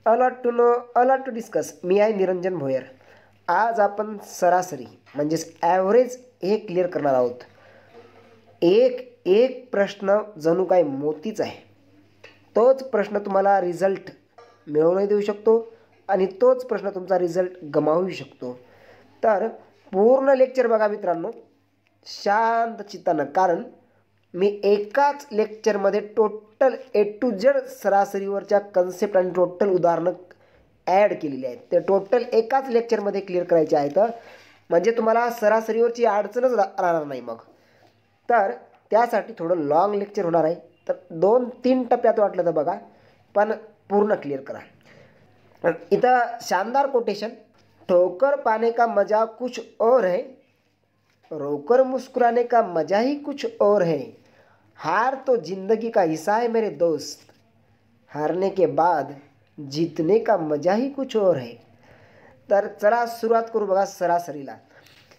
Allot to know, a lot to discuss. मी आहे निरंजन भोयर. आज आपण सरासरी म्हणजेच ॲव्हरेज हे क्लिअर करणार आहोत. एक एक प्रश्न जणू काय मोतीच आहे. तोच प्रश्न तुम्हाला रिझल्ट मिळवूनही देऊ शकतो आणि तोच प्रश्न तुमचा रिझल्ट गमावू शकतो. तर पूर्ण लेक्चर बघा मित्रांनो शांत चित्तानं, कारण मी एकाच लेक्चरमध्ये टोटल ए टू झेड सरासरीवरच्या कन्सेप्ट आणि टोटल उदाहरणं ॲड केलेली आहेत. ते टोटल एकाच लेक्चरमध्ये क्लिअर करायचे आहेत, म्हणजे तुम्हाला सरासरीवरची अडचणच राहणार नाही. मग तर त्यासाठी थोडं लाँग लेक्चर होणार आहे. तर 2-3 टप्प्यात वाटलं तर बघा, पण पूर्ण क्लिअर करा. इथं शानदार कोटेशन, ठोकर पाने का मजा कुछ और है, रोकर मुस्कुराने का मजा ही कुछ और है, हार तो जिंदगी का हिस्सा है मेरे दोस्त, हारने के बाद जीतने का मजा ही कुछ और है. तर चला सुरुवात करू बघा सरासरीला.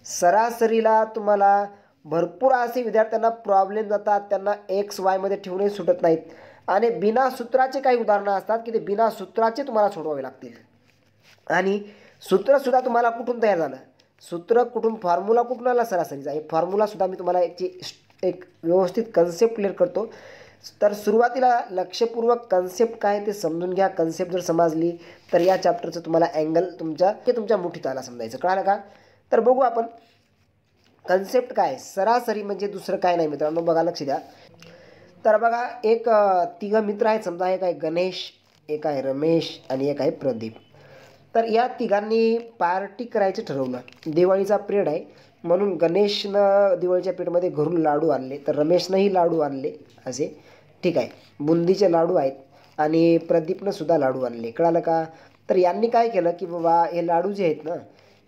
सरासरीला तुम्हाला भरपूर असे विद्यार्थ्यांना प्रॉब्लेम जातात, त्यांना एक्स वायमध्ये ठेवणे सुटत नाहीत आणि बिना सूत्राचे काही उदाहरणं असतात की ते बिना सूत्राचे तुम्हाला सोडवावे लागतील. आणि सूत्रसुद्धा तुम्हाला कुठून तयार झालं, सूत्र कुठून, फॉर्म्युला कुठून आला सरासरीचा, हे फॉर्म्युलासुद्धा मी तुम्हाला एक व्यवस्थित कन्सेप्ट क्लिअर करतो. तर सुरुवातीला लक्षपूर्वक कन्सेप्ट काय ते समजून घ्या. कन्सेप्ट जर समजली तर या चॅप्टरचं तुम्हाला अँगल तुमच्या मुठीत आला समजायचं. कळालं का? तर बघू आपण कन्सेप्ट काय. सरासरी म्हणजे दुसरं काय नाही मित्रांनो, बघा लक्ष द्या. तर बघा एक तिघं मित्र आहेत समजा, एक आहे गणेश, एक आहे रमेश आणि एक आहे प्रदीप. तर या तिघांनी पार्टी करायचं ठरवलं. दिवाळीचा पिरियड आहे म्हणून गणेशनं दिवाळीच्या पिरियडमध्ये घरून लाडू आणले, तर रमेशनंही लाडू आणले असे, ठीक आहे, बुंदीचे लाडू आहेत आणि प्रदीपनं सुद्धा लाडू आणले. कळालं का? तर यांनी काय केलं की बाबा हे लाडू जे आहेत ना,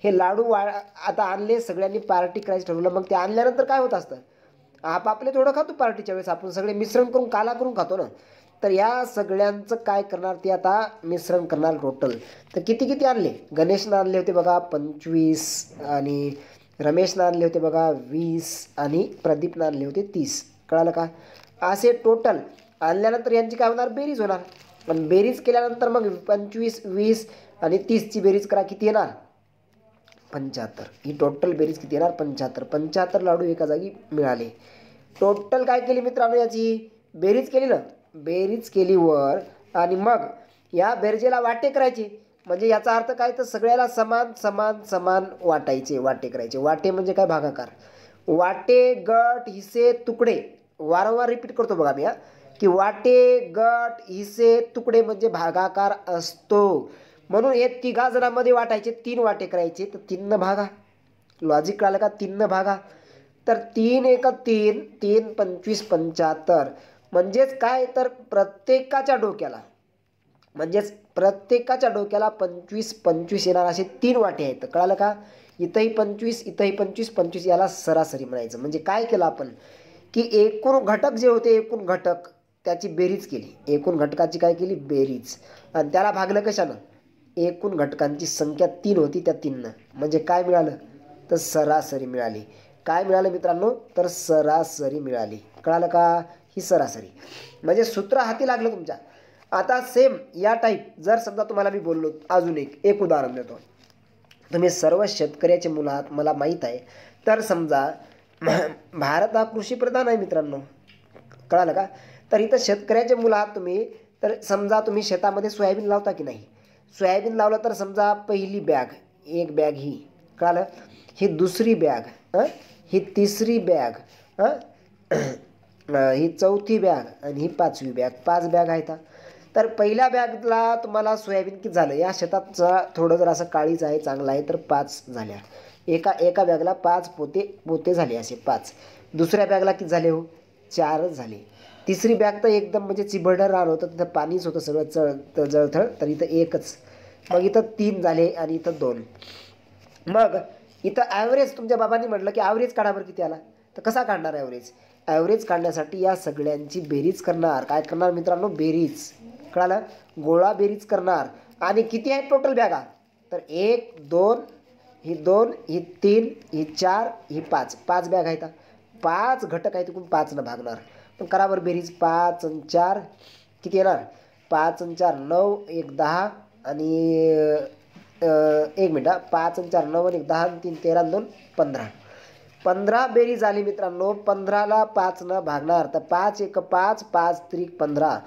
हे लाडू आता आणले, सगळ्यांनी पार्टी करायचं ठरवलं. मग ते आणल्यानंतर काय होत असतं, आपापले थोडं खातो पार्टीच्या वेळेस, आपण सगळे मिश्रण करून काला करून खातो ना. तर या सगळ्यांचं काय करणार ते आता मिश्रण करणार टोटल. तर किती आणले, गणेशनं आणले होते बघा 25 आणि रमेशनं आणले होते बघा 20 आणि प्रदीपनं आणले होते 30. कळालं का? असे टोटल आणल्यानंतर यांची काय होणार, बेरीज होणार. पण बेरीज केल्यानंतर मग 25, 20 आणि 30ची बेरीज करा, किती येणार, 75. ही टोटल बेरीज किती येणार, 75. 75 लाडू एका जागी मिळाले. टोटल काय केली मित्रांनो, याची बेरीज केली ना, बेरीज केली वर, आणि मग या बेरजेला वाटे करायचे. म्हणजे याचा अर्थ काय, तर सगळ्याला समान समान समान वाटायचे, वाटे करायचे. वाटे म्हणजे काय, भागाकार. वाटे, गट, हिस्से, तुकडे. वारंवार रिपीट करतो बघा मी, की वाटे, गट, हिस्से, तुकडे म्हणजे भागाकार असतो. म्हणून हे तिघा जणांमध्ये वाटायचे, 3 वाटे करायचे. तर 3 भागा, लॉजिक कळालं का, 3 भागा. तर 3 एक 3, 3 25 75. म्हणजेच काय, तर प्रत्येकाच्या डोक्याला 25 25 येणार असे 3 वाटे आहेत. कळालं का? इथंही 25, इथंही 25 25, याला सरासरी म्हणायचं. म्हणजे काय केलं आपण, की एकूण घटक जे होते, एकूण घटक त्याची बेरीज केली. एकूण घटकाची काय केली, बेरीज, आणि त्याला भागलं कशानं, एकूण घटकांची संख्या 3 होती, त्या 3नं. म्हणजे काय मिळालं, तर सरासरी मिळाली. काय मिळालं मित्रांनो, तर सरासरी मिळाली. कळालं का? ही सरासरी म्हणजे सूत्र हाती लागलं तुमच्या. आता सेम या टाईप जर समजा तुम्हाला मी बोललो, अजून एक उदाहरण देतो. तुम्ही सर्व शेतकऱ्याचे मुलं आहात मला माहीत आहे. तर समजा भारत हा कृषीप्रधान आहे मित्रांनो. कळालं का? तर इथं शेतकऱ्याचे मुलं आहात तुम्ही. तर समजा तुम्ही शेतामध्ये सोयाबीन लावता की नाही, सोयाबीन लावलं तर समजा पहिली बॅग, एक बॅग ही, कळालं, ही दुसरी बॅग, ही तिसरी बॅग, ही चौथी बॅग आणि ही 5वी बॅग. 5 बॅग आहेत. तर पहिल्या बॅगला तुम्हाला सोयाबीन किती झालं, या शेताचा थोडं जर असं काळीच आहे, चांगलं आहे, तर 5 झाल्या. एका बॅगला 5 पोते झाले असे 5. दुसऱ्या बॅगला किती झाले हो, 4च झाले. तिसरी बॅग तर एकदम म्हणजे चिबडं रान होतं, तिथं पाणीच होतं सगळं जळथळ, तर इथं 1च. मग इथं 3 झाले आणि इथं 2. मग इथं ॲव्हरेज तुमच्या बाबांनी म्हटलं की ॲव्हरेज काढा बरं, किती आला. तर कसा काढणार ॲव्हरेज, ॲव्हरेज काढण्यासाठी या सगळ्यांची बेरीज करणार. काय करणार मित्रांनो, बेरीज. कळालं, गोळा बेरीज करणार. आणि किती आहेत टोटल बॅगा, तर 1 2 ही 2 ही 3 ही 4 ही 5. 5 बॅग आहेत. 5 घटक आहेत, तिकडून 5 भागणार. पण करा बरं बेरीज, 5 आणि 4 किती येणार, 5 आणि 4 9, 1 10, आणि 1 मिनिट, 5 आणि 4 9 आणि 10 आणि 3 13 आणि 2 15. 15 बेरीज आली मित्रांनो. 15ला 5 भागणार तर 5 1 5, 5 3 15.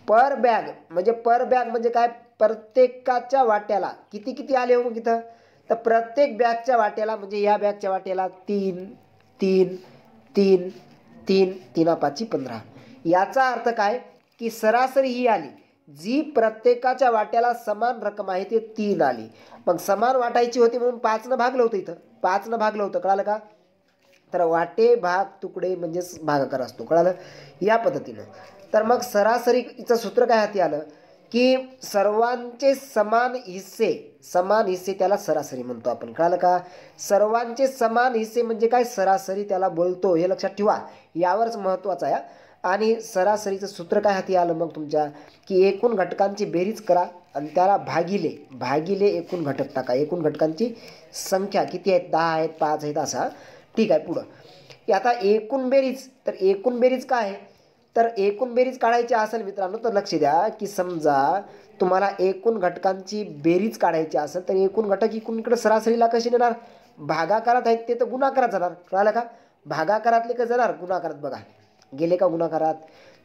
पर बॅग म्हणजे काय, प्रत्येकाच्या वाट्याला किती किती आले हो मग इथं, तर प्रत्येक बॅगच्या वाट्याला म्हणजे या बॅगच्या वाट्याला 3 3 3 3 3 5 15. याचा अर्थ काय की सरासरी ही आली जी प्रत्येकाच्या वाट्याला समान रक्कम आहे ते 3 आली. मग समान वाटायची होती म्हणून 5 भागलं होतं, इथं 5 भागलं होतं, कळालं का. तर वाटे भाग तुकडे म्हणजेच भागाकार असतो, कळालं या पद्धतीनं. तर मग सरासरीचं सूत्र काय हाती आलं की सर्वांचे समान हिस्से त्याला सरासरी म्हणतो आपण, कळालं का. सर्वांचे समान हिस्से म्हणजे काय, सरासरी त्याला बोलतो, हे लक्षात ठेवा, यावरच महत्त्वाचं आहे. आणि सरासरीचं सूत्र काय हाती आलं मग तुमच्या की एकूण घटकांची बेरीज करा आणि त्याला भागिले एकूण घटक टाका. एकूण घटकांची संख्या किती आहेत, 10 आहेत, 5 आहेत, असा. ठीक आहे. पुढं आता एकूण बेरीज काय आहे, तर एकूण बेरीज काढायची असेल मित्रांनो तर लक्ष द्या की समजा तुम्हाला एकूण घटकांची बेरीज काढायची असेल तर एकूण घटक इकडे सरासरीला कशी नेणार, भागाकारात आहेत ते तर गुणाकारात जाणार, कळालं का. भागाकारातले कसं जाणार, गुणाकारात. बघा गेले का गुणाकारात,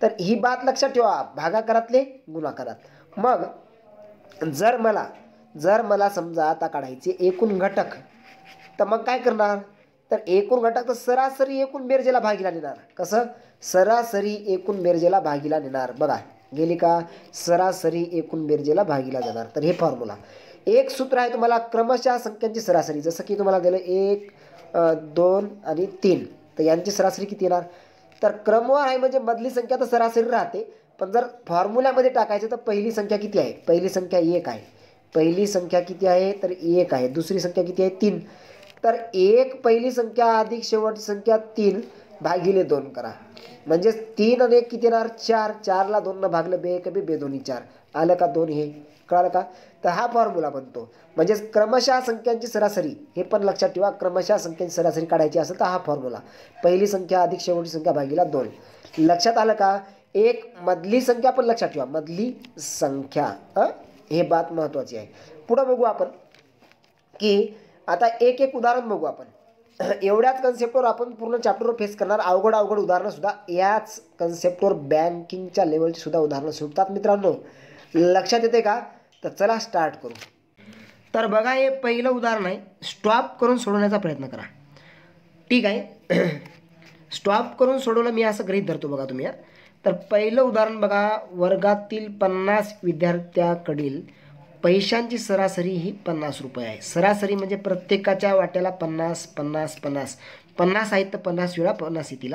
तर ही बात लक्षात ठेवा, भागाकारातले गुणाकारात. मग जर मला समजा आता काढायचे एकूण घटक, तर मग काय करणार, तर एकूण घटक तर सरासरी एकूण बेरजेला भागीला नेणार. कसं, सरासरी एकूण बेरजेला भागीला नेणार. बघा गेली का, सरासरी एकूण बेरजेला भागीला जाणार. तर हे फॉर्म्युला एक सूत्र आहे तुम्हाला क्रमशः संख्यांची सरासरी, जसं की तुम्हाला दिलं 1 2 आणि 3, तर यांची सरासरी किती येणार, तर क्रमवार आहे म्हणजे मधली संख्या तर सरासरी राहते, पण जर फॉर्म्युल्यामध्ये टाकायचं तर पहिली संख्या किती आहे, पहिली संख्या 1 आहे. पहिली संख्या किती आहे, तर 1 आहे. दुसरी संख्या किती आहे, 3. तर 1 पहिली संख्या अधिक शेवटची संख्या 3 भागिले 2 करा, म्हणजे 3 आणि 1 किती येणार, 4. 4ला 2 भागलं, बे 1 बे 2 4, आलं का 2, हे कळालं का. तर हा फॉर्म्युला बनतो. म्हणजे क्रमशः संख्यांची सरासरी, हे पण लक्षात ठेवा, क्रमशः संख्यांची सरासरी काढायची असेल तर हा फॉर्म्युला, पहिली संख्या अधिक शेवटची संख्या भागिला 2. लक्षात आलं का. एक मधली संख्या पण लक्षात ठेवा, मधली संख्या, हे बात महत्त्वाची आहे. पुढं बघू आपण की आता एक उदाहरण बघू आपण. एवढ्याच कन्सेप्टवर आपण पूर्ण चॅप्टरवर फेस करणार अवघड उदाहरणं सुद्धा. याच कन्सेप्टवर बँकिंगच्या लेवलची सुद्धा उदाहरणं सुटतात मित्रांनो, लक्षात येते का. तर चला स्टार्ट करू. तर बघा हे पहिलं उदाहरण आहे, स्टॉप करून सोडवण्याचा प्रयत्न करा. ठीक आहे. स्टॉप करून सोडवलं मी असं गृहीत धरतो. बघा तुम्ही, तर पहिलं उदाहरण बघा, वर्गातील 50 विद्यार्थ्याकडील पैशांची सरासरी ही 50 रुपये आहे. सरासरी म्हणजे प्रत्येकाच्या वाट्याला 50 50 50 50 आहेत तर 50 वेळा 50 येतील.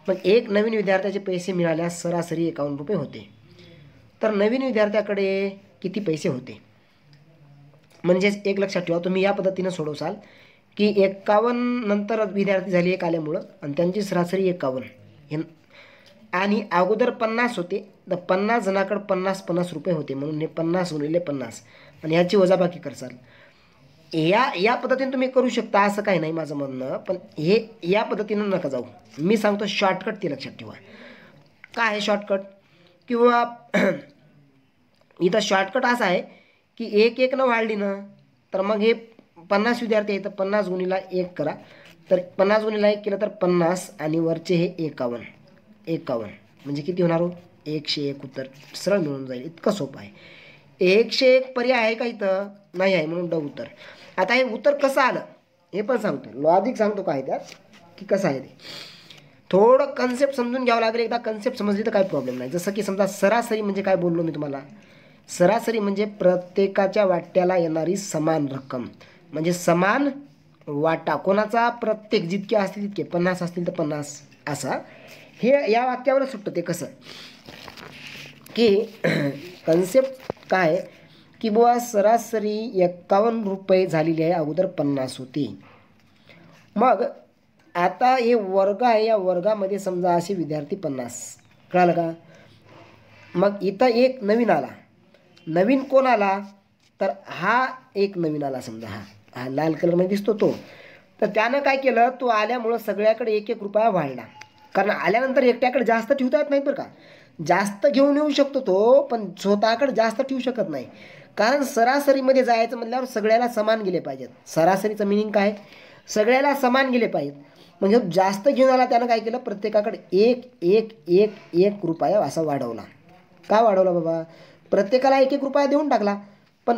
मग एक नवीन विद्यार्थ्याचे पैसे मिळाल्यास सरासरी 51 रुपये होते. तर नवीन विद्यार्थ्याकडे किती पैसे होते, म्हणजेच एक लक्षात ठेवा, तुम्ही या पद्धतीनं सोडवसाल की 51 नंतर विद्यार्थी झाले एक आल्यामुळं आणि त्यांची सरासरी 51 आणि अगोदर 50 होते, तर 50 जणाकडे 50 50 रुपये होते, म्हणून हे 50 गुणिले 50 आणि ह्याची वजाबाकी करसाल. या पद्धतीने तुम्ही करू शकता, असं काही नाही माझं म्हणणं, पण हे या पद्धतीनं नका जाऊ. मी सांगतो शॉर्टकट, ते लक्षात ठेवा. काय आहे शॉर्टकट, किंवा इथं शॉर्टकट असा आहे की 1 1 न वाढली ना, तर मग हे 50 विद्यार्थी आहेत तर 50 गुणिला 1 करा, तर 50 गुणिला 1 केलं तर 50 आणि वरचे हे 51 म्हणजे किती होणार हो, 101. उत्तर सरळ मिळून जाईल, इतकं सोपं आहे. 101 पर्याय आहे का इथं, नाही आहे, म्हणून उत्तर. आता हे उत्तर कसं आलं हे पण सांगतो, लॉजिक सांगतो काय त्यात की कसं आहे ते. थोडं कन्सेप्ट समजून घ्यावं लागेल. एकदा कन्सेप्ट समजली तर काही प्रॉब्लेम नाही. जसं की समजा सरासरी म्हणजे काय बोललो मी तुम्हाला, सरासरी म्हणजे प्रत्येकाच्या वाट्याला येणारी समान रक्कम, म्हणजे समान वाटा कोणाचा, प्रत्येक जितके असतील तितके, 50 असतील तर 50 असा. हे या वाक्यावर सुटतं. ते कसं की कन्सेप्ट काय की बुवा सरासरी 51 रुपये झालेली आहे, अगोदर 50 होती. मग आता हे वर्ग आहे, या वर्गामध्ये समजा असे विद्यार्थी 50, कळालं का. मग इथं एक नवीन आला, नवीन कोण आला, तर हा एक नवीन आला, समजा हा लाल कलरमध्ये दिसतो तो. तर त्यानं काय केलं, तो आल्यामुळं सगळ्याकडे 1 1 रुपया वाढला. कारण आल्यानंतर एकट्याकडे जास्त ठेवता येत नाहीत बरं का, जास्त घेऊन येऊ शकतो तो, पण स्वतःकडे जास्त ठेवू शकत नाही. कारण सरासरीमध्ये जायचं म्हटल्यावर सगळ्याला समान गेले पाहिजेत. सरासरीचं मिनिंग काय? सगळ्याला समान गेले पाहिजेत. म्हणजे जास्त घेऊन आला त्यानं काय केलं, प्रत्येकाकडे एक एक एक एक रुपया असा वाढवला. का वाढवला बाबा? प्रत्येकाला एक एक रुपया देऊन टाकला. पण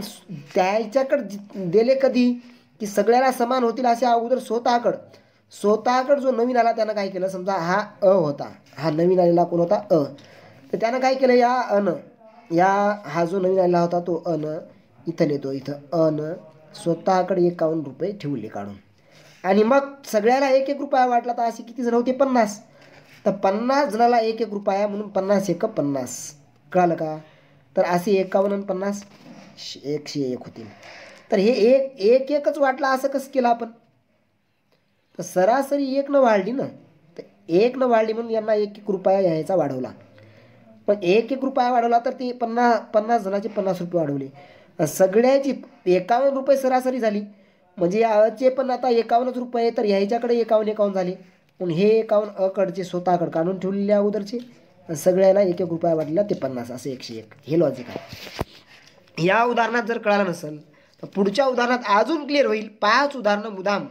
त्याच्याकडे दिले कधी की सगळ्याला समान होतील असे अगोदर स्वतःकडं जो नवीन आला त्यानं काय केलं, समजा हा अ होता, हा नवीन आलेला कोण होता? अ. तर त्यानं काय केलं, हा जो नवीन आलेला होता तो अन इथं लिहितो, इथं अन स्वतःकडे 51 रुपये ठेवले काढून. आणि मग सगळ्याला एक एक रुपया वाटला. तर असे किती जण होते? 50. तर 50 जणाला एक एक रुपया म्हणून 50 एक 50. कळालं का? तर असे 51 आणि 50 101 होतील. तर हे एक एकच वाटला असं कसं केलं आपण? तर सरासरी 1 न वाढली ना. तर 1 न वाढली म्हणून यांना 1 1 रुपया यायचा वाढवला. पण 1 1 रुपया वाढवला तर ते 50 जणांचे 50 रुपये वाढवले. सगळ्याची 51 रुपये सरासरी झाली. म्हणजे याचे पण आता 51 रुपये, तर ह्याच्याकडे 51 झाले. म्हणून हे 51 अकडचे स्वतःकडे काढून ठेवलेले अगोदरचे, सगळ्याला 1 1 रुपया वाढलेला ते 50 असे 101. हे लॉजिक आहे. या उदाहरणात जर कळालं नसेल तर पुढच्या उदाहरणात अजून क्लिअर होईल. 5 उदाहरणं मुदाम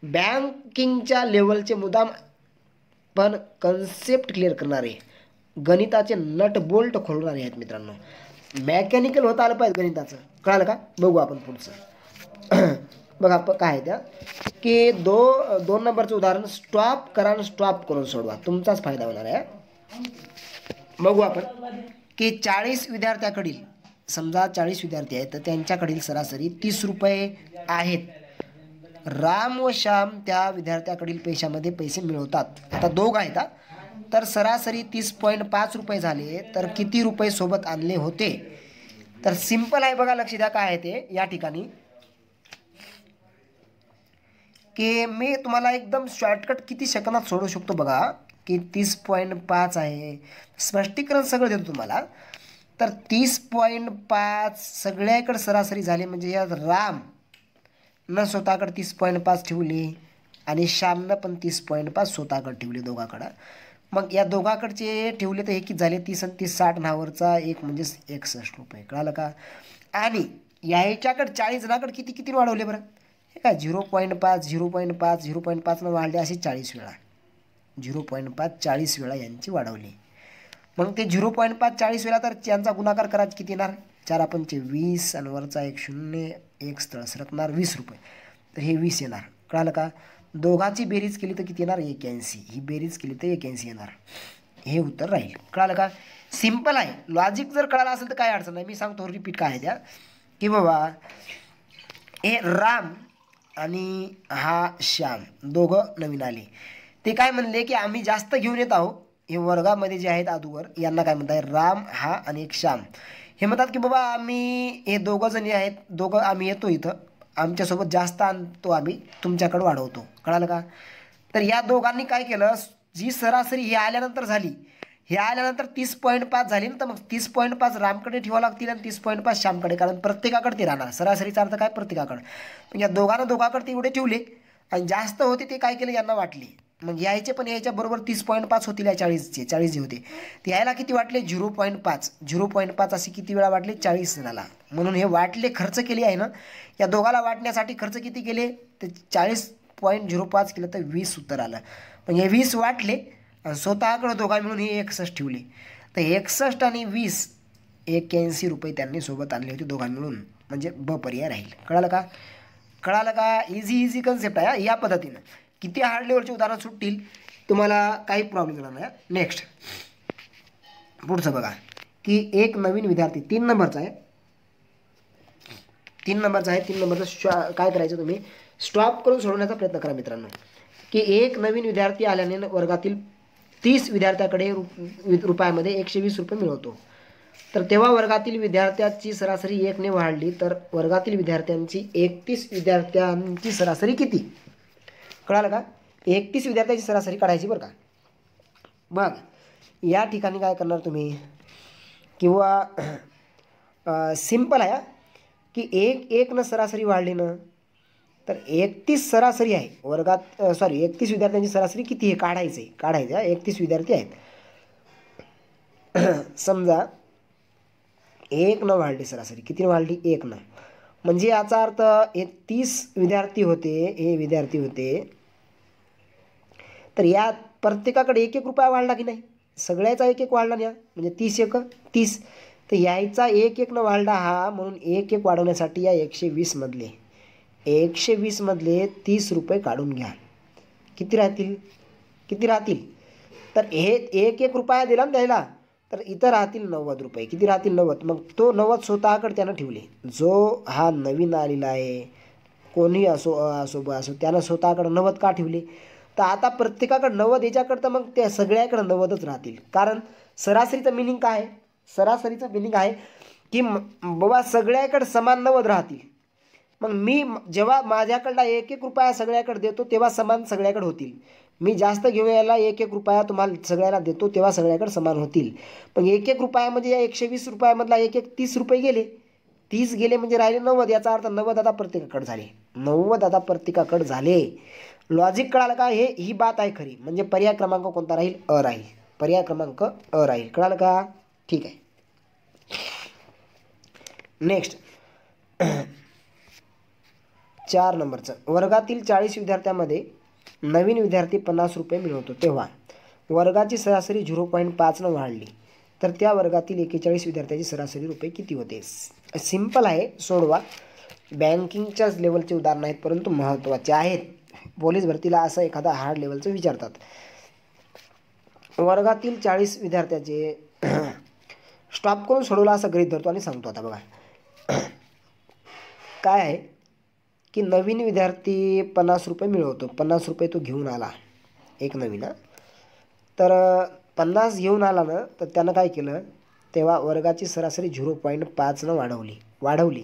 बँकिंगच्या लेवलचे मुदाम पण कन्सेप्ट क्लिअर करणारे, गणिताचे नट बोल्ट खोलणारे आहेत मित्रांनो. मेकॅनिकल होता आलं पाहिजे गणिताचं. कळालं का? बघू आपण पुढचं. बघा काय आहे त्या की 2 नंबरचं उदाहरण, स्टॉप करा आणि स्टॉप करून सोडवा, तुमचाच फायदा होणार आहे. बघू आपण की 40 विद्यार्थ्याकडील, समजा 40 विद्यार्थी आहेत तर त्यांच्याकडील सरासरी 30 रुपये आहेत. राम व श्याम त्या विद्यार्थ्याकडील पैशामध्ये पैसे मिळवतात. आता दोघ आहेत, तर सरासरी 30.5 रुपये झाले. तर किती रुपये सोबत आणले होते? तर सिंपल आहे बघा, लक्ष द्या काय आहे ते या ठिकाणी, की मी तुम्हाला एकदम शॉर्टकट किती सेकंदात सोडू शकतो बघा. की 30.5 आहे, स्पष्टीकरण सगळं देतो तुम्हाला. तर 30.5 सगळ्याकडे सरासरी झाली. म्हणजे या राम न स्वतःकडे 30.5 ठेवली आणि श्यामनं पण 30.5 स्वतःकडे ठेवले दोघाकडं. मग या दोघाकडचे ठेवले तर हे किती झाले? 30 आणि 30 60 नावावरचा एक म्हणजे 61 रुपये. कळालं का? आणि याच्याकडे 40 जणाकडे किती किती वाढवले बरं? हे काय 0.5 0.5 0.5 न वाढले असे 40 वेळा. 0.5 40 वेळा यांची वाढवली. मग ते 0.5 40 वेळा, तर त्यांचा गुणाकार करायचा किती येणार? 4 पंचे 20 आणि वरचा 1 0 1 स्थळ सरकणार 20 रुपये. तर हे 20 येणार. कळालं का? दोघांची बेरीज केली तर किती येणार? 81. ही बेरीज केली तर 81 येणार. हे उत्तर राहील. कळालं का? सिंपल आहे. लॉजिक जर कळालं असेल तर काय अडचण नाही. मी सांगतो रिपीट काय आहे त्या, की बाबा हे राम आणि हा श्याम दोघं नवीन आले. ते काय म्हणले की आम्ही जास्त घेऊन येत आहोत. हे वर्गामध्ये जे आहेत अदूवर यांना काय म्हणताय? राम हा आणि एक श्याम. हे म्हणतात की बाबा आम्ही हे दोघं जण आहेत, दोघं आम्ही येतो इथं, आमच्यासोबत जास्त आणतो, आम्ही तुमच्याकडे वाढवतो. कळालं का? तर या दोघांनी काय केलं, जी सरासरी हे आल्यानंतर झाली, हे आल्यानंतर 30.5 झाली ना, तर मग 30.5 रामकडे ठेवावं लागतील आणि 30.5 श्यामकडे, कारण प्रत्येकाकडे ते राहणार. सरासरीचा अर्थ काय? प्रत्येकाकडे. या दोघांकडे ते एवढे ठेवले आणि जास्त होते ते काय केलं, यांना वाटले. मग यायचे पण यायच्या बरोबर 30.5 होतील. या 40 जे होते ते यायला किती वाटले? 0.5 असे किती वेळा वाटले? 40 जणाला. म्हणून हे वाटले, खर्च केले आहे ना. या दोघाला वाटण्यासाठी खर्च किती केले? ते 40.05 केलं तर 20 उत्तर आलं. मग हे 20 वाटले आणि स्वतःकडे दोघा मिळून हे 61 ठेवले. तर 61 आणि 20 81 रुपये त्यांनी सोबत आणले होते दोघां मिळून. म्हणजे ब पर्याय राहील. कळालं का? कळालं का? इझी कन्सेप्ट आहे या पद्धतीनं. किती हार्ड लेवलचे उदाहरण सुटतील तुम्हाला, काही प्रॉब्लेम येणार नाही. नेक्स्ट पुढचं बघा की एक नवीन विद्यार्थी 3 नंबरचा आहे. 3 नंबरचं काय करायचं, तुम्ही स्टॉप करून सोडवण्याचा प्रयत्न करा मित्रांनो. की एक नवीन विद्यार्थी आल्याने वर्गातील 30 विद्यार्थ्याकडे रुपयामध्ये 120 रुपये मिळवतो. तर तेव्हा वर्गातील विद्यार्थ्यांची सरासरी 1 ने वाढली, तर वर्गातील विद्यार्थ्यांची 31 विद्यार्थ्यांची सरासरी किती? कळालं का? 31 विद्यार्थ्यांची सरासरी काढायची बरं का. बघ या ठिकाणी काय करणार तुम्ही, किंवा सिंपल आहे की 1 न सरासरी वाढली ना, तर 31 सरासरी आहे वर्गात. 31 विद्यार्थ्यांची सरासरी किती आहे काढायचं. 31 विद्यार्थी आहेत. समजा 1 न वाढली सरासरी, किती वाढली? 1 न. म्हणजे याचा अर्थ हे 30 विद्यार्थी होते, तर या प्रत्येकाकडे 1-1 रुपया वाढला की नाही? सगळ्याचा 1-1 वाढला ना, म्हणजे 30 1 30. तर यायचा 1-1 न वाढला हा, म्हणून 1-1 वाढवण्यासाठी या 120 मधले 30 रुपये काढून घ्या. किती राहतील? तर हे 1-1 रुपया दिला ना द्यायला, तर इथं राहतील 90 रुपये. किती राहतील? 90. मग तो 90 स्वतःकडे त्यानं ठेवले. जो हा नवीन आलेला आहे, कोणी असो त्यानं स्वतःकडे 90 का ठेवले? तर आता प्रत्येकाकडे 90 याच्याकडे, तर मग त्या सगळ्याकडे 90च राहतील. कारण सरासरीचं मिनिंग काय आहे? सरासरीचं मिनिंग आहे की बाबा सगळ्याकडे समान 90 राहतील. मग मी जेव्हा माझ्याकडला 1-1 रुपया सगळ्याकडे देतो तेव्हा समान सगळ्याकडे होतील. मी जास्त घेऊन यायला 1-1 रुपया तुम्हाला सगळ्याला देतो तेव्हा सगळ्याकडे समान होतील. मग 1-1 रुपयामध्ये या 120 रुपयामधला 1-1 30 रुपये गेले. 30 गेले म्हणजे राहिले 90. याचा अर्थ 90 आता प्रत्येकाकडे झाले. 90 आता प्रत्येकाकडे झाले. लॉजिक कळालं का? ही बात आहे खरी. म्हणजे पर्याय क्रमांक कोणता राहील? अ राहील. पर्याय क्रमांक अ राहील. कळालं का? ठीक आहे. नेक्स्ट 4 नंबरचं. वर्गातील 40 विद्यार्थ्यांमध्ये नवीन विद्यार्थी 50 रुपये मिळवतो तेव्हा वर्गाची सरासरी 0.5 न वाढली तर त्या वर्गातील 41 विद्यार्थ्यांची सरासरी रुपये किती होते? सिंपल आहे, सोडवा. बँकिंगच्याच लेवलचे उदाहरण आहेत, परंतु महत्त्वाचे आहेत. पोलीस भरतीला असं एखादा हार्ड लेवलचं विचारतात. वर्गातील 40 विद्यार्थ्याचे स्टॉप करून सोडवला असं गृहीत धरतो आणि सांगतो. आता बघा काय आहे की नवीन विद्यार्थी 50 रुपये मिळवतो. 50 रुपये तो घेऊन आला, एक नवीन. तर 50 घेऊन आला ना, तर त्यानं काय केलं? तेव्हा वर्गाची सरासरी 0.5 न वाढवली.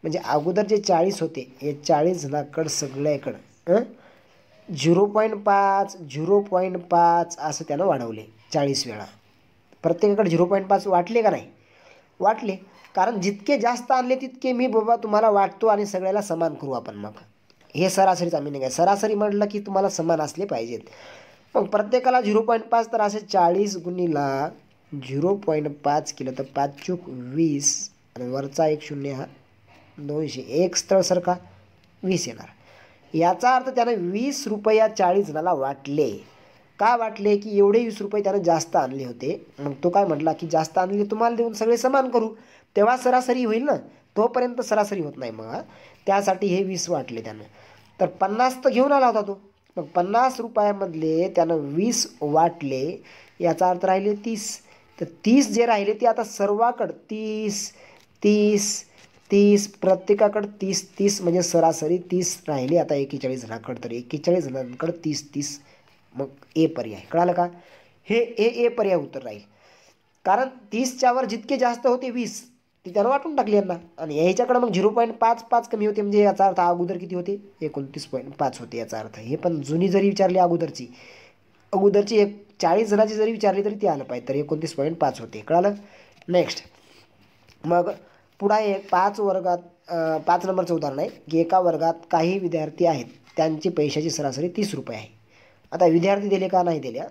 म्हणजे अगोदर जे 40 होते हे 40 जणांकडं सगळ्याकडं 0.5 असं त्यानं वाढवले 40 वेळा. प्रत्येकाकडे 0.5 वाटले का नाही? वाटले. कारण जितके जास्त आणले तितके मी बाबा तुम्हाला वाटतो आणि सगळ्याला समान करू आपण. मग हे सरासरीचा मिनिंग आहे. सरासरी म्हटलं की तुम्हाला समान असले पाहिजेत. मग प्रत्येकाला 0.5, तर असे 40 गुणिला 0.5 केलं तर 5 चूक 20 आणि वरचा 1 शून्य हा 200. एक स्थळ सरका 20 येणार. याचा अर्थ त्यानं 20 रुपये या 40 जणाला वाटले. का वाटले? की एवढे 20 रुपये त्यानं जास्त आणले होते. मग तो काय म्हटला की जास्त आणले तुम्हाला देऊन सगळे समान करू, तेव्हा सरासरी होईल ना. तोपर्यंत सरासरी होत नाही. मग त्यासाठी हे 20 वाटले त्यानं. तर 50 तर घेऊन आला होता तो. मग 50 रुपयामधले त्यानं 20 वाटले. याचा अर्थ राहिले 30. तर 30 जे राहिले ते आता सर्वाकडं 30 प्रत्येकाकडं 30 म्हणजे सरासरी 30 राहिले आता 41 जणांकडं. तर 41 जणांकडं 30. मग ए पर्याय. कळालं का? हे ए पर्याय उत्तर राहील. कारण 30च्या वर जितके जास्त होते 20 ती त्यानं वाटून टाकली यांना. आणि ह्याच्याकडं मग 0.5 कमी होते. म्हणजे याचा अर्थ अगोदर किती होते? 29.5 होते. याचा अर्थ हे पण जुनी जरी विचारली अगोदरची 40 जणांची जरी विचारली तरी ती आलं पाहिजे. तर 29.5 होते. कळालं? नेक्स्ट मग पुढा एक 5 नंबरचं उदाहरण आहे की एका वर्गात काही विद्यार्थी आहेत, त्यांची पैशाची सरासरी 30 रुपये आहे. आता विद्यार्थी दिले का नाही दिल्या?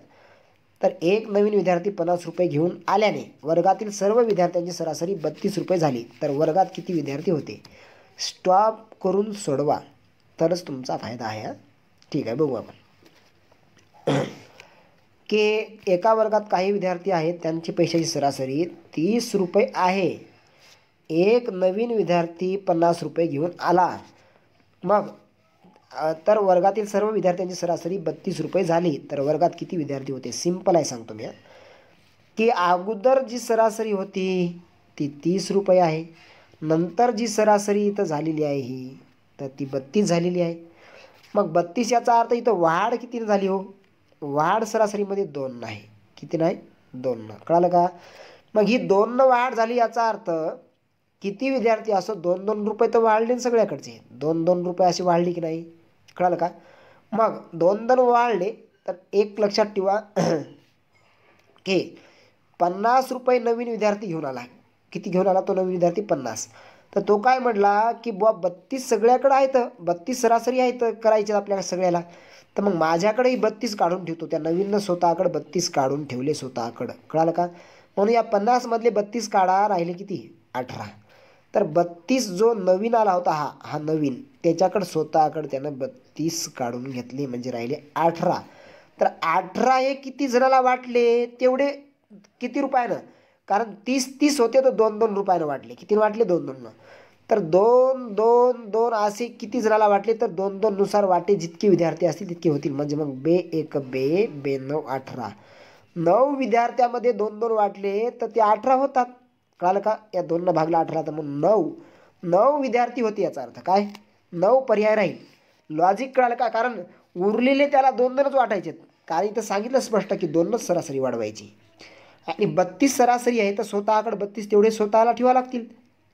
तर एक नवीन विद्यार्थी 50 रुपये घेऊन आल्याने वर्गातील सर्व विद्यार्थ्यांची सरासरी 32 रुपये झाली. तर वर्गात किती विद्यार्थी होते? स्टॉप करून सोडवा तरच तुमचा फायदा आहे. ठीक आहे, बघू आपण की एका वर्गात काही विद्यार्थी आहेत, त्यांची पैशाची सरासरी 30 रुपये आहे. एक नवीन विद्यार्थी 50 रुपये घेऊन आला. मग तर वर्गातील सर्व विद्यार्थ्यांची सरासरी 32 रुपये झाली. तर वर्गात किती विद्यार्थी होते? सिंपल आहे, सांगतो मी की अगोदर जी सरासरी होती ती 30 रुपये आहे. नंतर जी सरासरी इथं झालेली आहे ही तर ती 32 झालेली आहे. मग 32 याचा अर्थ इथं वाढ किती झाली हो? वाढ सरासरीमध्ये 2 नाही. किती नाही? 2. कळालं का? मग ही 2 वाढ झाली. याचा अर्थ किती विद्यार्थी असो 2-2 रुपये तर वाढले सगळ्याकडचे. 2-2 रुपये अशी वाढली की नाही? कळालं का? मग 2 वाढले तर एक लक्षात ठेवा की 50 रुपये नवीन विद्यार्थी घेऊन आला. किती घेऊन आला तो नवीन विद्यार्थी? 50. तर तो काय म्हटला की बुवा 32 सगळ्याकडे आहेत, 32 सरासरी आहेत करायचे आपल्याला सगळ्याला. तर मग माझ्याकडेही 32 काढून ठेवतो. त्या नवीननं स्वतःकडे 32 काढून ठेवले स्वतःकडं. कळालं का? म्हणून या 50 मधले 32 काढा, राहिले किती? 18. तर 32 जो नवीन आला होता हा नवीन, त्याच्याकडे स्वतःकडे त्यानं 32 काढून घेतले, म्हणजे राहिले 18. तर 18 हे किती जणाला वाटले तेवढे किती रुपयानं, कारण 30 होते तर 2-2 रुपयानं वाटले. किती वाटले? 2-2. तर 2-2-2 असे किती जणाला वाटले, तर 2-2 नुसार वाटे जितके विद्यार्थी असतील तितके होतील. म्हणजे मग बे 9 18. 9 विद्यार्थ्यामध्ये 2-2 वाटले तर ते 18 होतात. कळालं का? या 2 भागला 18 तर मग 9 विद्यार्थी होते. याचा अर्थ काय? 9 पर्याय राहील. लॉजिक कळालं का? कारण उरलेले त्याला 2-2च वाटायचे, कारण इथं सांगितलं स्पष्ट की 2च सरासरी वाढवायची. आणि 32 सरासरी आहे तर स्वतःकडे 32 तेवढे स्वतःला ठेवा लागतील,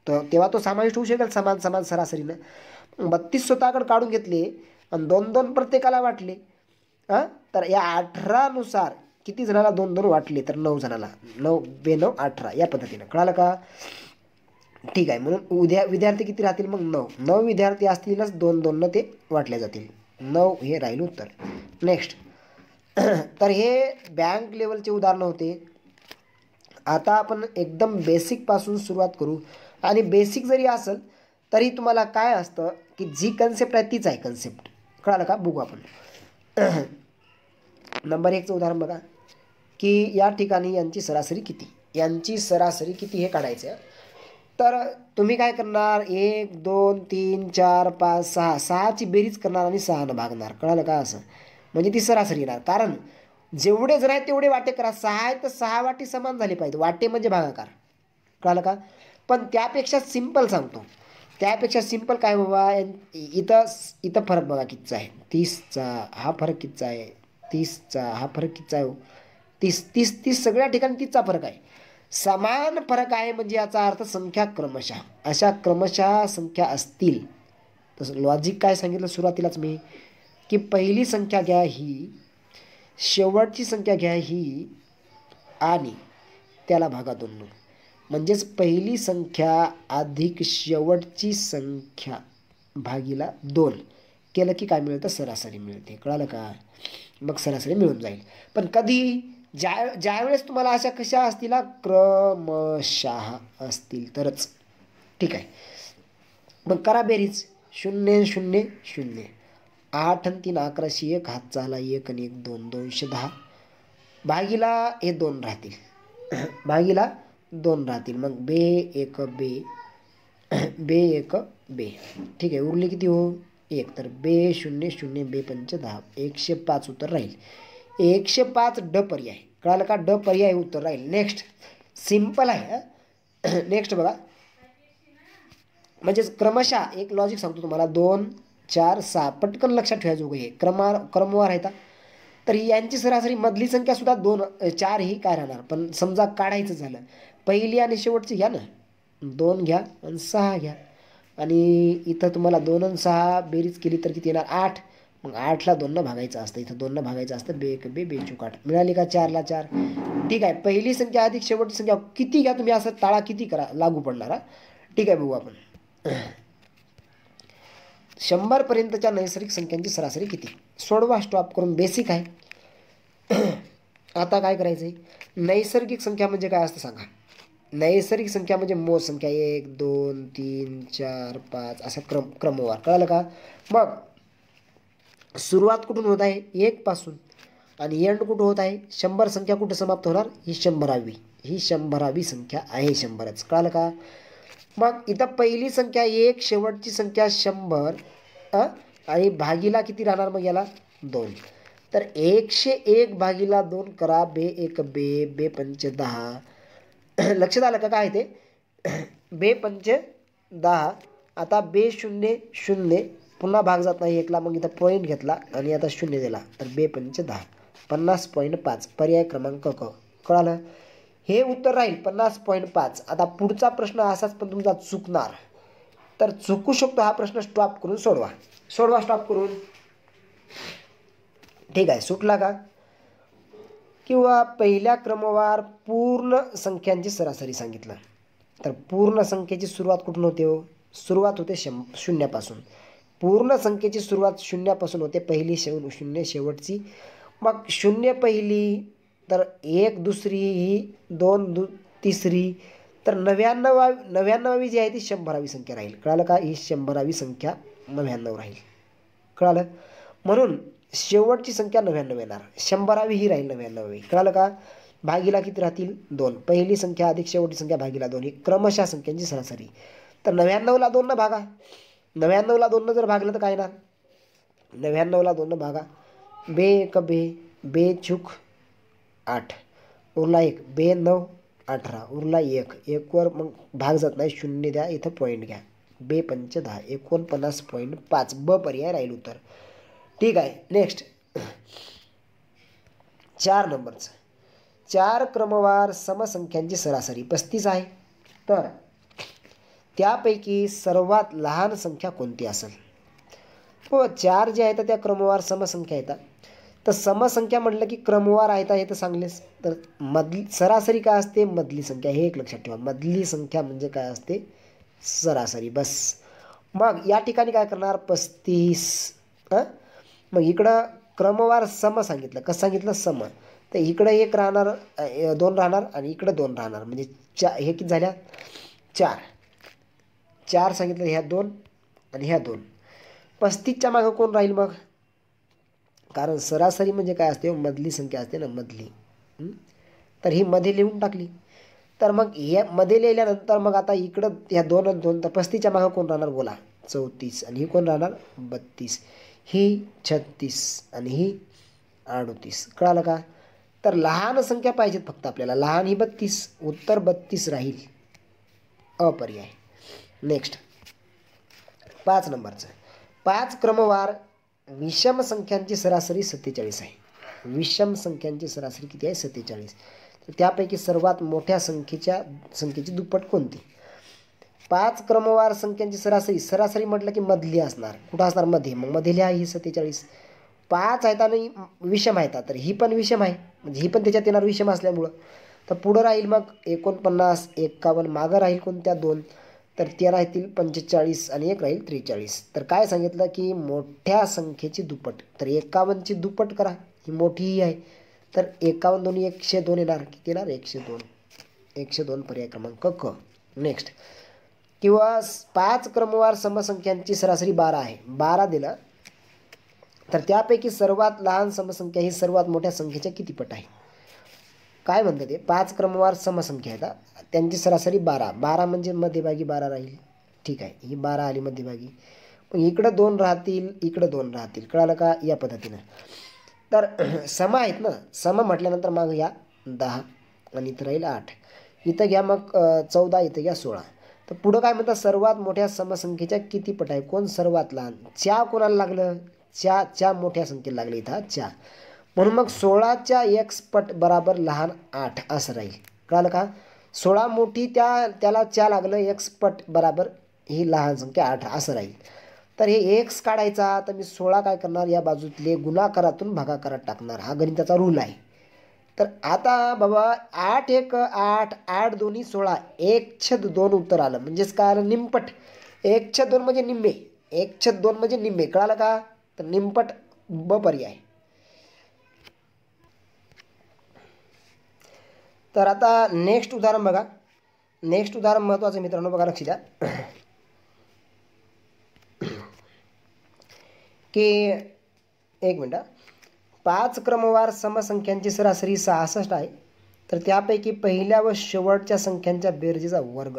तर तेव्हा तो समाविष्ट होऊ शकेल समान सरासरीनं. 32 स्वतःकडे काढून घेतले आणि 2-2 प्रत्येकाला वाटले. तर या 18 नुसार किती जणाला 2-2 वाटले, तर 9 जणाला. 9 बे 9 18 या पद्धतीनं. कळालं का? ठीक आहे. म्हणून विद्यार्थी किती राहतील? मग 9 विद्यार्थी असतीलच 2-2 ते वाटले जातील. 9 हे राहील उत्तर. नेक्स्ट. तर हे बँक लेवलचे उदाहरणं होते. आता आपण एकदम बेसिकपासून सुरुवात करू. आणि बेसिक जरी असेल तरी तुम्हाला काय असतं की जी कन्सेप्ट आहे तीच आहे कन्सेप्ट. कळालं का? बघू आपण. नंबर 1चं उदाहरण बघा की या ठिकाणी यांची सरासरी किती हे काढायचं. तर तुम्ही काय करणार? 1 2 3 4 5 6 6ची बेरीज करणार आणि 6नं भागणार. कळालं का? असं म्हणजे ती सरासरी येणार. कारण जेवढे जण आहेत तेवढे वाटे करा. 6 आहे तर 6 वाटे समान झाली पाहिजे. वाटे म्हणजे भागाकार. कळालं का? पण त्यापेक्षा सिंपल सांगतो. त्यापेक्षा सिंपल काय बाबा, इथं फरक बघा कितीचा आहे. 30चा हा फरक कितीचा आहे. 30चा हा फरक कितीचा आहे. 30 सगळ्या ठिकाणी 30चा फरक आहे. समान फरक आहे म्हणजे याचा अर्थ संख्या क्रमशः अशा क्रमशः संख्या असतील. तसं लॉजिक काय सांगितलं सुरुवातीलाच मी, की पहिली संख्या घ्या ही, शेवटची संख्या घ्या ही आणि त्याला भागा 2. म्हणजेच पहिली संख्या अधिक शेवटची संख्या भागीला 2 केलं की काय मिळतं? सरासरी मिळते. कळालं का? मग सरासरी मिळून जाईल. पण कधी? ज्यावेळेस तुम्हाला अशा कशा असतील? क्रमशः असतील तरच. ठीक आहे. मग करा बेरीज. 0 0 0. 8 आणि 3 11, 1 हात झाला 1 आणि 1 2, 210 भागीला हे 2 राहतील. भागीला 2 राहतील. मग बे 1 बे. ठीक आहे. उरले किती हो? 1. तर बे 0 0 बे 5 10 105 उत्तर राहील. 105 ड पर्याय. कळालं का? ड पर्याय उत्तर राहील. नेक्स्ट. सिंपल आहे. नेक्स्ट बघा. म्हणजेच क्रमशः एक लॉजिक सांगतो तुम्हाला. 2 4 6 पटकन लक्षात ठेवायचं हे क्रमवार आहेत. तर यांची सरासरी मधली संख्या सुद्धा 2 4 ही काय राहणार. पण समजा काढायचं झालं, पहिली आणि शेवटची घ्या ना. 2 घ्या आणि 6 घ्या. आणि इथं तुम्हाला 2 आणि 6 बेरीज केली तर किती येणार? 8. मग 8ला 2नं भागायचं असतं. इथं 2नं भागायचं असतं. बे 1 बे 8 मिळाली का? 4ला 4. ठीक आहे. पहिली संख्या अधिक शेवटची संख्या किती घ्या तुम्ही, असं टाळा किती करा लागू पडणार. ठीक आहे. बघू आपण. 100 पर्यंतच्या नैसर्गिक संख्यांची सरासरी किती? सोडवा स्टॉप करून. बेसिक आहे. आता काय करायचं आहे? नैसर्गिक संख्या म्हणजे काय असतं सांगा. नैसर्गिक संख्या म्हणजे मोज संख्या. 1 2 3 4 5 असा क्रमवार. कळालं का? मग सुरुवात कुठून होत आहे? 1 पासून. आणि एंड कुठं होत आहे? 100 संख्या कुठं समाप्त होणार? ही 100वी. ही 100वी संख्या आहे. 100च. कळालं का? मग इथं पहिली संख्या 1, शेवटची संख्या 100 आणि भागीला किती राहणार मग याला? 2. तर 101 भागीला 2 करा. बे 1 बे 5 10. लक्षात आलं का काय ते? बे 5 10. आता बे 0 0 पुन्हा भाग जात नाही 1ला. मग इथं पॉईंट घेतला आणि आता 0 दिला. तर बे 5 10 50.5 पर्याय क्रमांक क. कळालं? हे उत्तर राहील 50.5. आता पुढचा प्रश्न असाच पण तुमचा चुकणार. तर चुकू शकतो हा प्रश्न. स्टॉप करून सोडवा. स्टॉप करून. ठीक आहे. सुटला का? किंवा पहिल्या क्रमवार पूर्ण संख्यांची सरासरी सांगितलं. तर पूर्ण संख्येची सुरुवात कुठून होते हो? सुरुवात होते 0 पासून. पूर्ण संख्येची सुरुवात 0 पासून होते. पहिली 0 शेवटची. मग 0 पहिली, तर 1 दुसरी, ही 2 तिसरी, तर 99वी जी आहे ती 100वी संख्या राहील. कळालं का? ही 100वी संख्या 99 राहील. कळालं? म्हणून शेवटची संख्या 99 येणार. 100वी ही राहील 99वी. कळालं का? भागीला किती राहतील? 2. पहिली संख्या अधिक शेवटची संख्या भागीला 2 ही क्रमशः संख्यांची सरासरी. तर 99ला 2 भागा. 99ला 2 जर भागलं तर काय येणार? 99ला 2 भागा. बे एक बे, बे चूक 8, उरला 1, बे 9, 18, उरला 1. 1 वर मग भाग जात नाही, 0 द्या, इथं पॉईंट घ्या. बे 5 10, 49.5 ब पर्याय राहील उत्तर. ठीक आहे. नेक्स्ट 4 नंबरचं. 4 क्रमवार समसंख्यांची सरासरी 35 आहे. तर त्यापैकी सर्वात लहान संख्या कोणती असेल? हो, 4 जे आहेत त्या क्रमवार समसंख्या आहेत. तर समसंख्या म्हटलं की क्रमवार आहेत हे तर सांगलेच. तर मधली सरासरी काय असते? मधली संख्या. हे एक लक्षात ठेवा. मधली संख्या म्हणजे काय असते? सरासरी. बस. मग या ठिकाणी काय करणार? 35. मग इकडं क्रमवार सम सांगितलं. कसं सांगितलं? सम. तर इकडं 1 राहणार, 2 राहणार आणि इकडं 2 राहणार. म्हणजे हे किती झाल्या? 4. 4 सांगितलं. ह्या 2 आणि ह्या 2. 35च्या मागं कोण राहील मग? कारण सरासरी म्हणजे काय असते? मधली संख्या असते ना, मधली. तर ही मध्ये लिहून टाकली. तर मग या मध्ये लिहिल्यानंतर मग आता इकडं ह्या 2 आणि 2. तर 35च्या मागं कोण राहणार? बोला. 34. आणि ही कोण राहणार? 32. ही 36 आणि ही 38. कळालं का? तर लहान संख्या पाहिजेत फक्त आपल्याला. लहान ही 32. उत्तर 32 राहील. अपर्याय. नेक्स्ट 5 नंबरचं. 5 क्रमवार विषम संख्यांची सरासरी 47 आहे. विषम संख्यांची सरासरी किती आहे? 47. तर त्यापैकी सर्वात मोठ्या संख्येची दुप्पट कोणती? 5 क्रमवार संख्यांची सरासरी म्हटलं की मधली असणार. कुठं असणार? मध्ये. मग मध्ये लिहा ही 47. 5 आहेत आणि विषम आहेत. तर ही पण विषम आहे, म्हणजे ही पण त्याच्यात येणार विषम असल्यामुळं. तर पुढं राहील मग 49, 51. मागं राहील कोणत्या? 2. तर ते राहतील 45 आणि 1 राहील 43. तर काय सांगितलं की मोठ्या संख्येची दुप्पट. तर 51ची दुप्पट करा. ही मोठीही आहे. तर 51 दोन्ही 102 येणार. किती येणार? 102. 102 पर्याय क्रमांक क. नेक्स्ट. किंवा 5 क्रमवार समसंख्यांची सरासरी 12 आहे. 12 दिलं. तर त्यापैकी सर्वात लहान समसंख्या ही सर्वात मोठ्या संख्येच्या किती पट आहे? काय म्हणतं ते? 5 क्रमवार समसंख्या आहेत, त्यांची सरासरी 12. 12 म्हणजे मध्यभागी 12 राहील. ठीक आहे. ही 12 आली मध्यभागी. मग इकडं 2 राहतील, इकडं 2 राहतील. कळालं का? या पद्धतीनं. तर सम आहेत ना. सम म्हटल्यानंतर मग या 10 आणि इथं राहील 8. इथं घ्या मग 14, इथं घ्या 16. तर पुढं काय म्हणतात? सर्वात मोठ्या समसंख्येच्या किती पट आहे? कोण सर्वात लहान? च्या कोणाला लागलं? च्या मोठ्या संख्येला लागले इथं. च्या. म्हणून मग 16च्या x पट बराबर लहान 8 असं राहील. कळालं का? 16 मोठी, त्याला च्या लागलं. x पट बराबर ही लहान संख्या 8 असं राहील. तर हे x काढायचा. तर मी 16 काय करणार? या बाजूतले गुणाकारातून भागाकारात टाकणार. हा गणिताचा रूल आहे. तर आता बाबा 8 1 8, 8 दोन्ही 16, 1/2 उत्तर आलं. म्हणजेच काय आलं? निमपट. 1/2 म्हणजे निम्मे. 1/2 म्हणजे निम्मे. कळालं का? तर निमपट ब पर्याय. तर आता नेक्स्ट उदाहरण बघा. नेक्स्ट उदाहरण महत्त्वाचं मित्रांनो. बघा, लक्ष द्या की 1 मिनटं. 5 क्रमवार समसंख्यांची सरासरी 66 आहे. तर त्यापैकी पहिल्या व शेवटच्या संख्यांच्या बेरजेचा वर्ग.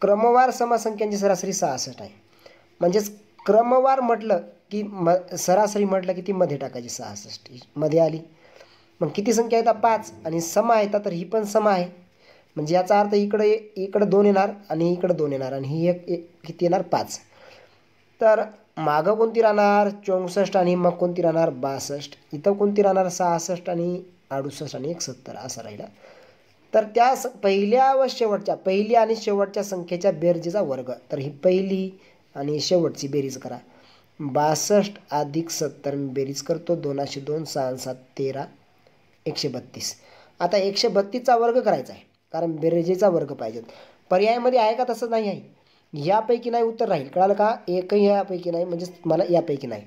क्रमवार समसंख्यांची सरासरी 66 आहे. म्हणजेच क्रमवार म्हटलं की सरासरी म्हटलं की ती मध्ये टाकायची. 66 मध्ये आली. मग किती संख्या येतात? 5. आणि सम येतात. तर ही पण सम आहे. म्हणजे याचा अर्थ इकडं 2 येणार आणि इकडं 2 येणार आणि ही एक किती येणार? 5. तर मागं कोणती राहणार? 64 आणि मग कोणती राहणार? 62. इथं कोणती राहणार? 66 आणि 68 आणि 71 असं राहिला. तर त्या पहिल्या व शेवटच्या, पहिली आणि शेवटच्या संख्येच्या बेरजेचा वर्ग. तर ही पहिली आणि शेवटची बेरीज करा. 62 अधिक 70 मी बेरीज करतो. 2 अशी 2, 6 7 13, 132. आता 132चा वर्ग करायचा आहे, कारण बेरजेचा वर्ग पाहिजे. पर्यायामध्ये आहे का? तसं नाही आहे. यापैकी नाही उत्तर राहील. कळालं का? एकही यापैकी नाही, म्हणजे मला यापैकी नाही.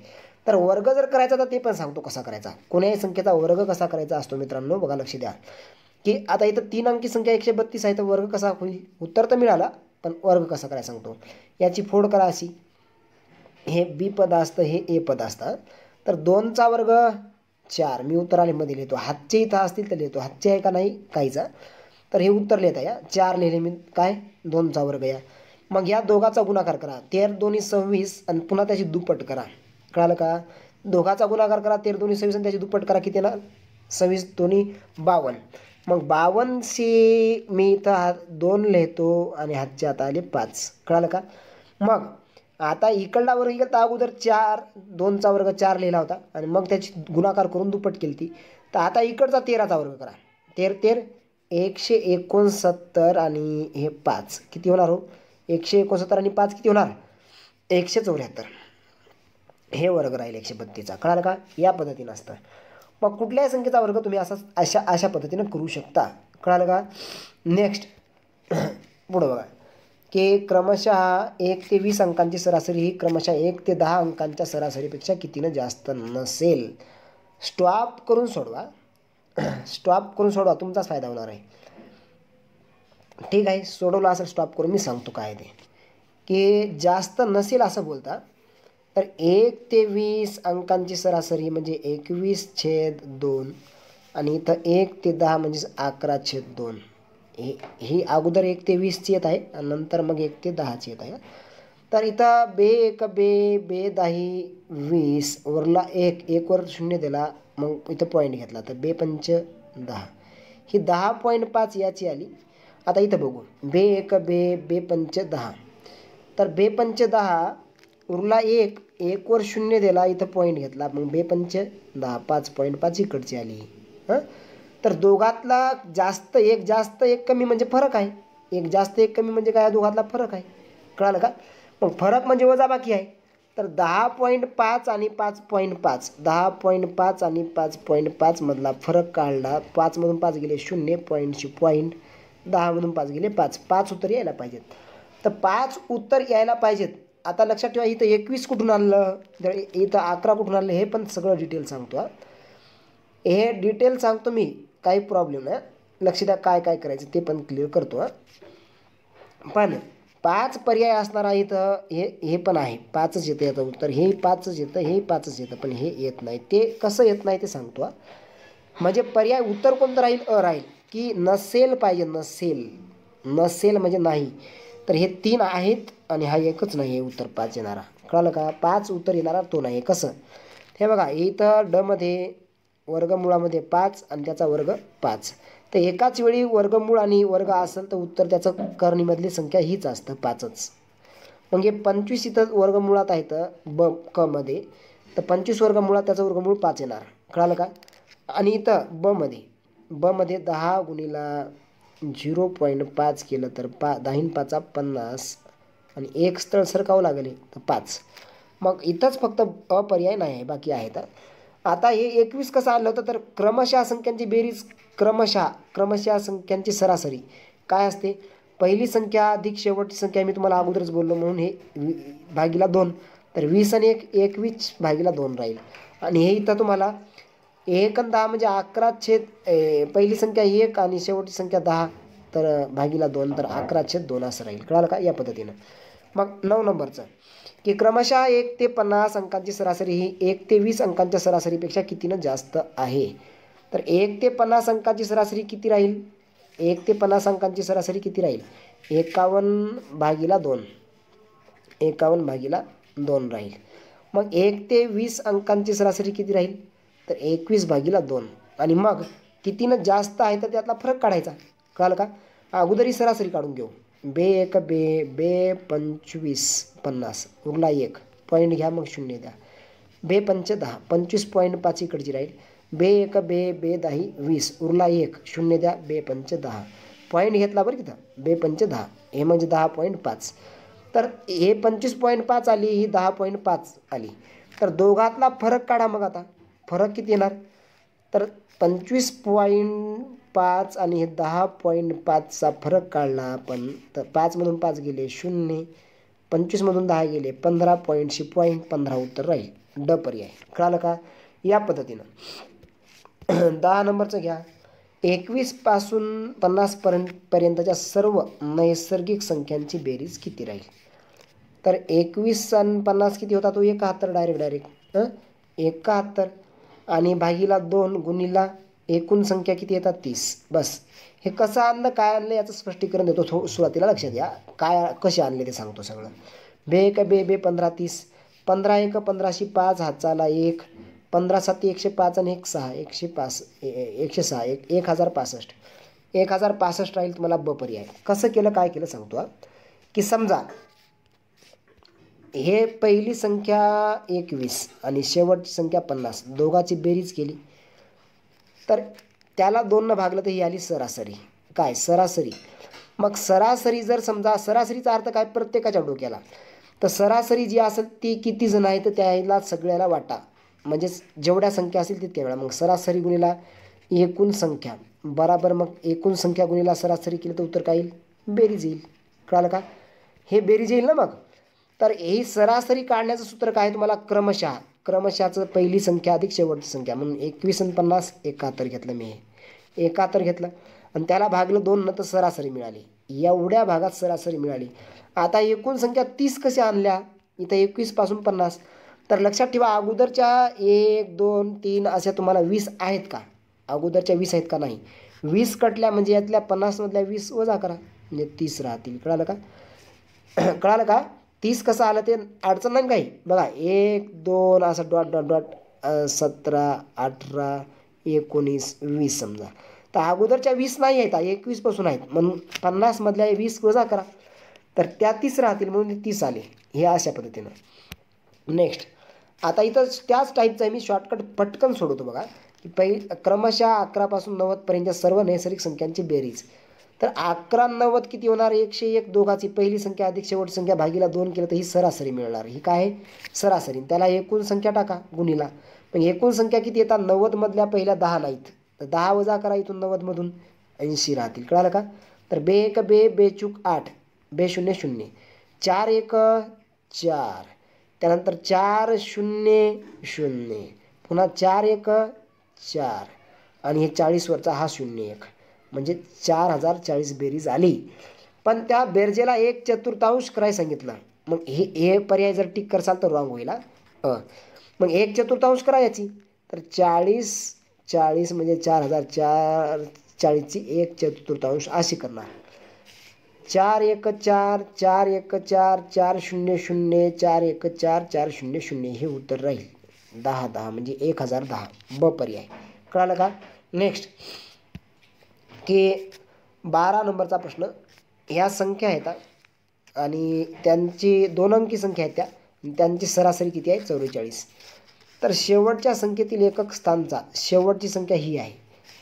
तर वर्ग जर करायचा तर ते पण सांगतो कसा करायचा. कोण्याही संख्येचा वर्ग कसा करायचा असतो मित्रांनो. बघा, लक्ष द्या. की आता इथं 3 अंकी संख्या 132 आहे, तर वर्ग कसा होईल? उत्तर तर मिळाला, पण वर्ग कसा करायला सांगतो. याची फोड करा अशी. हे बी पद असतं, हे ए पद असतं. तर 2चा वर्ग 4, मी उत्तरामध्ये लिहितो. हातचे इथं असतील तर लिहितो, हातचे आहे का नाही काहीचा. तर हे उत्तर लिहिता या. 4 लिहिले मी, काय 2चा वर्ग या. मग या दोघाचा गुणाकार करा. 13 दोन्ही 26 आणि पुन्हा त्याची दुप्पट करा. कळालं का? दोघाचा गुणाकार करा, 13 दोन्ही 26 आणि त्याची दुप्पट करा. किती येणार? 26 दोन्ही 52. मग 52शी मी इथं 2 लिहितो आणि हातचे आता आले 5. कळालं का? मग आता इकडला वर्ग गेला तर अगोदर 4, 2चा वर्ग 4 लिहिला होता आणि मग त्याची गुणाकार करून दुप्पट केली ती. तर आता इकडचा 13चा वर्ग करा. 13 169 आणि हे 5 किती होणार हो? 169 आणि 5 किती होणार? 174. हे वर्ग राहील 132चा. कळालं का? या पद्धतीनं असतं. मग कुठल्याही संख्येचा वर्ग तुम्ही अशा पद्धतीनं करू शकता. कळालं का? नेक्स्ट पुढं बघा की क्रमशः 1 ते 20 अंकांची सरासरी ही क्रमशः 1 ते 10 अंकांच्या सरासरीपेक्षा कितीनं जास्त नसेल. स्टॉप करून सोडवा. स्टॉप करून सोडवा, तुमचाच फायदा होणार आहे. ठीक आहे, सोडवलं असेल स्टॉप करून, मी सांगतो काय ते. की जास्त नसेल असं बोलता, तर 1 ते 20 अंकांची सरासरी म्हणजे 21/2 आणि इथं 1 ते 10 म्हणजे 11/2. ही अगोदर 1 ते 20ची येत आहे आणि नंतर मग 1 ते 10ची येत आहे. तर इथं बे 1 बे 10 20 वरला 1 वर 0 दिला, मग इथं पॉईंट घेतला तर बे 5 10. ही 10.5 याची आली. आता इथं बघू, बे 1 बे 5 10. तर बे 5 10 उरला 1 वर 0 दिला, इथं पॉईंट घेतला, मग बे 5 10 5.5 इकडची आली. तर दोघातला जास्त एक कमी म्हणजे फरक आहे. एक जास्त एक कमी म्हणजे काय? दोघातला फरक आहे. कळालं का? मग फरक म्हणजे वजाबाकी आहे. तर 10.5 आणि 5.5, 10.5 आणि 5.5 मधला फरक काढला. 5 मधून 5 गेले 0, पॉईंटशी पॉईंट, 10 मधून 5 गेले 5. 5 उत्तर यायला पाहिजेत. तर 5 उत्तर यायला पाहिजेत. आता लक्षात ठेवा, इथं 21 कुठून आणलं, इथं 11 कुठून आणलं, हे पण सगळं डिटेल सांगतो. हे डिटेल सांगतो मी, काही प्रॉब्लेम नाही. लक्ष द्या, काय काय करायचं ते पण क्लिअर करतो. पण 5 पर्याय असणार आहे इथं, हे पण आहे. 5च येतं याचं उत्तर, हे 5च येतं, हे 5च येतं, पण हे येत नाही. ते कसं येत नाही ते सांगतो. म्हणजे पर्याय उत्तर कोणतं राहील? राहील की नसेल पाहिजे. नसेल म्हणजे नाही. तर हे 3 आहेत आणि हा एकच नाही, हे उत्तर 5 येणारा. कळालं का? 5 उत्तर येणारा तो नाही. कसं? हे बघा, इथं ड मध्ये वर्गमुळामध्ये 5 आणि त्याचा वर्ग 5. तर एकाच वेळी वर्गमूळ आणि वर्ग असेल तर उत्तर त्याचं करणीमधली संख्या हीच असतं, 5च. मग हे 25 इथं वर्गमुळात आहेत क मध्ये, तर 25 वर्गमुळात त्याचं वर्गमूळ 5 येणार. कळालं का? आणि इथं ब मध्ये 10 गुणिला 0.5 केलं तर 10 5 50 आणि एक स्थळ सरकावं लागेल तर 5. मग इथंच फक्त अपर्याय नाही आहे, बाकी आहेत. आता हे 21 कसं आलं होतं? तर क्रमशः संख्यांची बेरीज, क्रमशः संख्यांची सरासरी काय असते? पहिली संख्या अधिक शेवटची संख्या, मी तुम्हाला अगोदरच बोललो, म्हणून हे भागीला 2. तर 20 आणि 1 21/2 राहील. आणि हे इथं तुम्हाला 1 आणि 10 म्हणजे 11 पहिली संख्या 1 आणि शेवटची संख्या 10, तर भागीला 2, तर 11/2 असं राहील. कळालं का? या पद्धतीनं. मग 9 नंबरचं की क्रमशः 1 ते 50 अंकांची सरासरी ही 1 ते 20 अंकांच्या सरासरीपेक्षा कितीनं जास्त आहे. तर 1 ते 50 अंकांची सरासरी किती राहील? 1 ते 50 अंकांची सरासरी किती राहील? 51/2. 51/2 राहील. मग 1 ते 20 अंकांची सरासरी किती राहील? तर 21/2. आणि मग कितीनं जास्त आहे तर त्यातला फरक काढायचा. कळालं का? अगोदर ही सरासरी काढून घेऊ. बे 1 बे 25 50 उरला 1, पॉईंट घ्या, मग 0 द्या. बे 5 10 25.5 इकडची राहील. बे 1 बे 10 20 उरला 1, 0 द्या. बे 5 10 पॉईंट घेतला बरं तिथं. बे 5 10 हे म्हणजे 10.5. तर हे 25.5 आली, ही 10.5 आली. तर दोघातला फरक काढा. मग आता फरक किती येणार? तर 25.5 आणि हे 10.5चा फरक काढला आपण, तर 5 मधून 5 गेले 0, 25 मधून 10 गेले 15, पॉईंटशी पॉईंट 15 उत्तर राहील. ड पर्याय. कळालं का? या पद्धतीनं 10 नंबरचं घ्या 21 पासून 50 पर्यंतच्या सर्व नैसर्गिक संख्यांची बेरीज किती राहील? तर 21 आणि 50 किती होता? तो 71 डायरेक्ट 71 आणि भागीला 2 गुणीला एकूण संख्या किती येतात? 30. बस. हे कसं आणलं काय आणलं याचं स्पष्टीकरण देतो. सुरुवातीला लक्षात घ्या काय कसे आणले ते सांगतो सगळं. बे एक बे बे 15 30, 15 एक 15शी 5 हाताला 1, 15 7 105 आणि 1 6 105 106 1065 1065 राहील तुम्हाला ब पर्याय. कसं केलं काय केलं सांगतो की समजा हे पहिली संख्या 21 आणि शेवटची संख्या 50 दोघाची बेरीज केली तर त्याला 2 न भागलं तर ही आली सरासरी. काय? सरासरी. मग सरासरी जर समजा सरासरीचा अर्थ काय? प्रत्येकाच्या डोक्याला. तर सरासरी जी असेल ती किती जण आहे तर त्याला सगळ्याला वाटा म्हणजेच जेवढ्या संख्या असेल तितक्या वेळा. मग सरासरी गुणिला एकूण संख्या बराबर मग एकूण संख्या गुणिला सरासरी केली तर उत्तर काय येईल? बेरीज येईल. कळालं का? हे बेरीज येईल ना. मग तर ही सरासरी काढण्याचं सूत्र काय तुम्हाला? क्रमशःचं पहिली संख्या अधिक शेवटची संख्या म्हणून 21 आणि 50 71 घेतलं मी. हे 71 घेतलं आणि त्याला भागलं 2 तर सरासरी मिळाली. एवढ्या भागात सरासरी मिळाली. आता एकूण संख्या 30 कशा आणल्या? इथं 21 पासून 50. तर लक्षात ठेवा अगोदरच्या 1 2 3 अशा तुम्हाला 20 आहेत का? अगोदरच्या 20 आहेत का? नाही. 20 कटल्या म्हणजे यातल्या 50 मधल्या 20 वजा करा म्हणजे 30 राहतील. कळालं का? कळालं का? 30 कसं आलं ते अडचण नाही काही. बघा 1 2 असं डॉट डॉट डॉट 17 18 19 20 समजा. तर अगोदरच्या 20 नाही आहेत 21 पासून आहेत म्हणून 50 मधल्या 20 वजा करा तर त्या 30 राहतील म्हणून 30 आले. हे अशा पद्धतीनं. नेक्स्ट आता इथं त्याच टाईपचा मी शॉर्टकट पटकन सोडवतो बघा की क्रमशः 11 पासून 90 पर्यंतच्या सर्व नैसर्गिक संख्यांची बेरीज. तर 11 90 किती होणार? 101 दोघाची पहिली संख्या अधिक शेवटची संख्या भागीला 2 केलं तर ही सरासरी मिळणार. ही काय आहे? सरासरी. त्याला एकूण संख्या टाका गुणीला. पण एकूण संख्या किती येतात? 90 मधल्या पहिल्या 10 नाहीत तर 10 वजा करा इथून 90 मधून 80 राहतील. कळालं का? तर बे एक बे बेचूक 8 बे 0 0 4 1 4 त्यानंतर 4 0 0 पुन्हा 4 1 4 आणि हे 40 वरचा हा 0 1 म्हणजे 4040 बेरीज आली. पण त्या बेरजेला 1/4 करायला सांगितलं. मग हे पर्याय जर टिक करसाल तर रॉंग होईल. मग 1/4 करा याची. तर 40 म्हणजे 4040ची 1/4 अशी करणार. 4 1 4 4 1 4 4 0 0 4 1 4 4 0 0 हे उत्तर राहील. 10 10 म्हणजे 1010 ब पर्याय. कळालं का? नेक्स्ट की 12 नंबरचा प्रश्न. ह्या संख्या आहेत आणि त्यांची 2 अंकी संख्या आहेत त्यांची सरासरी किती आहे? 44. तर शेवटच्या संख्येतील एकक स्थानचा शेवटची संख्या ही आहे.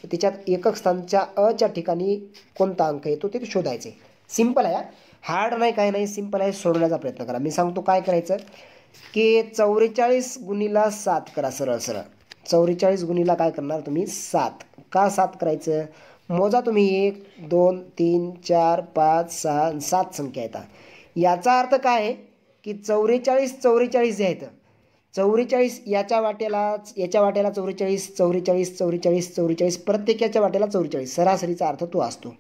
तर त्याच्यात एकक स्थानच्या अच्या ठिकाणी कोणता अंक येतो ते शोधायचं आहे. सिंपल आहे. हार्ड नाही काय नाही सिंपल आहे. सोडवण्याचा प्रयत्न करा. मी सांगतो काय करायचं की 44 गुणीला 7 करा. सरळ सरळ 44 गुणीला काय करणार तुम्ही? 7. का 7 करायचं? मोजा तुम्ही 1 2 3 4 5 6 7 संख्या येतात. याचा अर्थ काय आहे की 44 44 जे आहेत 44 याच्या वाट्याला 44 44 44 44 प्रत्येकाच्या वाट्याला 44. सरासरीचा अर्थ तो असतो.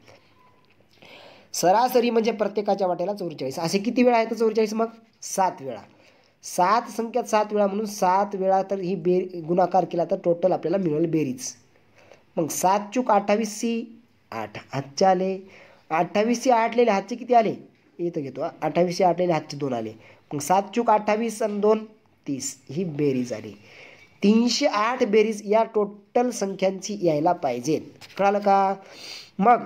सरासरी म्हणजे प्रत्येकाच्या वाट्याला 44. असे किती वेळा आहेत 44? मग 7 वेळा. 7 संख्यात 7 वेळा म्हणून 7 वेळा तर ही गुणाकार केला तर टोटल आपल्याला मिळेल बेरीज. मग 7 चूक 28 8 हातचे आले. 28 8 लिहिले हातचे किती आले? इथं घेतो 28 8 लिहिले हातचे 2 आले. मग 7 चूक 28 आणि 2 30 ही बेरीज आली. 308 बेरीज या टोटल संख्यांची यायला पाहिजेत. कळालं का? मग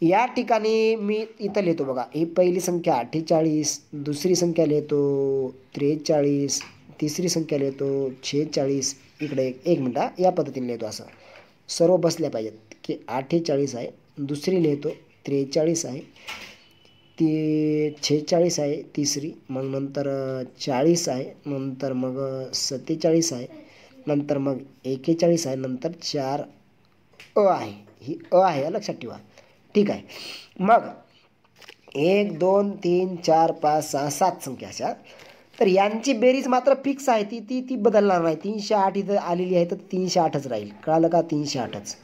या ठिकाणी मी इथं लिहितो बघा. ही पहिली संख्या 48 दुसरी संख्या लिहितो 43 तिसरी संख्या लिहितो 46 इकडे 1 मिनिट या पद्धतीने लिहितो. असं सर्व बसल्या पाहिजेत की 48 आहे दुसरी लिहितो 43 आहे ती 46 आहे तिसरी मग नंतर 40 आहे नंतर मग 47 आहे नंतर मग 41 आहे नंतर 4 आहे. ही आहे लक्षात ठेवा. ठीक आहे. मग 1 2 3 4 5 6 7 संख्या अशा. तर यांची बेरीज मात्र फिक्स आहे ती बदलणार नाही. 308 इथं आलेली आहे तर 308च राहील. कळालं का? 308च.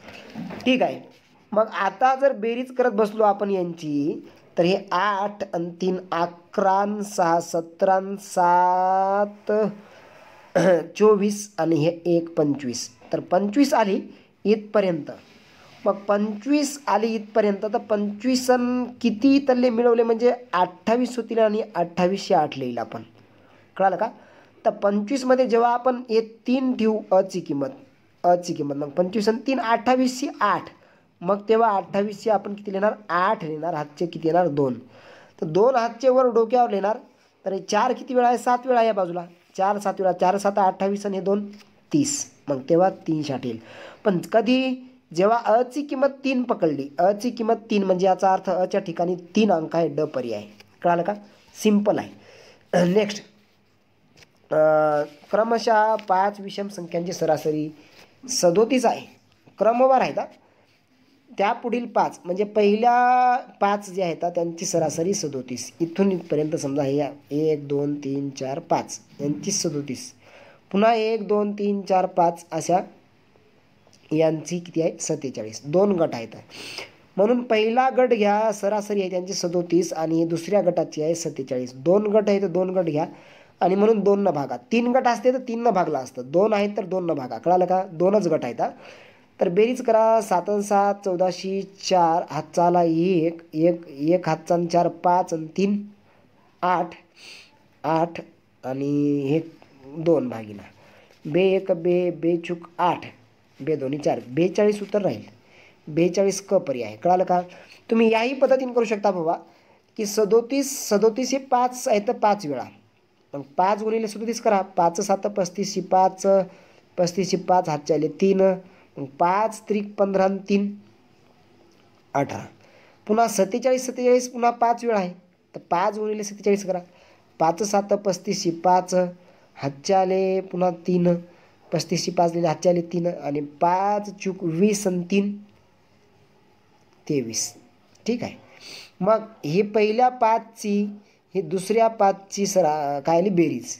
ठीक आहे. मग आता जर बेरीज करत बसलो आपण यांची, तर हे 8 आणि 3 11 आणि 6 17 आणि 7 24 आणि हे 1 25, तर 25 आली इथपर्यंत. मग 25 आली इथपर्यंत, तर 25 किती तल्ले मिळवले म्हणजे 28 होतील आणि 28 8 लिहिलं आपण. कळालं का? तर 25मध्ये जेव्हा आपण हे 3 ठेवू अची किंमत मग 25 आणि 3 28 8, मग तेव्हा 28 आपण किती लिहिणार 8 लिहिणार. हातचे किती येणार 2, तर 2 हातचे वर डोक्यावर लिहिणार. तर हे 4 किती वेळा आहे 7 वेळा या बाजूला, 4 7 वेळा, 4 7 28 आणि हे 2 30, मग तेव्हा 360 येईल. पण कधी जेव्हा अची किंमत 3 पकडली, अची किंमत 3 म्हणजे याचा अर्थ अच्या ठिकाणी 3 अंक आहे, ड पर्याय. कळालं का? सिंपल आहे. नेक्स्ट, क्रमशः 5 विषम संख्यांची सरासरी 37 आहे. क्रमवार आहेत. त्या पुढील 5 म्हणजे पहिल्या 5 जे आहेत त्यांची सरासरी 37. इथून इथपर्यंत समजा हे 1 2 3 4 5 यांची 37. पुन्हा 1 2 3 4 5 अशा यांची किती आहे 47. 2 गट आहेत. म्हणून पहिला गट घ्या, सरासरी आहे त्यांची 37 आणि दुसऱ्या गटाची आहे 47. 2 गट आहे तर 2 गट घ्या आणि म्हणून 2 न भागा. 3 गट असते तर 3 न भागला असतं. 2 आहेत तर 2 न भागा. कळालं का? 2च गट आहेत. तर बेरीज करा. 7 आणि 7 14, 4 हातचा आला 1 1 1 हातचा 4 5 आणि 3 8 8 आणि हे 2 भागिला बे 1 बे चूक 8 बे 2 4 42 उत्तर राहील. 42 क पर्याय. कळालं का? तुम्ही याही पद्धतीने करू शकता बाबा की 37 हे 5 आहे तर 5 वेळा, मग 5 गुणिले 37 करा. 5 7 35 5 35 5 हातचे आले 3, 5 त्रिक 15 आणि 3 18. पुन्हा 47 पुन्हा 5 वेळा आहे तर 5 गुणिले 47 करा. 5 7 35 5 हातचे आले पुन्हा 3, 35 5 लिहिले हातचे आले 3 आणि 5 चूक 20 आणि 3 23. ठीक आहे. मग हे पहिल्या 5ची हे दुसऱ्या 5ची काय आली बेरीज.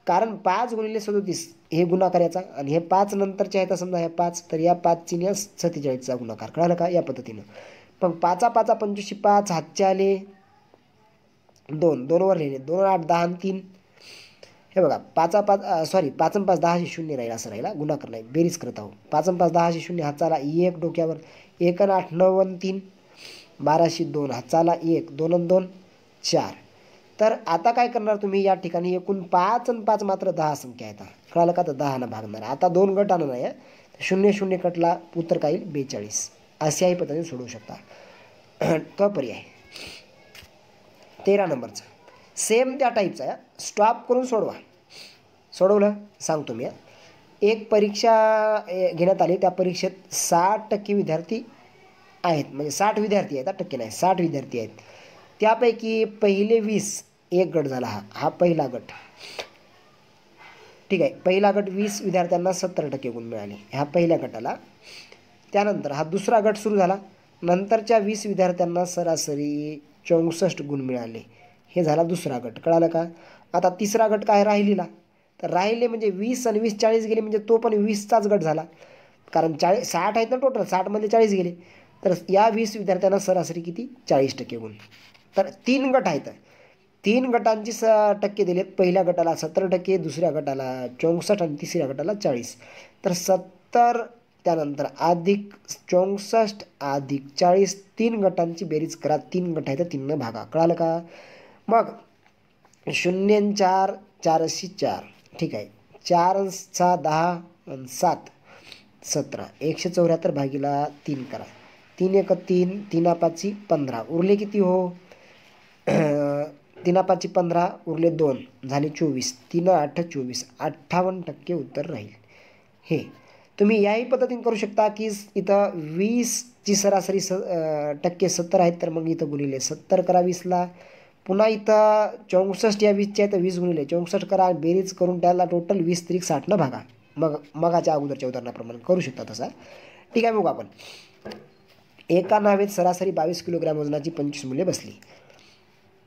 कारण 5 गुणिले 37 हे गुणाकार याचा आणि हे 5 नंतरचे आहेत समजा ह्या 5, तर या 5ची 47चा गुणाकार. कळालं का? या पद्धतीनं. मग 5 5 25 5 हातचे आले 2 2 वर लिहिले 2 8 10 आणि 3. हे बघा 5 5 5 आणि 5 10 0 राहील, असं राहिला गुणाकार नाही, बेरीज करत आहोत. 5 आणि 5 10 0 हातचा आला 1 डोक्यावर 1 आणि 8 9 आणि 3 12 2 हातचा आला 1 2 आणि 2 4. तर आता काय करणार तुम्ही या ठिकाणी एकूण 5 आणि 5 मात्र 10 संख्या आहेत. कळालं का? तर 10 न भागणार. आता 2 गटानं नाही 0 0 कटला उत्तर काय येईल 42. अशाही पद्धतीने सोडवू शकता. क पर्याय. 13 नंबरचा सेम त्या टाईपचा आहे. स्टॉप करून सोडवा. सोडवलं सांगतो मी. एक परीक्षा घेण्यात आली, त्या परीक्षेत 60% विद्यार्थी आहेत, म्हणजे 60 विद्यार्थी आहेत, टक्के नाही 60 विद्यार्थी आहेत. त्यापैकी पहिले 20 एक गट झाला. हा पहिला गट. ठीक आहे. पहिला गट 20 विद्यार्थ्यांना 70% गुण मिळाले ह्या पहिल्या गटाला. त्यानंतर हा दुसरा गट सुरू झाला. नंतरच्या 20 विद्यार्थ्यांना सरासरी 64 गुण मिळाले. हे झाला दुसरा गट. कळालं का? आता तिसरा गट काय राहिलेला, तर राहिले म्हणजे 20 आणि 20 40 गेले म्हणजे तो पण 20चाच गट झाला. कारण 60 आहेत ना टोटल, 60मध्ये 40 गेले. तर या 20 विद्यार्थ्यांना सरासरी किती 40% गुण. तर 3 गट आहेत. 3 गटांची टक्के दिलेत. पहिल्या गटाला 70%, दुसऱ्या गटाला 64 आणि तिसऱ्या गटाला 40. तर 70 त्यानंतर अधिक 64 अधिक 40 3 गटांची बेरीज करा. 3 गट आहेत तर 3 भागा. कळालं का? मग 0 4 4 4. ठीक आहे. 4 6 10 आणि 7 17. 174 भागीला 3 करा. 3 1 3 3 5 15 उरले किती हो 3 5 15 उरले 2 झाले 24. 3 8 24 58% उत्तर राहील. हे तुम्ही याही पद्धतीने करू शकता की इथं 20ची सरासरी टक्के 70 आहेत, तर मग इथं गुणिले 70 करा 20ला. पुन्हा इथं 64 या 20च्या आहे तर 20 गुणिले 64 करा. बेरीज करून त्याला टोटल 20 त्रिक 60 न भागा. मगाच्या अगोदरच्या उदाहरणाप्रमाणे करू शकता तसा. ठीक आहे. बघू आपण. एका नावेत सरासरी 22 किलोग्रॅम वजनाची 25 मूल्ये बसली.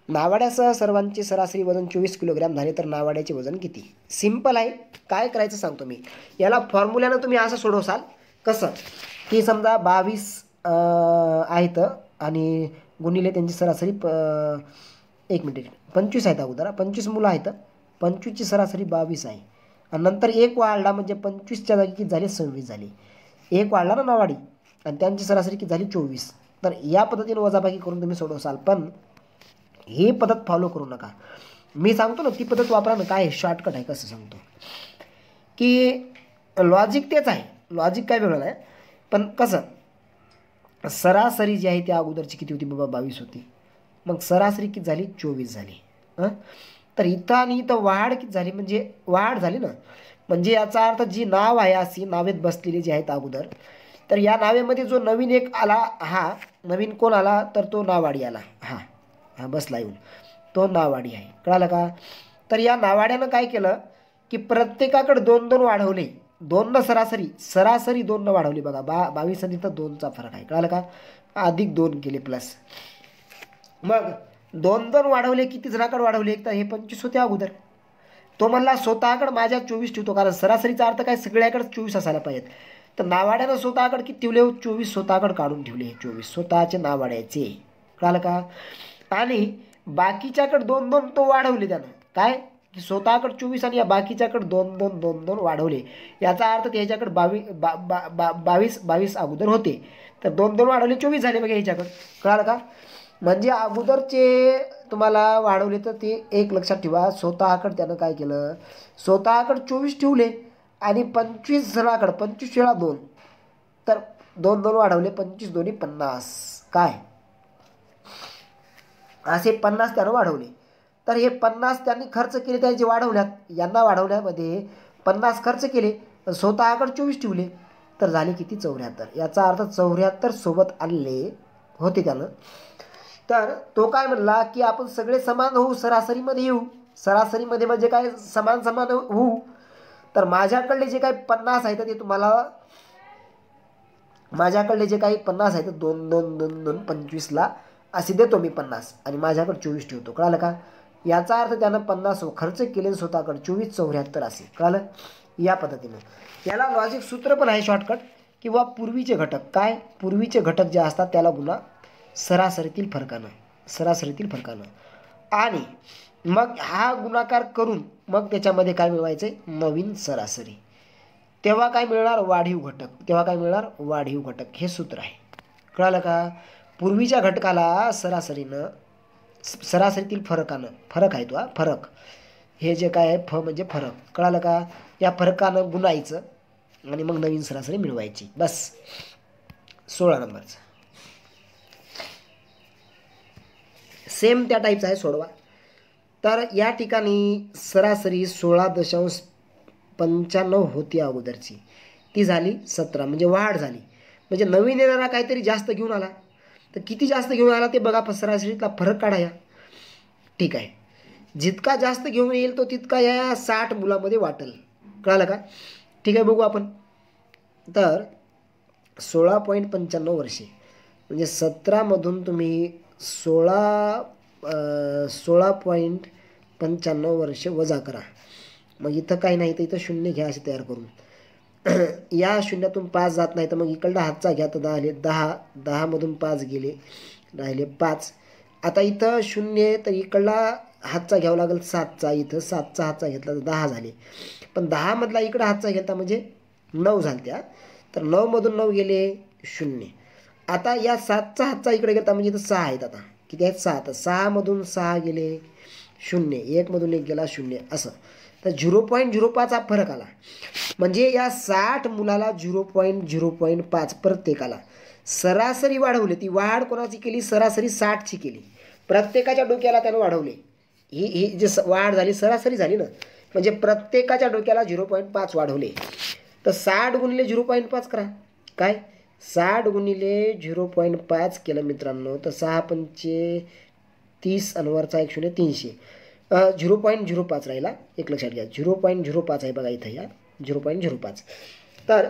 नावाड्यासह सर्वांचे सरासरी वजन 24 किलोग्रॅम झाले तर नावाड्याचे वजन किती? सिंपल आहे. काय करायचं सांगतो मी. याला फॉर्म्युल्यानं तुम्ही असं सोडवसाल. कसं की समजा 22 आहेत आणि गुणिले त्यांची सरासरी 1 मिनिट 25 आहेत अगोदर 25 मुलं आहेत 25ची सरासरी 22 आहे आणि नंतर एक वाढला म्हणजे 25च्या जागी किती झाले 26 झाले. एक वाढला ना नावाडी आणि त्यांची सरासरी किती झाली 24. तर या पद्धतीने वजाबाकी करून तुम्ही सोडवसाल. पण ही पद्धत फॉलो करू नका. मी सांगतो ना ती पद्धत वापरा ना. काय शॉर्टकट आहे कसं सांगतो की लॉजिक तेच आहे. लॉजिक काय वेगळं नाही पण कसं सरासरी जी आहे ती अगोदरची किती होती बाबा 22 होती. मग सरासरी किती झाली 24 झाली. तर इथं आणि इथं वाढ किती झाली म्हणजे वाढ झाली ना. म्हणजे याचा अर्थ जी नाव आहे अशी नावेत बसलेली जी आहेत अगोदर तर या नावेमध्ये जो नवीन एक आला हा नवीन कोण आला तर तो नावाडी आला. हा बसला येऊन तो नावाडी आहे. कळालं का. तर या नावाड्यानं काय केलं की प्रत्येकाकडे 2-2 वाढवले. 2 सरासरी 2 वाढवली बघा. 22 आणि इथं 2चा फरक आहे. कळालं का. अधिक 2 केले प्लस. मग 2-2 वाढवले किती जणाकडे वाढवले. एक तर हे 25 होते अगोदर. तो म्हणला स्वतःकडे माझ्या 24 ठेवतो कारण सरासरीचा अर्थ काय सगळ्याकडे 24 असायला पाहिजेत. तर नावाड्यानं स्वतःकडे किती ठेवले 24 स्वतःकडे काढून ठेवले. 24 स्वतःचे नावाड्याचे. कळालं का. आणि बाकीच्याकडे 2-2 तो वाढवले त्यानं. काय की स्वतःकडे 24 आणि या बाकीच्याकडे 2-2 वाढवले. याचा अर्थ त्याच्याकडे 22 अगोदर होते तर 2-2 वाढवले 24 झाले बघा ह्याच्याकडे. कळालं का. म्हणजे अगोदरचे तुम्हाला वाढवले तर ते एक लक्षात ठेवा. स्वतःकडे त्यानं काय केलं स्वतःकडे 24 ठेवले आणि 25 जणाकडे 25 वेळा 2 तर 2-2 वाढवले 25 दोन्ही 50. काय असे 50 त्यानं वाढवले. तर हे 50 त्यांनी खर्च केले त्याचे वाढवण्यात. यांना वाढवण्यामध्ये 50 खर्च केले स्वतःकडे 24 ठेवले तर झाले किती 74. याचा अर्थ 74 सोबत आणले होते त्यानं. तर तो काय म्हणला की आपण सगळे समान होऊ सरासरीमध्ये येऊ. सरासरीमध्ये म्हणजे काय समान होऊ. तर माझ्याकडले जे काही 50 आहेत ते तुम्हाला माझ्याकडले जे काही 50 आहेत 2-2 25ला असे देतो मी 50 आणि माझ्याकडे 24 ठेवतो. कळालं का. याचा अर्थ त्यानं 50 खर्च केले स्वतःकडे 24 74 असे. कळालं. या पद्धतीनं याला लॉजिक सूत्र पण आहे शॉर्टकट किंवा पूर्वीचे घटक. काय पूर्वीचे घटक जे असतात त्याला गुणा सरासरीतील फरकानं आणि मग हा गुणाकार करून मग त्याच्यामध्ये काय मिळवायचं नवीन सरासरी. तेव्हा काय मिळणार वाढीव घटक. हे सूत्र आहे. कळालं का. पूर्वीच्या घटकाला सरासरीतील फरक आहे तो फरक. हे जे काय आहे फ म्हणजे फरक. कळालं का. या फरकानं गुणायचं आणि मग नवीन सरासरी मिळवायची. बस 16 नंबरचं सेम त्या टाईपचं आहे सोडवा. तर या ठिकाणी सरासरी 16.95 होती अगोदरची ती झाली 17 म्हणजे वाढ झाली. म्हणजे नवीन येणारा काहीतरी जास्त घेऊन आला तर किती जास्त घेऊन आला ते बघा. सरासरीतला फरक काढा. ठीक आहे. जितका जास्त घेऊन येईल तो तितका या 60 मुलामध्ये वाटेल. कळालं का. ठीक आहे बघू आपण. तर 16.95 वर्षे म्हणजे 17मधून तुम्ही 16.95 वर्ष वजा करा. मग इथं काही नाही तर इथं शून्य घ्या असे तयार करून. या शून्यातून 5 जात नाही तर मग इकडला हातचा घ्या तर 10 आले. 10मधून 5 गेले राहिले 5. आता इथं शून्य तर इकडला हातचा घ्यावा लागेल 7चा. इथं 7चा हातचा घेतला तर 10 झाले. पण 10मधला इकडं हातचा घेतला म्हणजे 9 झालत्या. तर 9मधून 9 गेले 0. आता या 7चा हातचा इकडे गेला म्हणजे इथं 6 आहेत. आता किती आहेत 6. 6मधून 6 गेले 0. 1मधून 1 गेला 0 असं. तर 0.05 हा फरक आला. म्हणजे या 60 मुलाला 0.05 प्रत्येकाला सरासरी वाढवली. ती वाढ कोणाची केली सरासरी 60ची केली. प्रत्येकाच्या डोक्याला त्यानं वाढवले. ही जी वाढ झाली सरासरी झाली ना म्हणजे प्रत्येकाच्या डोक्याला 0.5 वाढवले. तर 60 गुणिले 0.5 करा. काय 60 गुणिले 0.5 केलं मित्रांनो तर 6 पंचे 30 आणि वरचा 1 0 300. 0.05 राहिला. एक लक्षात घ्या 0.05 आहे बघा इथं या 0.05. तर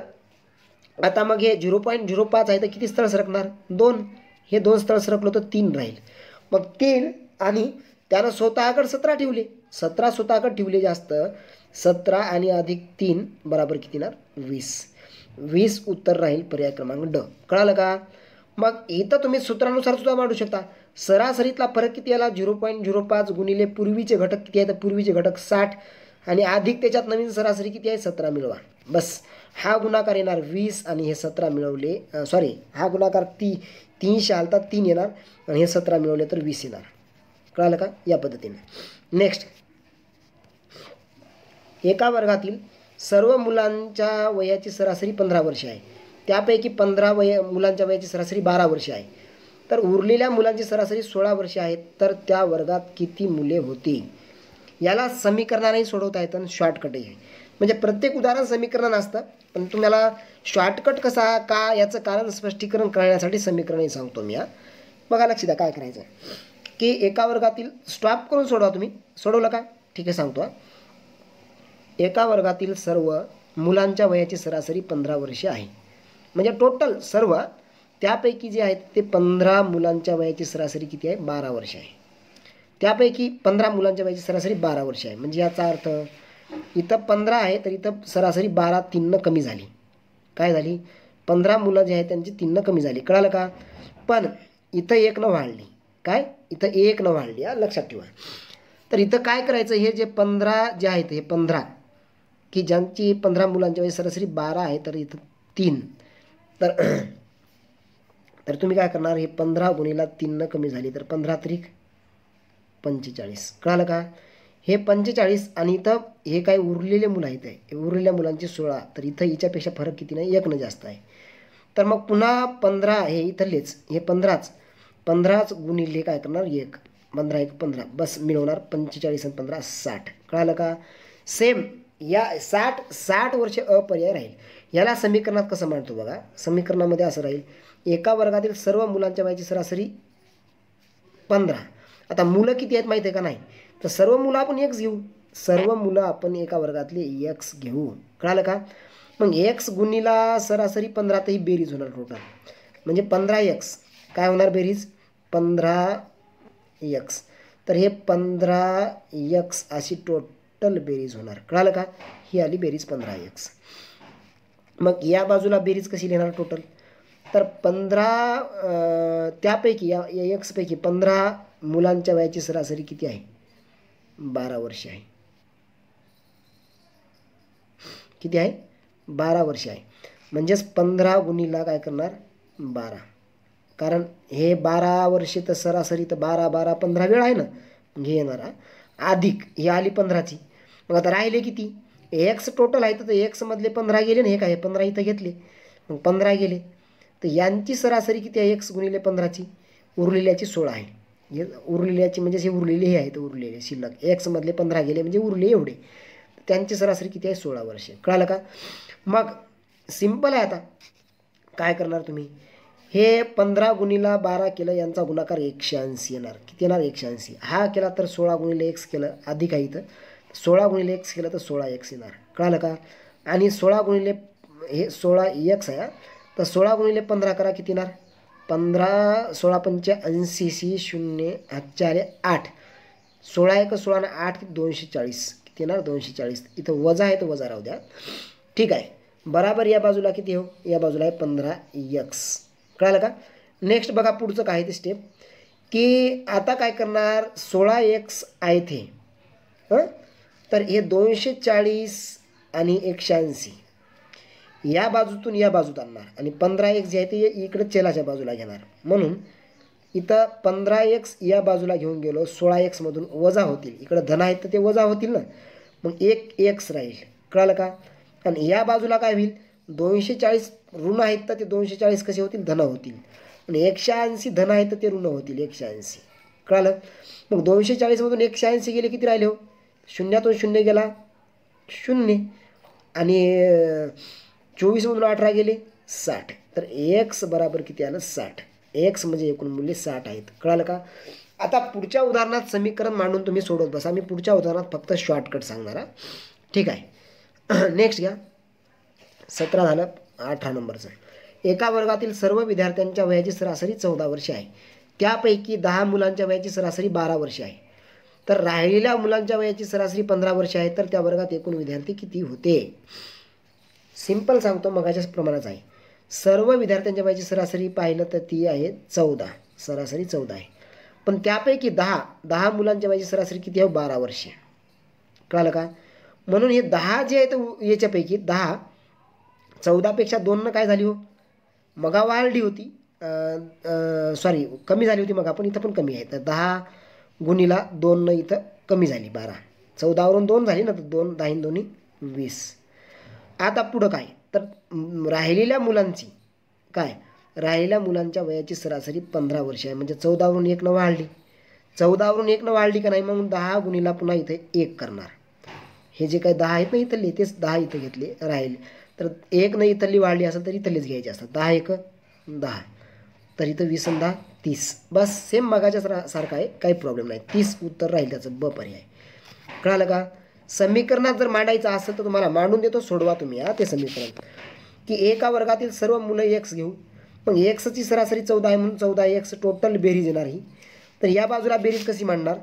आता मग हे 0.05 आहे तर किती स्थळ सरकणार 2. हे 2 स्थळ सरकलो तर 3 राहील. मग 3 आणि त्यानं स्वतःकडे 17 ठेवले. 17 स्वतःकडे ठेवले जास्त. 17 आणि अधिक 3 बराबर किती ना 20. 20 उत्तर राहील पर्याय क्रमांक ड. कळालं का. मग इथं तुम्ही सूत्रानुसार सुद्धा मांडू शकता. सरासरीतला फरक किती आला 0.05 गुणिले पूर्वीचे घटक किती आहेत, पूर्वीचे घटक 60 आणि अधिक त्याच्यात नवीन सरासरी किती आहे 17 मिळवा. बस हा गुणाकार येणार 20 आणि हे 17 मिळवले, सॉरी हा गुणाकार 300 आलता 3 येणार आणि हे 17 मिळवले तर 20 येणार. कळालं का, या पद्धतीने. नेक्स्ट, एका वर्गातील सर्व मुलांच्या वयाची सरासरी 15 वर्षे आहे. त्यापैकी 15 मुलांच्या वयाची सरासरी 12 वर्षे आहे. तर उरलेल्या मुलांची सरासरी 16 वर्षे आहेत. तर त्या वर्गात किती मुले होती. याला समीकरणाने सोडवता येतं आणि शॉर्टकटही आहे. म्हणजे प्रत्येक उदाहरण समीकरण असतं, पण तुम्हाला शॉर्टकट कसा का याचं कारण स्पष्टीकरण करण्यासाठी समीकरणही सांगतो मी. बघा लक्ष द्या काय करायचं की एका वर्गातील, स्टॉप करून सोडवा तुम्ही. सोडवलं का, ठीक आहे सांगतो. एका वर्गातील सर्व मुलांच्या वयाची सरासरी 15 वर्षे आहे. म्हणजे टोटल सर्व, त्यापैकी जे आहेत ते 15 मुलांच्या वयाची सरासरी किती आहे 12 वर्षे आहे. त्यापैकी 15 मुलांच्या वयाची सरासरी 12 वर्षे आहे. म्हणजे याचा अर्थ इथं 15 आहे तर इथं सरासरी 12 3 कमी झाली. काय झाली, 15 मुलं जे आहेत त्यांची 3 कमी झाली. कळालं का. पण इथं 1 न वाढली. काय, इथं 1 न वाढली. लक्षात ठेवा. तर इथं काय करायचं, हे जे 15 जे आहेत हे 15 की ज्यांची 15 मुलांच्या वयाची सरासरी 12 आहे तर इथं 3. तर तुम्ही काय करणार, हे 15 गुणिला 3 कमी झाली तर 15 त्रिक 45. कळालं का. हे 45 आणि इथं हे काय उरलेले मुलं आहेत, उरलेल्या मुलांची 16. तर इथं हिच्यापेक्षा फरक किती नाही, 1 न जास्त आहे. तर मग पुन्हा 15 हे इथलेच हे 15च गुणिले काय करणार 1, 15 1 15, बस मिळवणार 45 आणि 15 60. कळालं का. सेम या 60 वर्षे अपर्याय राहील. याला समीकरणात कसं मांडतो बघा. समीकरणामध्ये असं राहील, एका वर्गातील सर्व मुलांच्या वयाची सरासरी 15. आता मुलं किती आहेत माहिती आहे का नाही, तर सर्व मुलं आपण x घेऊ. सर्व मुलं आपण एका वर्गातले x घेऊ. कळालं का. मग x गुणिला सरासरी 15 तर ही बेरीज होणार टोटल. म्हणजे 15x काय होणार बेरीज 15x. तर हे 15x अशी टोटल बेरीज होणार. कळालं का. ही आली बेरीज 15x. मग या बाजूला बेरीज कशी लिहिणार टोटल, तर 15 त्यापैकी या x पैकी 15 मुलांच्या वयाची सरासरी किती आहे 12 वर्षे आहे. किती आहे 12 वर्षे आहे. म्हणजेच 15 गुणिला काय करणार 12. कारण हे 12 वर्षे तर सरासरी तर 12 12 15 वेळ आहे ना. हे येणार अधिक ही आली 15ची. मग आता राहिले किती x टोटल आहे तर x मधले 15 गेले ना. हे काय 15 इथं घेतले मग 15 गेले. तर यांची सरासरी किती आहे x गुणिले 15ची. उरलेल्याची 16 आहे. हे उरलेल्याची म्हणजे हे उरलेले हे आहेत उरलेले शिल्लक. x मधले 15 गेले म्हणजे उरले एवढे. त्यांची सरासरी किती आहे 16 वर्षे. कळालं का. मग सिंपल आहे. आता काय करणार तुम्ही, हे 15 गुणिला 12 केलं यांचा गुणाकार 180 येणार. किती येणार 180. हा केला तर 16 गुणिले x केलं अधिक आहे इथं 16 गुणिले x केलं तर 16x येणार. कळालं का. आणि 16 गुणिले हे 16x आहे तर 16 गुणिले 15 करा किती येणार 15 16 पंचे 80 0 हातच्या आले 8. 16 1 16 आणि 8 240 किती येणार 240. इथं वजा आहे तर वजा राहू द्या. ठीक आहे. बराबर या बाजूला किती हो, या बाजूला आहे 15x. कळालं का. नेक्स्ट बघा पुढचं काय ते स्टेप की आता काय करणार 16x आहे ते तर हे 240 आणि 180 या बाजूतून या बाजूत आणणार आणि 15x जे आहे ते इकडे चेलाच्या बाजूला घेणार. म्हणून इथं 15x या बाजूला घेऊन गेलो 16x मधून वजा होतील. इकडे धन आहेत तर ते वजा होतील ना. मग 1x राहील. कळालं का. आणि या बाजूला काय होईल 240 ऋण आहेत तर ते 240 कसे होतील धन होतील आणि 180 धन आहेत तर ते ऋण होतील 180. कळालं. मग 240 मधून 180 गेले किती राहिले हो, शून्यातून 0 गेला 0 आणि 24 मधून 18 गेले 60. तर x बराबर किती आलं 60. x म्हणजे एकूण मूल्य 60 आहेत. कळालं का. आता पुढच्या उदाहरणात समीकरण मांडून तुम्ही सोडवत बसा. मी पुढच्या उदाहरणात फक्त शॉर्टकट सांगणार. ठीक आहे. नेक्स्ट घ्या 17 झालं. 18 नंबरचं. एका वर्गातील सर्व विद्यार्थ्यांच्या वयाची सरासरी 14 वर्षे आहे. त्यापैकी 10 मुलांच्या वयाची सरासरी 12 वर्षे आहे. तर राहिलेल्या मुलांच्या वयाची सरासरी 15 वर्षे आहे. तर त्या वर्गात एकूण विद्यार्थी किती होते. सिंपल सांगतो मगाच्याच प्रमाणात आहे. सर्व विद्यार्थ्यांच्या वयाची सरासरी पाहिलं तर ती आहे 14, सरासरी 14 आहे. पण त्यापैकी 10 मुलांच्या वयाची सरासरी किती आहे? 12 वर्षे. कळालं का? म्हणून हे 10 जे आहेत याच्यापैकी 10, 14पेक्षा 2 काय झाली हो? मगा वाढली होती, सॉरी कमी झाली होती मग, आपण इथं पण कमी आहे. तर 10 गुणीला 2 इथं कमी झाली 12. 14वरून 2 झाली ना, तर 2 10 दोन्ही 20. आता पुढं काय, तर राहिलेल्या मुलांची काय, राहिलेल्या मुलांच्या वयाची सरासरी 15 वर्ष आहे. म्हणजे 14वरून 1 वाढली, 14वरून 1 वाढली का नाही, मग 10 गुणीला पुन्हा इथे 1 करणार. हे जे काही 10 आहेत ना इथले, तेच 10 इथं घेतले राहिले. तर 1 नाही इथली वाढली असेल तर इथलेच घ्यायचे असतात. 10 1 10, तर इथं 20 आणि 10 30. बस सेम मगाच्या सारखं आहे, काही प्रॉब्लेम नाही. 30 उत्तर राहील त्याचं ब पर्याय. कळालं का? समीकरणात जर मांडायचं असेल तर तुम्हाला मांडून देतो, सोडवा तुम्ही ते समीकरण. की एका वर्गातील सर्व मुलं एक्स घेऊ, मग एक्सची सरासरी 14 आहे म्हणून 14 एक्स टोटल बेरीज येणार ही. तर या बाजूला बेरीज कशी मांडणार,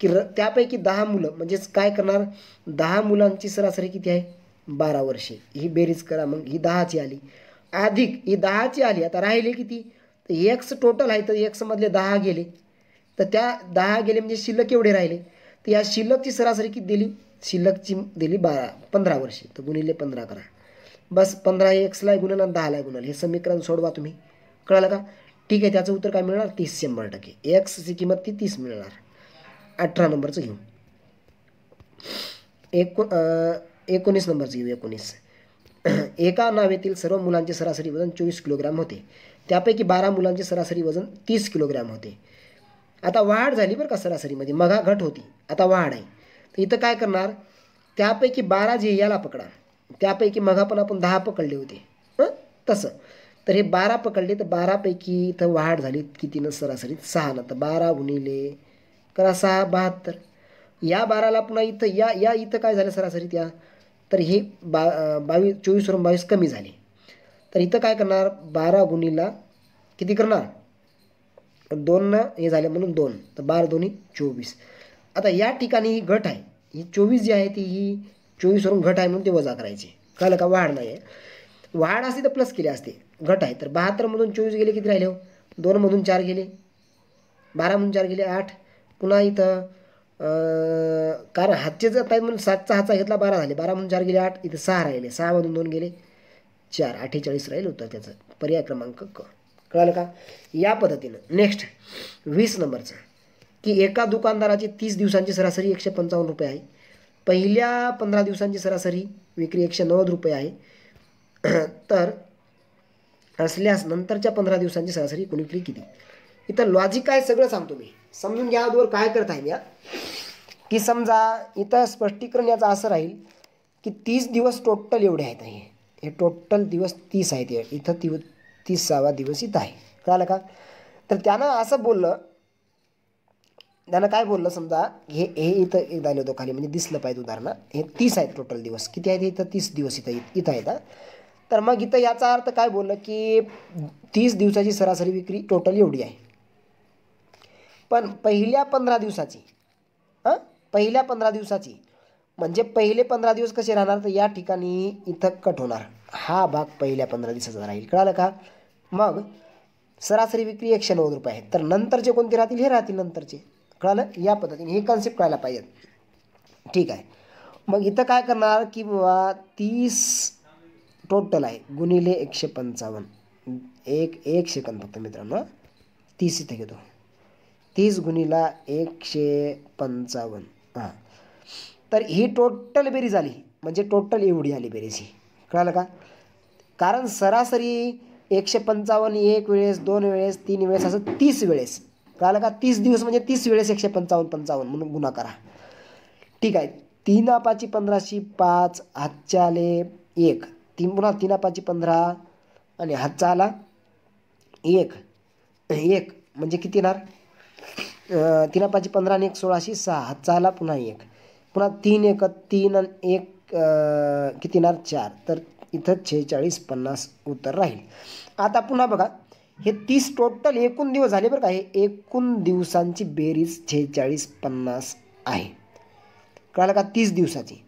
की त्यापैकी 10 मुलं म्हणजेच काय करणार, 10 मुलांची सरासरी किती आहे? 12 वर्षे. ही बेरीज करा, मग ही 10ची आली, अधिक ही 10ची आली. आता राहिले किती, तर एक्स टोटल आहे, तर एक्समधले 10 गेले, तर त्या 10 गेले म्हणजे शिल्लक एवढे राहिले. तर या शिल्लकची सरासरी किती दिली, शिल्लकची दिली 15 वर्षे. तर गुणिले 15 करा. बस 15 एक्सला गुणन आणि 10ला गुणल. हे समीकरण सोडवा तुम्ही. कळालं का? ठीक आहे. त्याचं उत्तर काय मिळणार? 30 100%. एक्सची किंमत ती 30 मिळणार. 18 नंबरचं घेऊ. 19 नंबरचं घेऊ. 19. एका नावेतील सर्व मुलांचे सरासरी वजन 24 किलोग्राम होते. त्यापैकी 12 मुलांचे सरासरी वजन 30 किलोग्राम होते. आता वाढ झाली बरं का सरासरीमध्ये, मगा घट होती, आता वाढ आहे. तर इथं काय करणार, त्यापैकी 12 जे याला पकडा, त्यापैकी मगा पण आपण 10 पकडले होते तसं. तर हे 12 पकडले, तर 12पैकी इथं वाढ झाली कितीनं, सरासरीत 6 तर 12 गुणिले करा 6 72. या 12ला पुन्हा इथं या इथं काय झालं सरासरीत या, तर हे 24वरून 22 कमी झाले. तर इथं काय करणार, 12 गुणीला किती करणार, 2 हे झाले म्हणून 2, तर 12 दोन्ही 24. आता या ठिकाणी ही घट आहे, ही 24 जी आहे ती ही 24वरून घट आहे म्हणून ते वजा करायचे. कळलं का? वाढ नाही आहे. वाढ असते तर प्लस केले असते, घट आहे. तर 72मधून 24 गेले, किती राहिले हो, 2मधून 4 गेले, 12मधून 4 गेले 8. पुन्हा इथं कारण हातचे जात आहेत म्हणून 7चा हातचा घेतला 12 झाले, 12मधून 4 गेले 8, इथं 6 राहिले, 6मधून 2 गेले 4, 48 राहील उत्तर त्याचं, पर्याय क्रमांक क. कळालं का? या पद्धतीनं. नेक्स्ट 20 नंबरचं, की एका दुकानदाराची 30 दिवसांची सरासरी 155 रुपये आहे. पहिल्या 15 दिवसांची सरासरी विक्री 190 रुपये आहे. तर असल्यास नंतरच्या 15 दिवसांची सरासरी एकूण विक्री किती? इथं लॉजिक काय सगळं सांगतो मी, समजून घ्या. अगोदर काय करत आहे या, की समजा इथं स्पष्टीकरण याचं असं राहील की 30 दिवस टोटल एवढे आहेत, हे टोटल दिवस 30 आहेत, इथं 30वा दिवस इथं आहे. कळालं का? तर त्यानं असं बोललं, त्यानं काय बोललं, समजा हे इथं एकदा आलं होतं खाली, म्हणजे दिसलं पाहिजे उदाहरण, हे 30 आहेत टोटल दिवस. किती आहेत इथं? 30 दिवस इथं आहेत. तर मग इथं याचा अर्थ काय बोललं, की 30 दिवसाची सरासरी विक्री टोटल एवढी आहे. पण पहिल्या 15 दिवसाची, पहिल्या 15 दिवसाची म्हणजे पहिले 15 दिवस कसे राहणार, तर या ठिकाणी इथं कट होणार, हा भाग पहिल्या 15 दिवसाचा राहील. कळालं का? मग सरासरी विक्री 190 रुपये आहेत, तर नंतरचे कोणते राहतील, हे राहतील नंतरचे. कळालं? या पद्धतीने हे कन्सेप्ट कळायला पाहिजे. ठीक आहे. मग इथं काय करणार, की बाबा 30 टोटल आहे गुणिले 155, एक सेकंद फक्त मित्रांनो, 30 इथे घेतो, 30 गुणिला 155. हां, तर ही टोटल बेरीज आली, म्हणजे टोटल एवढी आली बेरीज ही. कळालं का? कारण सरासरी 155 एक वेळेस, 2 वेळेस, 3 वेळेस, असं 30 वेळेस. कळालं का? 30 दिवस म्हणजे 30 वेळेस 155 म्हणून गुणा करा. ठीक आहे. 3 5 15 5, हातच्या आले 1, 3 पुन्हा 3 5 15 आणि हातचा आला 1 म्हणजे किती येणार, 3 5 15 आणि 1 16 6, हातचा आला पुन्हा 1, पुन्हा 3 1 3 आणि 1 किती येणार 4. तर इथं 46 50 उत्तर राहील. आता पुन्हा बघा, हे 30 टोटल एकूण दिवस झाले बरं का, हे एकूण दिवसांची बेरीज 46 50 आहे. कळालं का? 30 दिवसाची.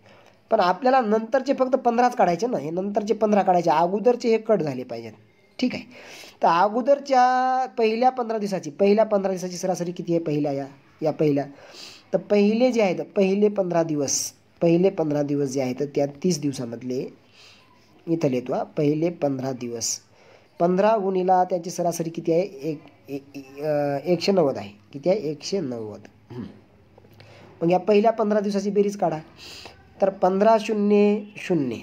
पण आपल्याला नंतरचे फक्त 15च काढायचे ना, हे नंतरचे 15 काढायचे, अगोदरचे हे कट झाले पाहिजेत. ठीक आहे. तर अगोदरच्या पहिल्या 15 दिवसाची सरासरी किती आहे पहिल्या या पहिल्या. तर पहिले जे आहेत पहिले 15 दिवस जे आहेत त्या 30 दिवसामधले इथं लिहितो पहिले 15 दिवस 15 गुणिला त्याची सरासरी किती आहे 190 आहे. किती आहे 190. मग या पहिल्या 15 दिवसाची बेरीज काढा. तर 15 शून्य शून्य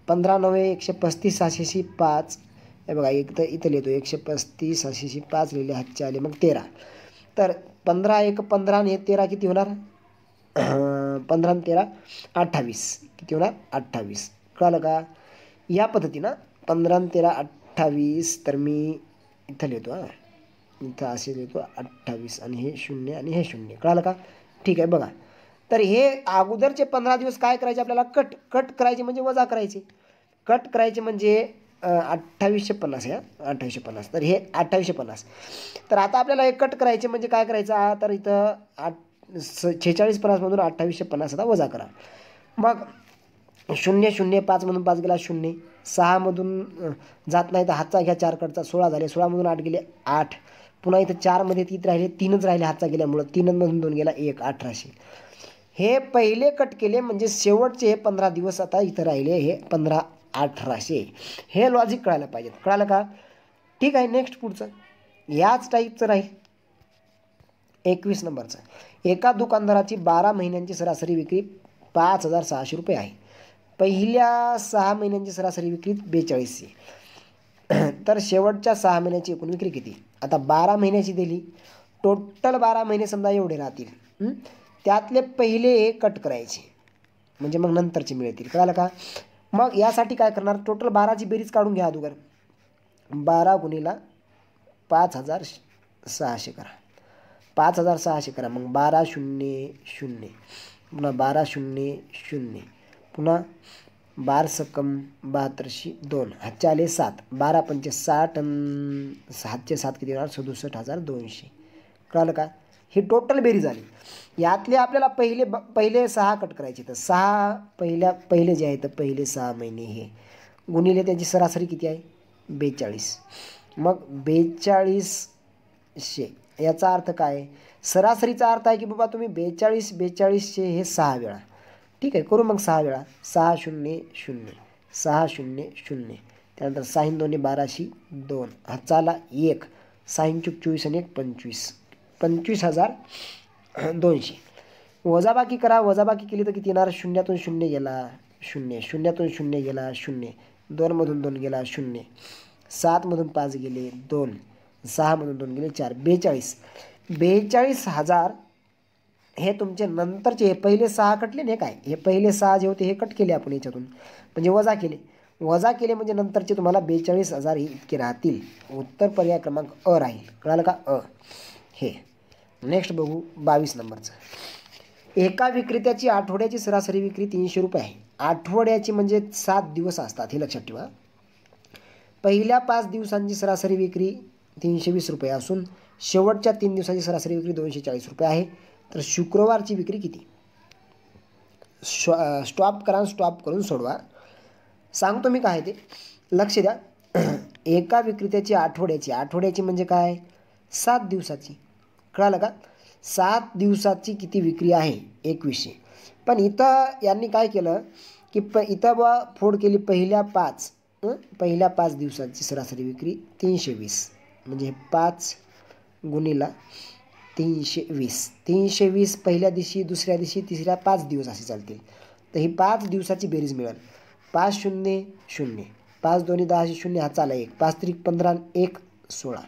15 9 135 600 5. हे बघा इथं लिहितो 135 600 5 लिहिले हातचे आले मग 13. तर 15 1 15 आणि 13 किती होणार 15 आणि 13 28. किती होणार 28. कळलं का. या पद्धतीनं 15 आणि 13 28. तर मी इथं लिहितो इथं असे लिहितो 28 आणि हे 0 आणि हे 0. कळलं का. ठीक आहे. बघा तर हे अगोदरचे 15 दिवस काय करायचे आपल्याला कट करायचे म्हणजे वजा करायचे. कट करायचे म्हणजे 2850 आहे 2850. तर हे 2850. तर आता आपल्याला हे कट करायचे म्हणजे काय करायचं तर इथं 4650मधून 2850 आता वजा करा. मग 0 0 5मधून 5 गेला 0. 6मधून जात नाही तर हातचा घ्या 4 कडचा 16 झाले. 16मधून 8 गेले 8. पुन्हा इथं 4मध्ये 3 राहिले 3च राहिले हातचा गेल्यामुळं 3मधून 2 गेला 1 1800. हे पहिले कट केले म्हणजे शेवटचे हे 15 दिवस आता इथं राहिले हे 15 1800. हे लॉजिक कळायला पाहिजे. कळालं का. ठीक आहे. नेक्स्ट पुढचं याच टाईपचं राहील 21 नंबरचं. एका दुकानदाराची 12 महिन्यांची सरासरी विक्री 5600 रुपये आहे. पहिल्या 6 महिन्यांची सरासरी विक्री 4200. तर शेवटच्या 6 महिन्याची एकूण विक्री किती. आता 12 महिन्याची दिली. टोटल 12 महिने समजा एवढे राहतील. त्यातले पहिले कट करायचे म्हणजे मग नंतरचे मिळतील. कळालं का. मग यासाठी काय करणार टोटल 12ची बेरीज काढून घ्या अगोदर. 12 गुणिला 5600 करा. 5600 करा. मग 12 0 0 पुन्हा 12 0 0 पुन्हा 12 सकम 72 2 हातचे आले 7. 12 पंचे 60 हातचे 7 किती होणार 67200. कळालं का. ही टोटल बेरीज आली. यातले आपल्याला पहिले 6 कट करायचे. तर 6 पहिले जे आहे तर पहिले 6 महिने हे गुणिले त्यांची सरासरी किती आहे 42. मग 4200 याचा अर्थ काय सरासरीचा अर्थ आहे की बाबा तुम्ही 4200 हे 6 वेळा. ठीक आहे. करू मग 6 वेळा 6 0 0 6 0 0. त्यानंतर 6 2 12 2 हातचा आला 1. 6 चूक 24 आणि 1 25. 25200. वजाबाकी करा. वजाबाकी केली तर किती येणार 0तून 0 गेला 0 0तून 0 गेला 0 2मधून 2 गेला 0 7मधून 5 गेले 2 6मधून 2 गेले 4 42,000 हे तुमचे नंतरचे हे पहिले 6 कटले नाही काय हे पहिले 6 जे होते हे कट केले आपण याच्यातून म्हणजे वजा केले म्हणजे नंतरचे तुम्हाला 42,000 हे इतके राहतील. उत्तर पर्याय क्रमांक अ राहील. कळालं का अ हे. नेक्स्ट बघू 22 नंबरचं. एका विक्रेत्याची आठवड्याची सरासरी विक्री 300 रुपये आहे. आठवड्याची म्हणजे 7 दिवस असतात हे लक्षात ठेवा. पहिल्या 5 दिवसांची सरासरी विक्री 320 रुपये असून शेवटच्या 3 दिवसांची सरासरी विक्री 240 रुपये आहे. तर शुक्रवारची विक्री किती. स्टॉप करून सोडवा. सांगतो मी काय ते लक्ष द्या. एका विक्रेत्याची आठवड्याची म्हणजे काय 7 दिवसाची. कळालं का. 7 दिवसाची किती विक्री आहे 2100. पण इथं यांनी काय केलं की इथं फोड केली पहिल्या 5 दिवसाची सरासरी विक्री 320 म्हणजे 5 गुणिला 320 पहिल्या दिवशी दुसऱ्या दिवशी तिसऱ्या 5 दिवस असे चालतील. तर ही 5 दिवसाची बेरीज मिळेल 5 0 0 5 2 10 0 हा चाला 1 5 3 15 1 16.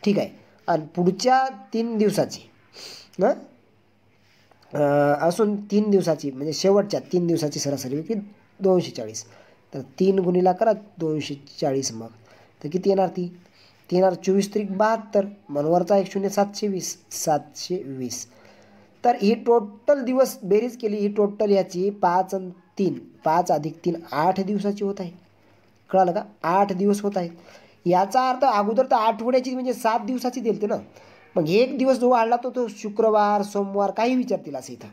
ठीक आहे. आणि पुढच्या 3 दिवसाची असून 3 दिवसाची म्हणजे शेवटच्या 3 दिवसाची सरासरी विक्री 240. तर 3 गुणिला करा 240. मग तर किती येणार ती येणार 24 त्रिक 72 मनवरचा 1 0 720. तर ही टोटल दिवस बेरीज केली ही टोटल याची 5 आणि 3 5 अधिक 3 8 दिवसाची होत आहे. कळालं का 8 दिवस होत आहेत. याचा अर्थ अगोदर तर आठवड्याची म्हणजे 7 दिवसाची दिलते ना. मग एक दिवस जो वाढला तो शुक्रवार सोमवार काही विचारतील असं इथं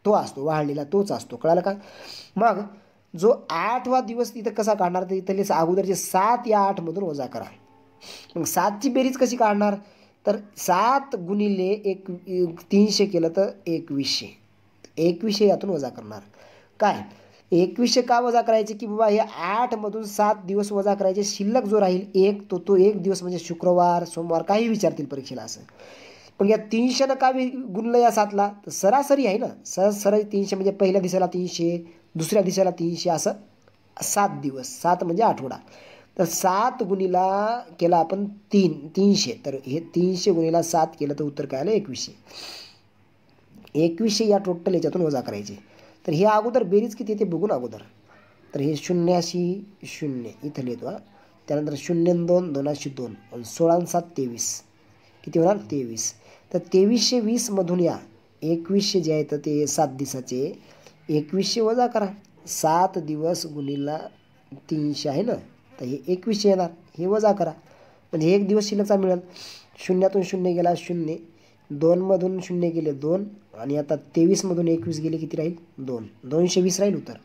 तो असतो वाढलेला तोच असतो. कळालं का. मग जो 8वा दिवस तिथं कसा काढणार तर इथले अगोदरचे 7 या 8मधून वजा करा मग 7ची बेरीज कशी काढणार, तर 7 गुणिले 300 केलं तर 2100. 2100 यातून वजा करणार. काय 2100 का वजा करायचे, की बाबा हे 8मधून 7 दिवस वजा करायचे, शिल्लक जो राहील एक तो एक दिवस म्हणजे शुक्रवार सोमवार काही विचारतील परीक्षेला असं. पण या 300 का गुणलं या 7ला, तर सरासरी आहे ना, सरळ 300 म्हणजे पहिल्या दिवसाला 300, दुसऱ्या दिवसाला 300 असं 7 दिवस, 7 म्हणजे आठवडा. तर 7 गुणिला केला आपण 300, तर हे 300 गुणिला 7 केलं तर उत्तर काय आलं 2100. 2100 या टोटल याच्यातून वजा करायचे. तर हे अगोदर बेरीज किती येते बघून अगोदर. तर हे 0 0 इथं लिहितो हा. त्यानंतर 0 2 2 2 आणि 16 7 23 किती होणार 23. तर 2320 मधून या 2100 जे आहे तर ते 7 दिवसाचे 2100 वजा करा. 7 दिवस गुणिला 300 आहे ना, तर हे 2100 येणार. हे वजा करा म्हणजे एक दिवस शिल्लकचा मिळेल. 0तून 0 गेला 0, 2मधून 0 गेले 2 आणि आता 23मधून 21 गेले किती राहील 2. 220 राहील उत्तर.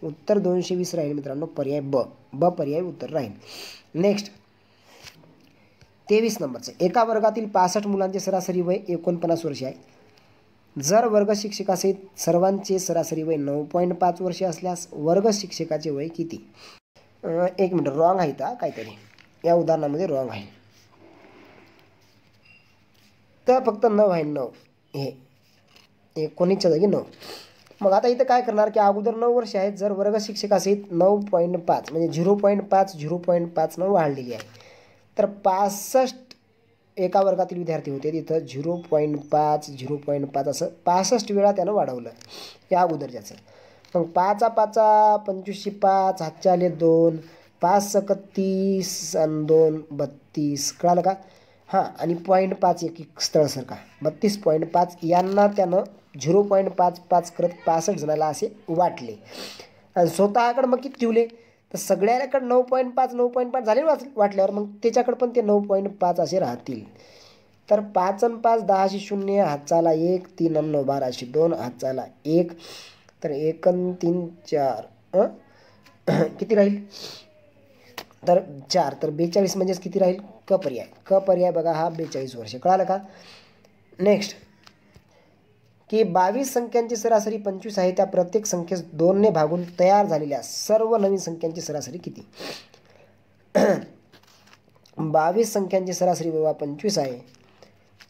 उत्तर 220 राहील मित्रांनो. पर्याय ब पर्याय उत्तर राहील. नेक्स्ट 23 नंबरचं. एका वर्गातील 65 मुलांचे सरासरी वय 49 वर्षे आहे. जर वर्ग शिक्षकासहित सर्वांचे सरासरी वय 9.5 वर्षे असल्यास वर्ग शिक्षकाचे वय किती. 1 मिनिट, रॉंग आहे का काहीतरी या उदाहरणामध्ये रॉंग आहे. तर फक्त 9 आहे, 9 हे 19च्या जागी 9. मग आता इथं काय करणार की अगोदर 9 वर्ष आहेत. जर वर्ग शिक्षकासहित 9.5 म्हणजे 0.5 वाढलेली आहे, तर 65 एका वर्गातील विद्यार्थी होते. तिथं 0.5 असं 65 वेळा त्यानं वाढवलं या अगोदरच्याचं. मग 5 5 25 5 हातचे आले 2, 5 30 आणि 2 32 कळालं का. हां, आणि 0.5 एक स्थळासारखा 32.5 यांना त्यानं 0.55 करत 65 जणाला असे वाटले. आणि स्वतःकडे मग किती ठेवले, तर सगळ्याकडे 9.5 झाले वाटल्यावर मग त्याच्याकडे पण ते 9.5 असे राहतील. तर 5 आणि 5 10 0 हातचाला 1, 3 आणि 9 12 2 हातचाला 1, तर 1 आणि 3 4 किती राहील तर 4, तर 42 म्हणजेच किती राहील क पर्याय. क पर्याय बघा हा 42 वर्ष. कळालं का. नेक्स्ट की 22 संख्यांची सरासरी 25 आहे. त्या प्रत्येक संख्येस 2ने भागून तयार झालेल्या सर्व नवीन संख्यांची सरासरी किती. 22 संख्यांची सरासरी बाबा 25 आहे.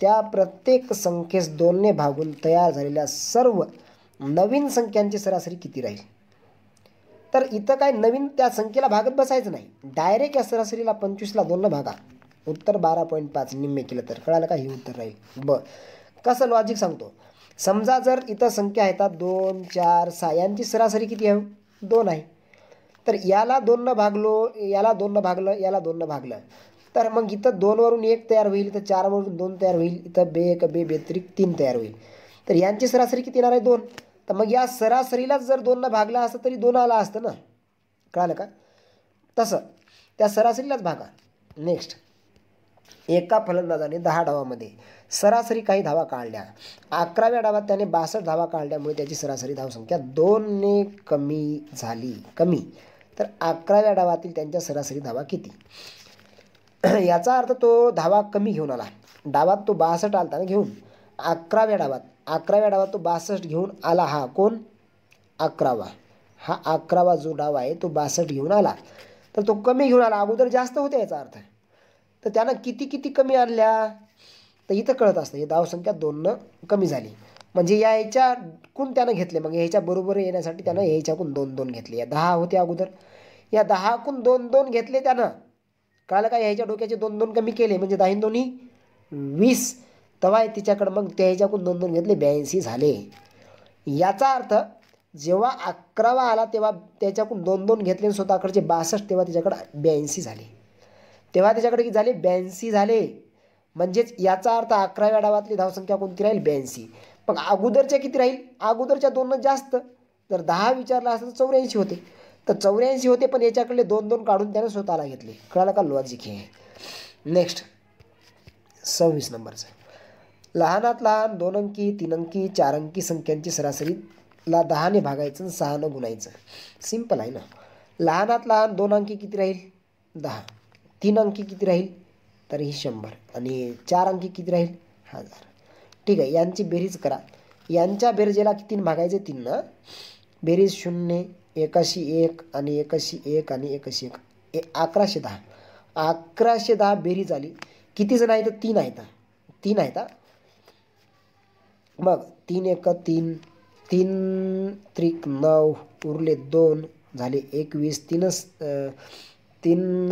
त्या प्रत्येक संख्येस 2ने भागून तयार झालेल्या सर्व नवीन संख्यांची सरासरी किती राहील. तर इथं काय नवीन त्या संख्येला भागत बसायचं नाही, डायरेक्ट या सरासरीला 25ला 2 भागा. उत्तर 12.5 निम्मे केलं तर. कळालं का, हे उत्तर राहील ब. कसं लॉजिक सांगतो. समजा जर इथं संख्या आहेत 2 4 6 यांची सरासरी किती आहे 2 आहे. तर याला 2 भागलो, याला 2 भागलं, याला 2 भागलं, तर मग इथं 2 वरून 1 तयार होईल, इथं 4 वरून 2 तयार होईल, इथं बे व्यतिरिक्त 3 तयार होईल. तर यांची सरासरी किती येणार आहे 2. तर मग या सरासरीलाच जर 2 भागला असतं तरी 2 आला असतं ना. कळालं का. तसं त्या सरासरीलाच भागा. नेक्स्ट एका फलंदाजाने 10 डावामध्ये सरासरी काही धावा काढल्या. 11व्या डावात त्याने 62 धावा काढल्यामुळे त्याची सरासरी धावसंख्या 2ने कमी झाली. तर 11व्या डावातील त्यांच्या सरासरी धावा किती. याचा अर्थ तो धावा कमी घेऊन आला. डावात तो 62 आलता ना घेऊन. 11व्या डावात तो 62 घेऊन आला. हा कोण 11वा. हा 11वा जो डाव आहे तो 62 घेऊन आला. तर तो कमी घेऊन आला, अगोदर जास्त होते याचा अर्थ. तर त्यानं किती कमी आणल्या, तर इथं कळत असतं हे धावसंख्या 2 कमी झाली. म्हणजे याच्याकून त्यानं घेतले, मग ह्याच्या बरोबर येण्यासाठी त्यानं ह्याच्याकून 2 घेतले. या 10 होते अगोदर, या 10कून 2 घेतले त्यानं. कळालं का. ह्याच्या डोक्याचे 2 कमी केले म्हणजे 10 2 20. तेव्हा तिच्याकडं मग त्या ह्याच्याकून 2 घेतले 82 झाले. याचा अर्थ जेव्हा 11वा आला तेव्हा त्याच्याकडून 2 घेतले, स्वतःकडचे 62, तेव्हा त्याच्याकडे 82 झाले. तेव्हा त्याच्याकडे किती झाले 82 झाले. म्हणजेच याचा अर्थ 11व्या डावातली धावसंख्या कोणती राहील 82. मग अगोदरच्या किती राहील, अगोदरच्या 2 जास्त. जर 10 विचारला असतं तर 84 होते. तर 84 होते, पण याच्याकडले 2 काढून त्याने स्वतःला घेतले. कळालं का लॉजिक हे. नेक्स्ट 26 नंबरचं. लहानात लहान 2 अंकी 3 अंकी 4 अंकी संख्यांची सरासरीला 10ने भागायचं 6ने गुणायचं. सिंपल आहे ना. लहानात लहान 2 अंकी किती राहील 10, 3 अंकी किती राहील तर ही 100 आणि 4 अंकी किती राहील 1000. ठीक आहे, यांची बेरीज करा. यांच्या बेरजेला कितीने भागायचे 3 ना. बेरीज 0 1 आणि 1 आणि 1 1110. 1110 बेरीज आली. किती जण आहेत 3 आहेत. 3 आहेत. मग 3 1 3 3 त्रिक 9 उरले 2 झाले 21 3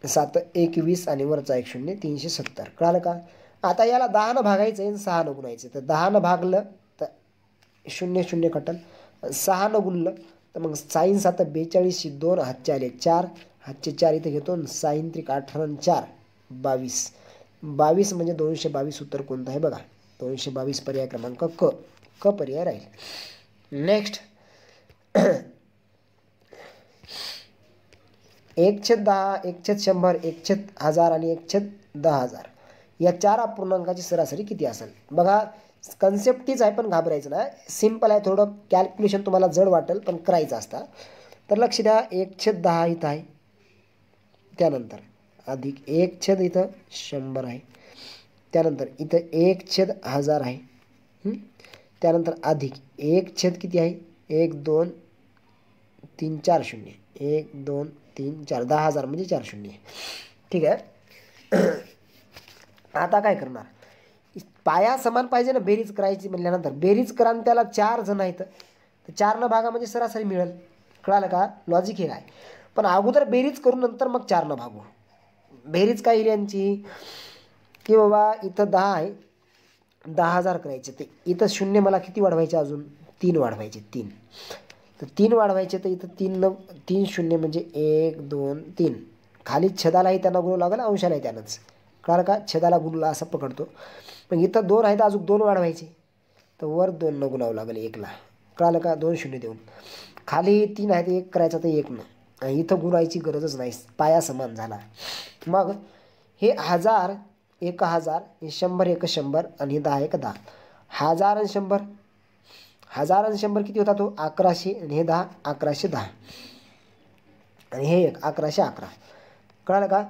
7 21 आणि वरचा 1 0 370. कळालं का. आता याला 10 न भागायचं आहे 6 न गुणायचं. तर 10 न भागलं तर 0 0 कटल. 6 न गुणलं तर मग साईन 7 42 2 हातचे आले 4 हातचे 4 इथे घेतो. साईन त्रिक 18 आणि 4 22. 22 म्हणजे 222. उत्तर कोणतं आहे बघा. 222 पर्याय क्रमांक क पर्याय राहील. नेक्स्ट 1/10 1/100 1/1000 आणि 1/10,000 या 4 अपूर्णांकाची सरासरी किती असेल बघा. कन्सेप्ट तीच आहे पण घाबरायचं ना. सिम्पल आहे. थोडं कॅल्क्युलेशन तुम्हाला जड वाटेल पण करायचं असतं. तर लक्ष द्या. 1/10 इथं आहे. त्यानंतर अधिक 1/ इथं 100 आहे. त्यानंतर इथं 1/1000 आहे. त्यानंतर अधिक 1/ किती आहे 1 2 3 4 0 1 2 3 4 10,000 म्हणजे 4 0. ठीक आहे. आता काय करणार. पाया समान पाहिजे ना. बेरीज करायची म्हणल्यानंतर बेरीज करा आणि त्याला 4 जण आहेत तर 4 न भागा म्हणजे सरासरी मिळेल. कळालं का. लॉजिक हे आहे. पण अगोदर बेरीज करून नंतर मग 4 न भागू. बेरीज काय येईल यांची की बाबा इथं 10 आहे 10,000 करायचे. ते इथं 0 मला किती वाढवायचे अजून 3 वाढवायचे 3. तर 3 वाढवायचे तर इथं 3 0 म्हणजे 1 2 3. खाली छेदालाही त्यांना गुणू लागेल अंशालाही त्यानंच. कळालं का. छेदाला गुणला असं पकडतो. मग इथं 2 आहे तर अजून 2 वाढवायचे तर वर 2 न गुणावं लागेल 1 ला. कळालं का. 2 0 देऊन खाली 3 आहे तर 1 करायचा तर 1 न. इथं गुणायची गरजच नाही. पाया समान झाला. मग हे 1000 1000 हे 100 1 100 आणि हे 10 1 10. 1000 आणि 100 1000 आणि 100 किती होता तो 1100 आणि हे 10 1110 आणि हे 1 1111. कळालं का.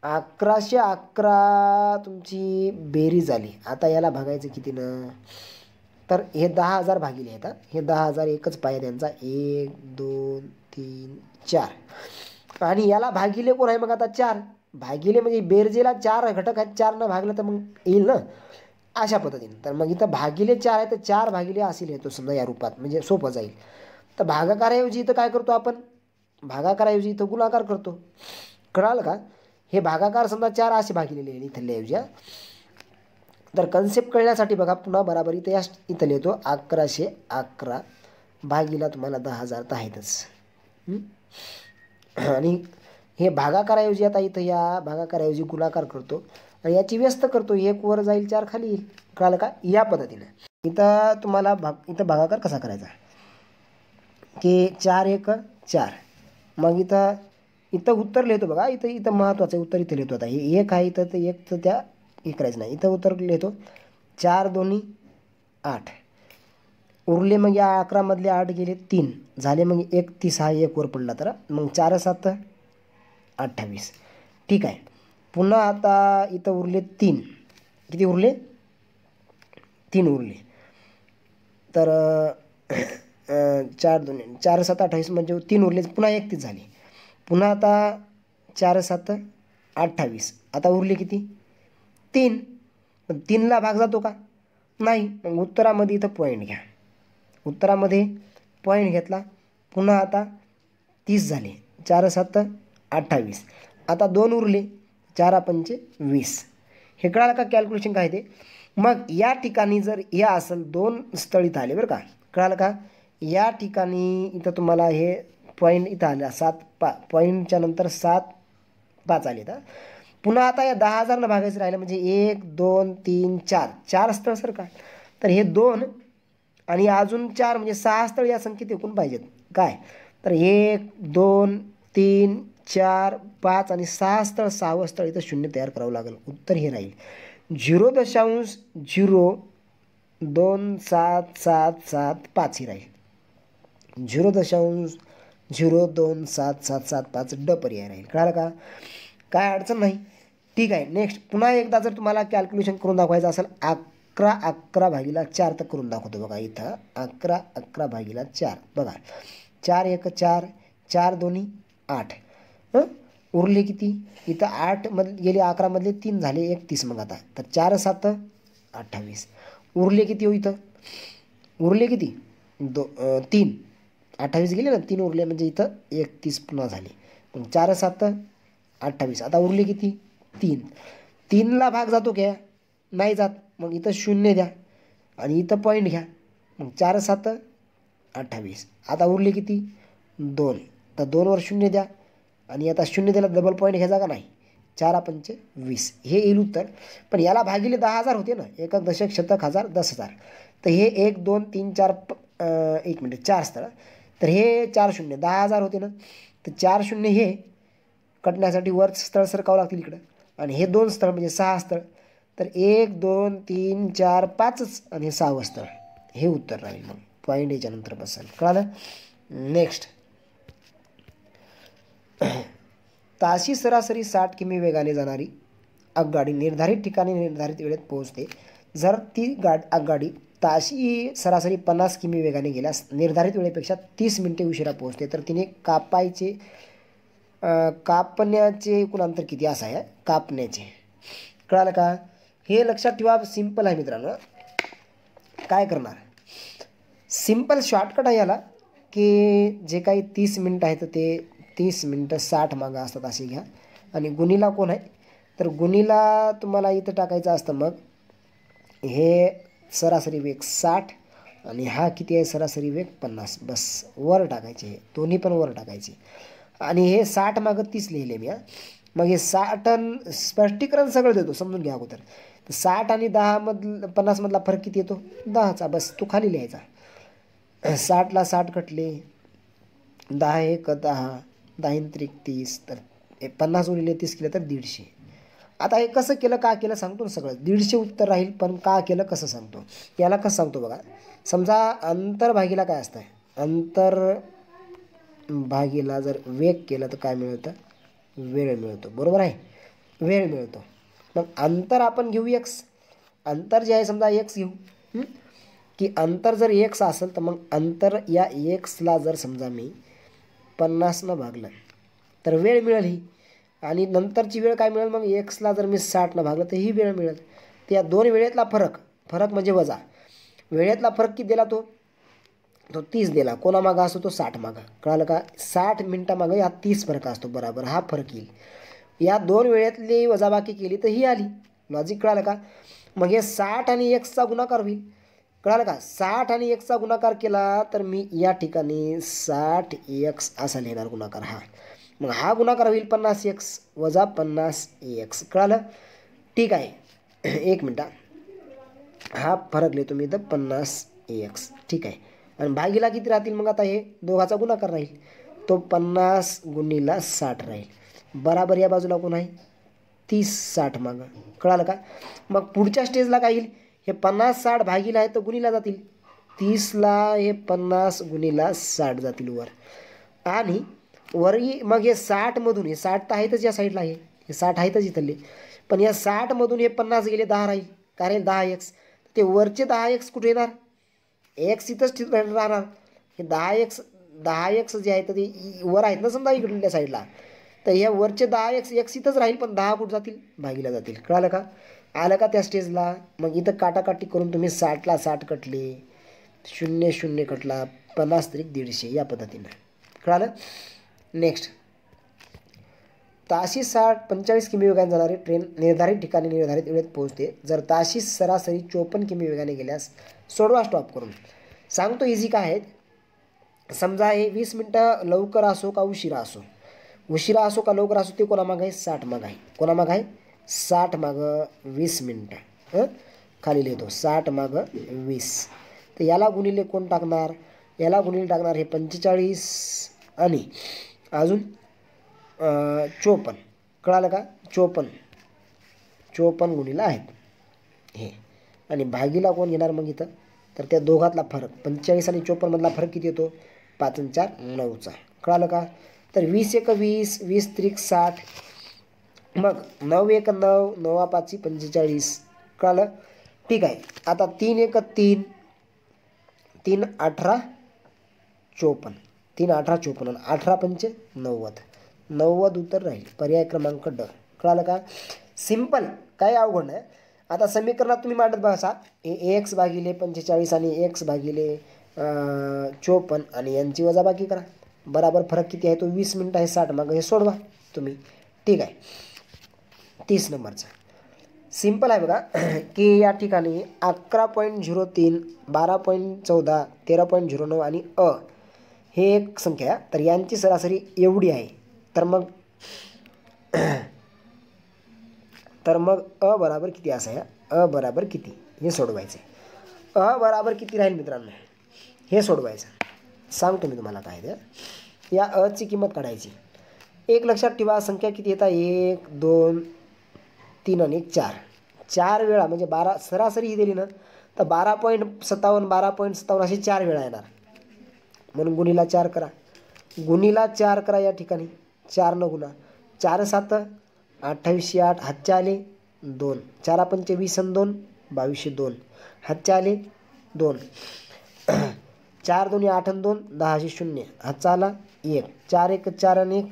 1111 तुमची बेरीज झाली. आता याला भागायचं कितीनं तर हे 10,000 भागिले आहेत. हे 10,000 एकच पाया त्यांचा 1 2 3 4 आणि याला भागिले कोण आहे मग आता 4. भागिले म्हणजे बेरजेला 4 घटक आहेत. 4 न भागलं तर मग येईल ना अशा पद्धतीने. तर मग इथं भागिले 4 आहे तर 4 भागिले असेल येतो समजा या रूपात म्हणजे सोपं जाईल. तर भागाकाराऐवजी इथं काय करतो आपण भागाकाराऐवजी इथं गुणाकार करतो. कळालं का. हे भागाकार समजा 4 असे भागिलेले आहे इथं लिहायच्या. तर कन्सेप्ट कळण्यासाठी बघा पुन्हा बराबर इथं इथं लिहितो 1111 भागीला तुम्हाला 10,000 तर आहेतच. आणि हे भागाकाराऐवजी आता इथं या भागाकाराऐवजी गुणाकार करतो आणि याची व्यस्त करतो. 1 वर जाईल 4 खाली येईल. कळालं का. या पद्धतीने इथं तुम्हाला इथं भागाकार कसा करायचा की 4 1 4. मग इथं उत्तर लिहितो बघा. इथं महत्त्वाचं उत्तर इथं लिहितो. आता हे 1 आहे इथं तर 1 तर त्या हे करायचं नाही. इथं उत्तर लिहितो 4 2 8 उरले. मग या 11 मधले 8 गेले 3 झाले. मग 31 हा 1 वर पडला तर मग 4 7 28. ठीक आहे. पुन्हा आता इथं उरले 3. किती उरले 3 उरले. तर 4 2 4 7 28 म्हणजे 3 उरले. पुन्हा 31 झाले. पुन्हा आता 4 7 28. आता उरले किती 3. पण 3ला भाग जातो का नाही. मग उत्तरामध्ये इथं पॉईंट घ्या. उत्तरामध्ये पॉईंट घेतला. पुन्हा आता 30 झाले. 4 7 28. आता 2 उरले. 4 5 20. हे कळालं का कॅल्क्युलेशन काय ते. मग या ठिकाणी जर हे असेल 2 स्थळ इथं आले बरं का. कळालं का. या ठिकाणी इथं तुम्हाला हे पॉईंट इथं आला 7 पॉईंटच्या नंतर 7 5 आले. तर पुन्हा आता या 10,000 भागायचं राहिलं म्हणजे 1 2 3 4 स्थळ सर का. तर हे 2 आणि अजून 4 म्हणजे 6 स्थळ या संख्येत एकूण पाहिजेत. काय तर 1 2 3 4 5 आणि 6 स्थळ 6वं स्थळ इथं 0 तयार करावं लागेल. उत्तर हे राहील 0.0277775 ही राहील. 0.0277775 ड पर्याय राहील. कळालं का. काय अडचण नाही. ठीक आहे. नेक्स्ट पुन्हा एकदा जर तुम्हाला कॅल्क्युलेशन करून दाखवायचं असेल 11/4 तर करून दाखवतो बघा. इथं 11/4 बघा. 4 1 4, 4 2 8. उरले किती इथं 8 मधले गेले 11 मधले 3 झाले 31. मग आता तर 4 7 28. उरले किती हो इथं? उरले किती 3. 28 गेले ना, 3 उरले म्हणजे इथं 31 पुन्हा झाले. मग 4 7 28. आता उरले किती 3. 3ला भाग जातो क्या? नाही जात. मग इथं 0 द्या आणि इथं पॉईंट घ्या. मग 4 7 28. आता उरले किती 2. तर 2वर 0 द्या आणि आता 0 द्यायला डबल पॉईंट घ्यायचा का नाही. 4 5 20 हे येईल उत्तर. पण याला भागिले 10,000 होते ना, एकक दशक शतक हजार 10,000. तर हे 1 2 3 4 1 मिनिट 4 स्थळ. तर हे 4 0 10,000 होते ना. तर 4 0 हे कटण्यासाठी वर स्थळ सरकावं लागतील इकडं आणि हे 2 स्थळ म्हणजे 6 स्थळ. तर 1 2 3 4 5च आणि हे 6वं स्थळ. हे उत्तर राहील. मग पॉईंट याच्यानंतर बसेल. कळालं. नेक्स्ट ताशी सरासरी 60 किमी वेगाने जाणारी आगगाडी निर्धारित ठिकाणी निर्धारित वेळेत पोहोचते. जर ती आगगाडी ताशी सरासरी 50 किमी वेगाने गेल्यास निर्धारित वेळेपेक्षा 30 मिनिटे उशिरा पोहोचते. तर तिने कापण्याचे एकूण अंतर किती असं आहे. कापण्याचे. कळालं का. हे लक्षात ठेवा. सिंपल आहे मित्रांनो. काय करणार सिंपल शॉर्टकट आहे याला की जे काही 30 मिनिट आहेत ते 30 मिनिटं 60 मागं असतात असे घ्या. आणि गुणीला कोण आहे तर गुणीला तुम्हाला इथं टाकायचं असतं. मग हे सरासरी वेग 60 आणि हा किती आहे सरासरी वेग 50. बस वर टाकायचे. हे दोन्ही पण वर टाकायचे. आणि हे 60 मागं 30 लिहिले मी. मग हे 60 स्पष्टीकरण सगळं देतो समजून घ्या अगोदर. तर 60 आणि 50 मधला फरक किती येतो 10चा. बस तो खाली लिहायचा. 60ला 60 कटले 10 1 10 10 3 30. तर 50 उरले 30 केलं तर 150. आता हे कसं केलं का केलं सांगतो ना सगळं. 150 उत्तर राहील. पण का केलं कसं सांगतो. याला कसं सांगतो बघा. समजा अंतर भागीला काय असतं. अंतर भागीला जर वेग केलं तर काय मिळतं वेळ मिळतो. बरोबर आहे. वेळ मिळतो. मग अंतर आपण घेऊ x. अंतर जे आहे समजा x घेऊ की अंतर जर x असेल तर मग अंतर या xला जर समजा मी 50 भागलं तर वेळ मिळेल ही. आणि नंतरची वेळ काय मिळेल मग xला जर मी 60 भागलं तर ही वेळ मिळेल. तर या दोन वेळेतला फरक म्हणजे वजा. वेळेतला फरक किती दिला तो 30 दिला. कोणामागं असतो तो 60 मागं. कळालं का. 60 मिनिटामागं हा 30 फरक असतो. बरोबर हा फरक येईल. या दोन वेळेतली वजाबाकी केली तर ही आली. लॉजिक कळालं का. मग हे 60 आणि xचा गुणाकार होईल. कळालं का. 60 आणि xचा गुणाकार केला तर मी या ठिकाणी 60x असा लिहिणार गुणाकार हा. मग हा गुणाकार होईल 50x वजा 50x. कळालं. ठीक आहे. 1 मिनटा हा फरक लिहितो मी इथं 50x. ठीक आहे. आणि भागीला किती राहतील मग आता हे दोघाचा गुणाकार राहील. तो 50 गुणीला 60 राहील. बराबर या बाजूला कोण आहे 30 60 मागं. कळालं का. मग पुढच्या स्टेजला काय येईल हे 50 60 भागीला आहे तर गुणीला जातील. 30ला हे 50 गुणीला 60 जातील वर. आणि वरही मग हे 60 मधून हे 60 तर आहेतच या साईडला. हे 60 आहेतच इथले. पण या 60 मधून हे 50 गेले 10 राहील. कारण 10x. ते वरचे 10x कुठे येणार x इथंच राहणार. हे 10x जे आहे तर ते वर आहेत ना समजा इकडल्या साईडला. तर या वरचे 10x x इथंच राहील. पण 10 कुठं जातील भागीला जातील. कळालं का. आलं का त्या स्टेजला. मग इथं काटाकाटी करून तुम्ही 60ला 60 कटले 0 0 कटला 50 त्रिक 150 या पद्धतीनं. कळालं. नेक्स्ट ताशी 45 किमी वेगाने जाणारी ट्रेन निर्धारित ठिकाणी निर्धारित वेळेत पोहोचते. जर ताशी सरासरी 54 किमी वेगाने गेल्यास सोडवा स्टॉप करून. सांगतो इझी काय आहेत. समजा हे 20 मिनटं लवकर असो का उशिरा असो. उशिरा असो का लवकर असो ते कोणामागं आहे 60 मागं आहे. कोणामागं आहे 60 मागं 20 मिनटं. खाली लिहितो 60 मागं 20. तर याला गुणिले कोण टाकणार याला गुणिले टाकणार हे 45 आणि अजून 54. कळालं का. 54 गुणीला आहेत हे. आणि भागीला कोण घेणार मग इथं तर त्या दोघातला फरक 45 आणि 54 मधला फरक किती येतो 5 आणि 4 9चा. कळालं का. तर 20 1 20 20 त्रिक 60 मग 9 1 9, 9 5 45, कळलं? ठीक आहे. आता 3 1 3, 3 18 54, 3 18 54, 18 5 90, 90 उत्तर राहील. पर्याय क्रमांक ड. कळालं का? सिंपल, काय अवघड नाही. आता समीकरणात तुम्ही मांडत बसा, एक्स भागिले 45 आणि एक्स भागिले 54 आणि यांची वजाबाकी करा. बराबर फरक किती आहे तो 20 मिनिट आहे 60. मग हे सोडवा तुम्ही. ठीक आहे. 30 नंबरचा सिंपल आहे बघा की या ठिकाणी 11.03, 12.14, 13.09 आणि हे एक संख्या आहे. तर यांची सरासरी एवढी आहे. तर मग बराबर किती असाया? बराबर किती हे सोडवायचे. बराबर किती राहील मित्रांनो हे सोडवायचं. सांगतो मी तुम्हाला काय ते. या ची किंमत काढायची. एक लक्षात ठेवा, संख्या किती येतात? 1 2 3 आणि 4. 4 वेळा म्हणजे 12. सरासरी ही दिली ना तर 12.57, 12.57 असे 4 वेळा येणार. म्हणून गुणीला 4 करा. गुणीला 4 करा या ठिकाणी. 4 न गुणा. 4 7 28 8, हातच्या आले 2, 4 5 20 आणि 2 22 2, हातच्या आले 2, 4 2 8 आणि 2 10 0, हातचा आला 1, 4 1 4 आणि 1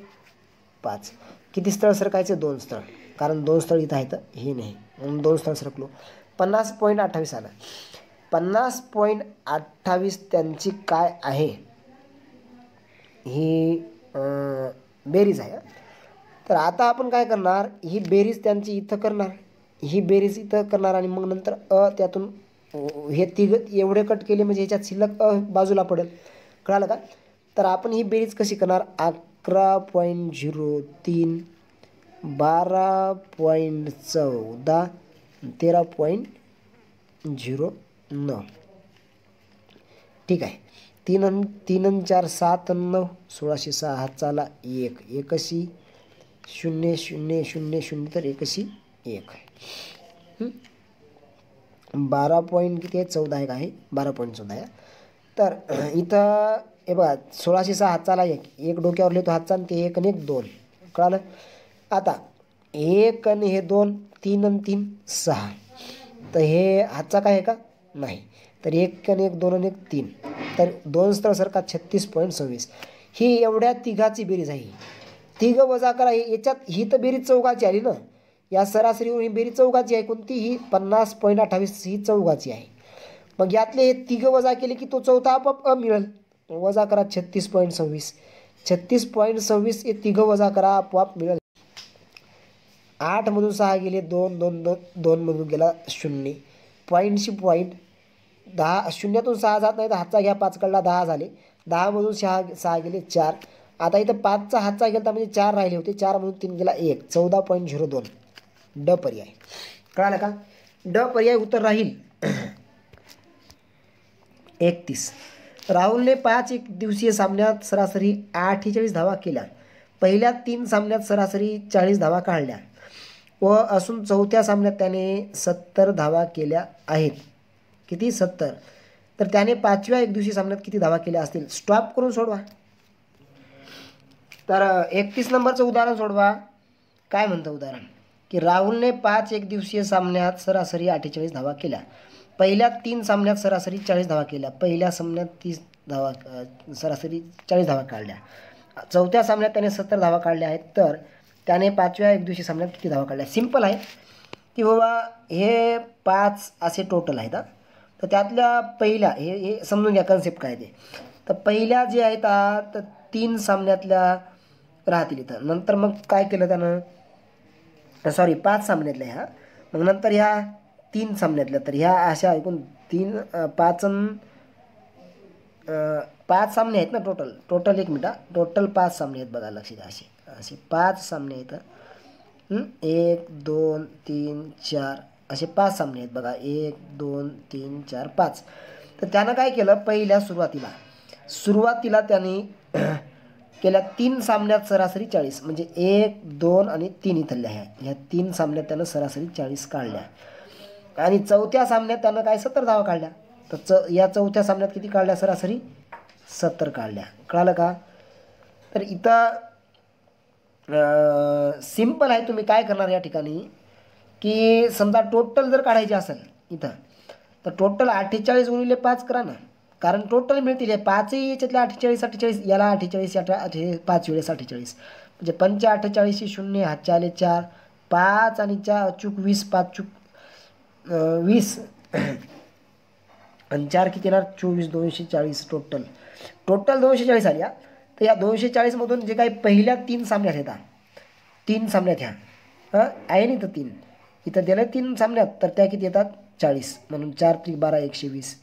5. किती स्थळ सरकायचे? 2 स्थळ. कारण 2 स्थळ इथं आहेत, हे नाही म्हणून 2 स्थळ सरकलो. 50.28 आला. 50.28 त्यांची काय आहे? ही बेरीज आहे. तर आता आपण काय करणार? ही बेरीज त्यांची इथं करणार. ही बेरीज इथं करणार आणि मग नंतर त्यातून हे तिघ एवढे कट केले म्हणजे ह्याच्यात शिल्लक बाजूला पडेल. कळालं का? तर आपण ही बेरीज कशी करणार? 11.03, 12.14, 13.09. ठीक आहे. 3 आणि 4 7 आणि 9 1606, हातचा आला 1, 81 0 0 0 0 तर 81 1. 12 पॉईंट किती आहे? 14 आहे का? आहे 12.14 आहे. तर इथं हे बघा 1606 हातचा आला 1, 1 डोक्यावर लिहितो हातचा आणि ते 1 आणि 1 2. कळालं? आता 1 आणि हे 2, 3 आणि 3 6. तर हे हातचा काय आहे का? नाही. तर 1 आणि 1 2 आणि 1 3. तर 2 स्थळ सरका 36.26. ही एवढ्या तिघाची बेरीज आहे. तिघ वजा करा. याच्यात ही तर बेरीज चौघाची आली ना. या सरासरीवर ही बेरीज चौघाची आहे. कोणती? ही 50.28 ही चौघाची आहे. मग यातले हे तिघ वजा केले की तो चौथा आपोआप मिळेल. वजा करा 36.26. 36.26 हे तिघ वजा करा, आपोआप मिळेल. 8 मधून 6 गेले 2 2 2, 2 मधून गेला 0. पॉईंटशी पॉईंट. 10 शून्यातून 6 जात नाही तर हातचा घ्या 5 कडला 10 झाले. 10 मधून 6 गेले 4. आता इथं 5चा हातचा गेला म्हणजे 4 राहिले होते. 4 मधून 3 गेला 1, 14.02. ड पर्याय. कळालं का? ड पर्याय उत्तर राहील 31. राहुलने 5 एक दिवसीय सामन्यात सरासरी 48 धावा केल्या. पहिल्या 3 सामन्यात सरासरी 40 धावा काढल्या व असून चौथ्या सामन्यात त्याने 70 धावा केल्या आहेत. किती? 70. तर त्याने 5व्या एकदिवसीय सामन्यात किती धावा केल्या असतील? स्टॉप करून सोडवा. तर 31 नंबरचं उदाहरण सोडवा. काय म्हणतं उदाहरण? की राहुलने 5 एकदिवसीय सामन्यात सरासरी 48 धावा केल्या. पहिल्या 3 सामन्यात सरासरी 40 धावा केल्या. पहिल्या सामन्यात 30 धावा सरासरी 40 धावा काढल्या. चौथ्या सामन्यात त्याने 70 धावा काढल्या आहेत. तर त्याने 5व्या एकदिवसीय सामन्यात किती धावा काढल्या? सिंपल आहे की बाबा हे 5 असे टोटल आहेत. तर त्यातल्या पहिल्या हे समजून घ्या कन्सेप्ट काय ते. तर पहिल्या जे आहेत तर 3 सामन्यातल्या राहतील इथं. नंतर मग काय केलं त्यानं? सॉरी 5 सामन्यातल्या ह्या. मग नंतर ह्या 3 सामन्यातल्या. तर ह्या अशा ऐकून 3 5 5 सामने आहेत ना टोटल 1 मिनिट. टोटल 5 सामने आहेत बघा. लक्ष द्या. असे 5 सामने आहेत. 1 2 3 4 असे 5 सामने आहेत बघा. 1 2 3 4 5. तर त्यानं काय केलं? पहिल्या सुरुवातीला त्याने केल्या 3 सामन्यात सरासरी 40 म्हणजे 1 2 आणि 3 इथल्या ह्या 3 सामन्यात त्यानं सरासरी 40 काढल्या. आणि चौथ्या सामन्यात त्यानं काय 70 धावा काढल्या. तर या चौथ्या सामन्यात किती काढल्या? सरासरी 70 काढल्या. कळालं का? तर इथं सिंपल आहे. तुम्ही काय करणार या ठिकाणी की समजा टोटल जर काढायचे असेल इथं तर टोटल 48 गुणिले 5 करा ना, कारण टोटल मिळतील हे पाचही याच्यातले 48 याला 48 5 वेळेस 48 म्हणजे 45 0 हातच्या आले 4 5 आणि 4 चूक 20 5 चूक 20 आणि 4 किती येणार 24 240 टोटल 240 आली. तर या 240 मधून जे काही पहिल्या 3 सामन्यात येतात 3 सामन्यात ह्या आहे ना इथं 3 इथं दिलं 3 सामन्यात तर त्या किती येतात 40 म्हणून 4 त्रिक 12 120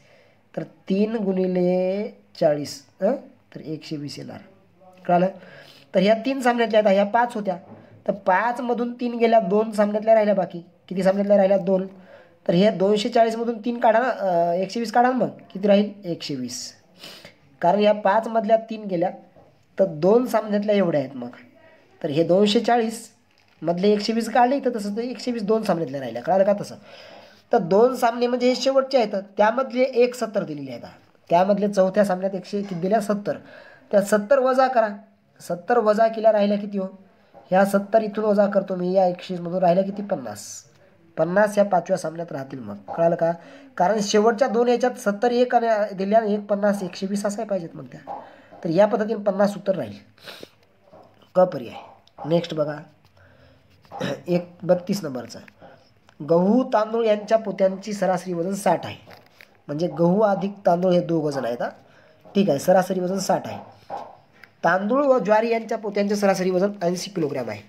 तर 3 गुणिले 40 तर 120 येणार. कळालं. तर ह्या 3 सामन्यातल्या आता ह्या 5 होत्या तर 5 मधून 3 गेल्या 2 सामन्यातल्या राहिल्या बाकी किती सामन्यातल्या राहिल्या 2 तर हे 240 मधून 3 काढा ना 120 काढा मग किती राहील 120 कारण या 5 मधल्या 3 गेल्या तर 2 सामन्यातल्या एवढ्या आहेत मग तर हे 240 मधले 120 काढले तर तसं तर 120 2 सामन्यातल्या राहिल्या. कळालं का तसं. तर 2 सामने म्हणजे हे शेवटचे आहेत त्यामधले 170 दिलेले आहेत त्यामधले चौथ्या सामन्यात 100 किती दिल्या 70 त्या 70 वजा करा 70 वजा केल्या राहिल्या किती हो ह्या 70 इथून वजा करतो मी या 120 मधून राहिल्या किती 50 या 5व्या सामन्यात राहतील मग. कळालं का कारण शेवटच्या 2 याच्यात 70 एक दिल्या 1 50 120 असाय पाहिजेत मग त्या तर या पद्धतीने 50 उत्तर राहील क पर्याय. नेक्स्ट बघा 32 नंबरचा गहू तांदूळ यांच्या पोत्यांची सरासरी वजन 60 आहे म्हणजे गहू अधिक तांदूळ हे दोघं जण आहेत ठीक आहे. सरासरी वजन 60 आहे. तांदूळ व ज्वारी यांच्या पोत्यांचे सरासरी वजन 80 किलोग्रॅम आहे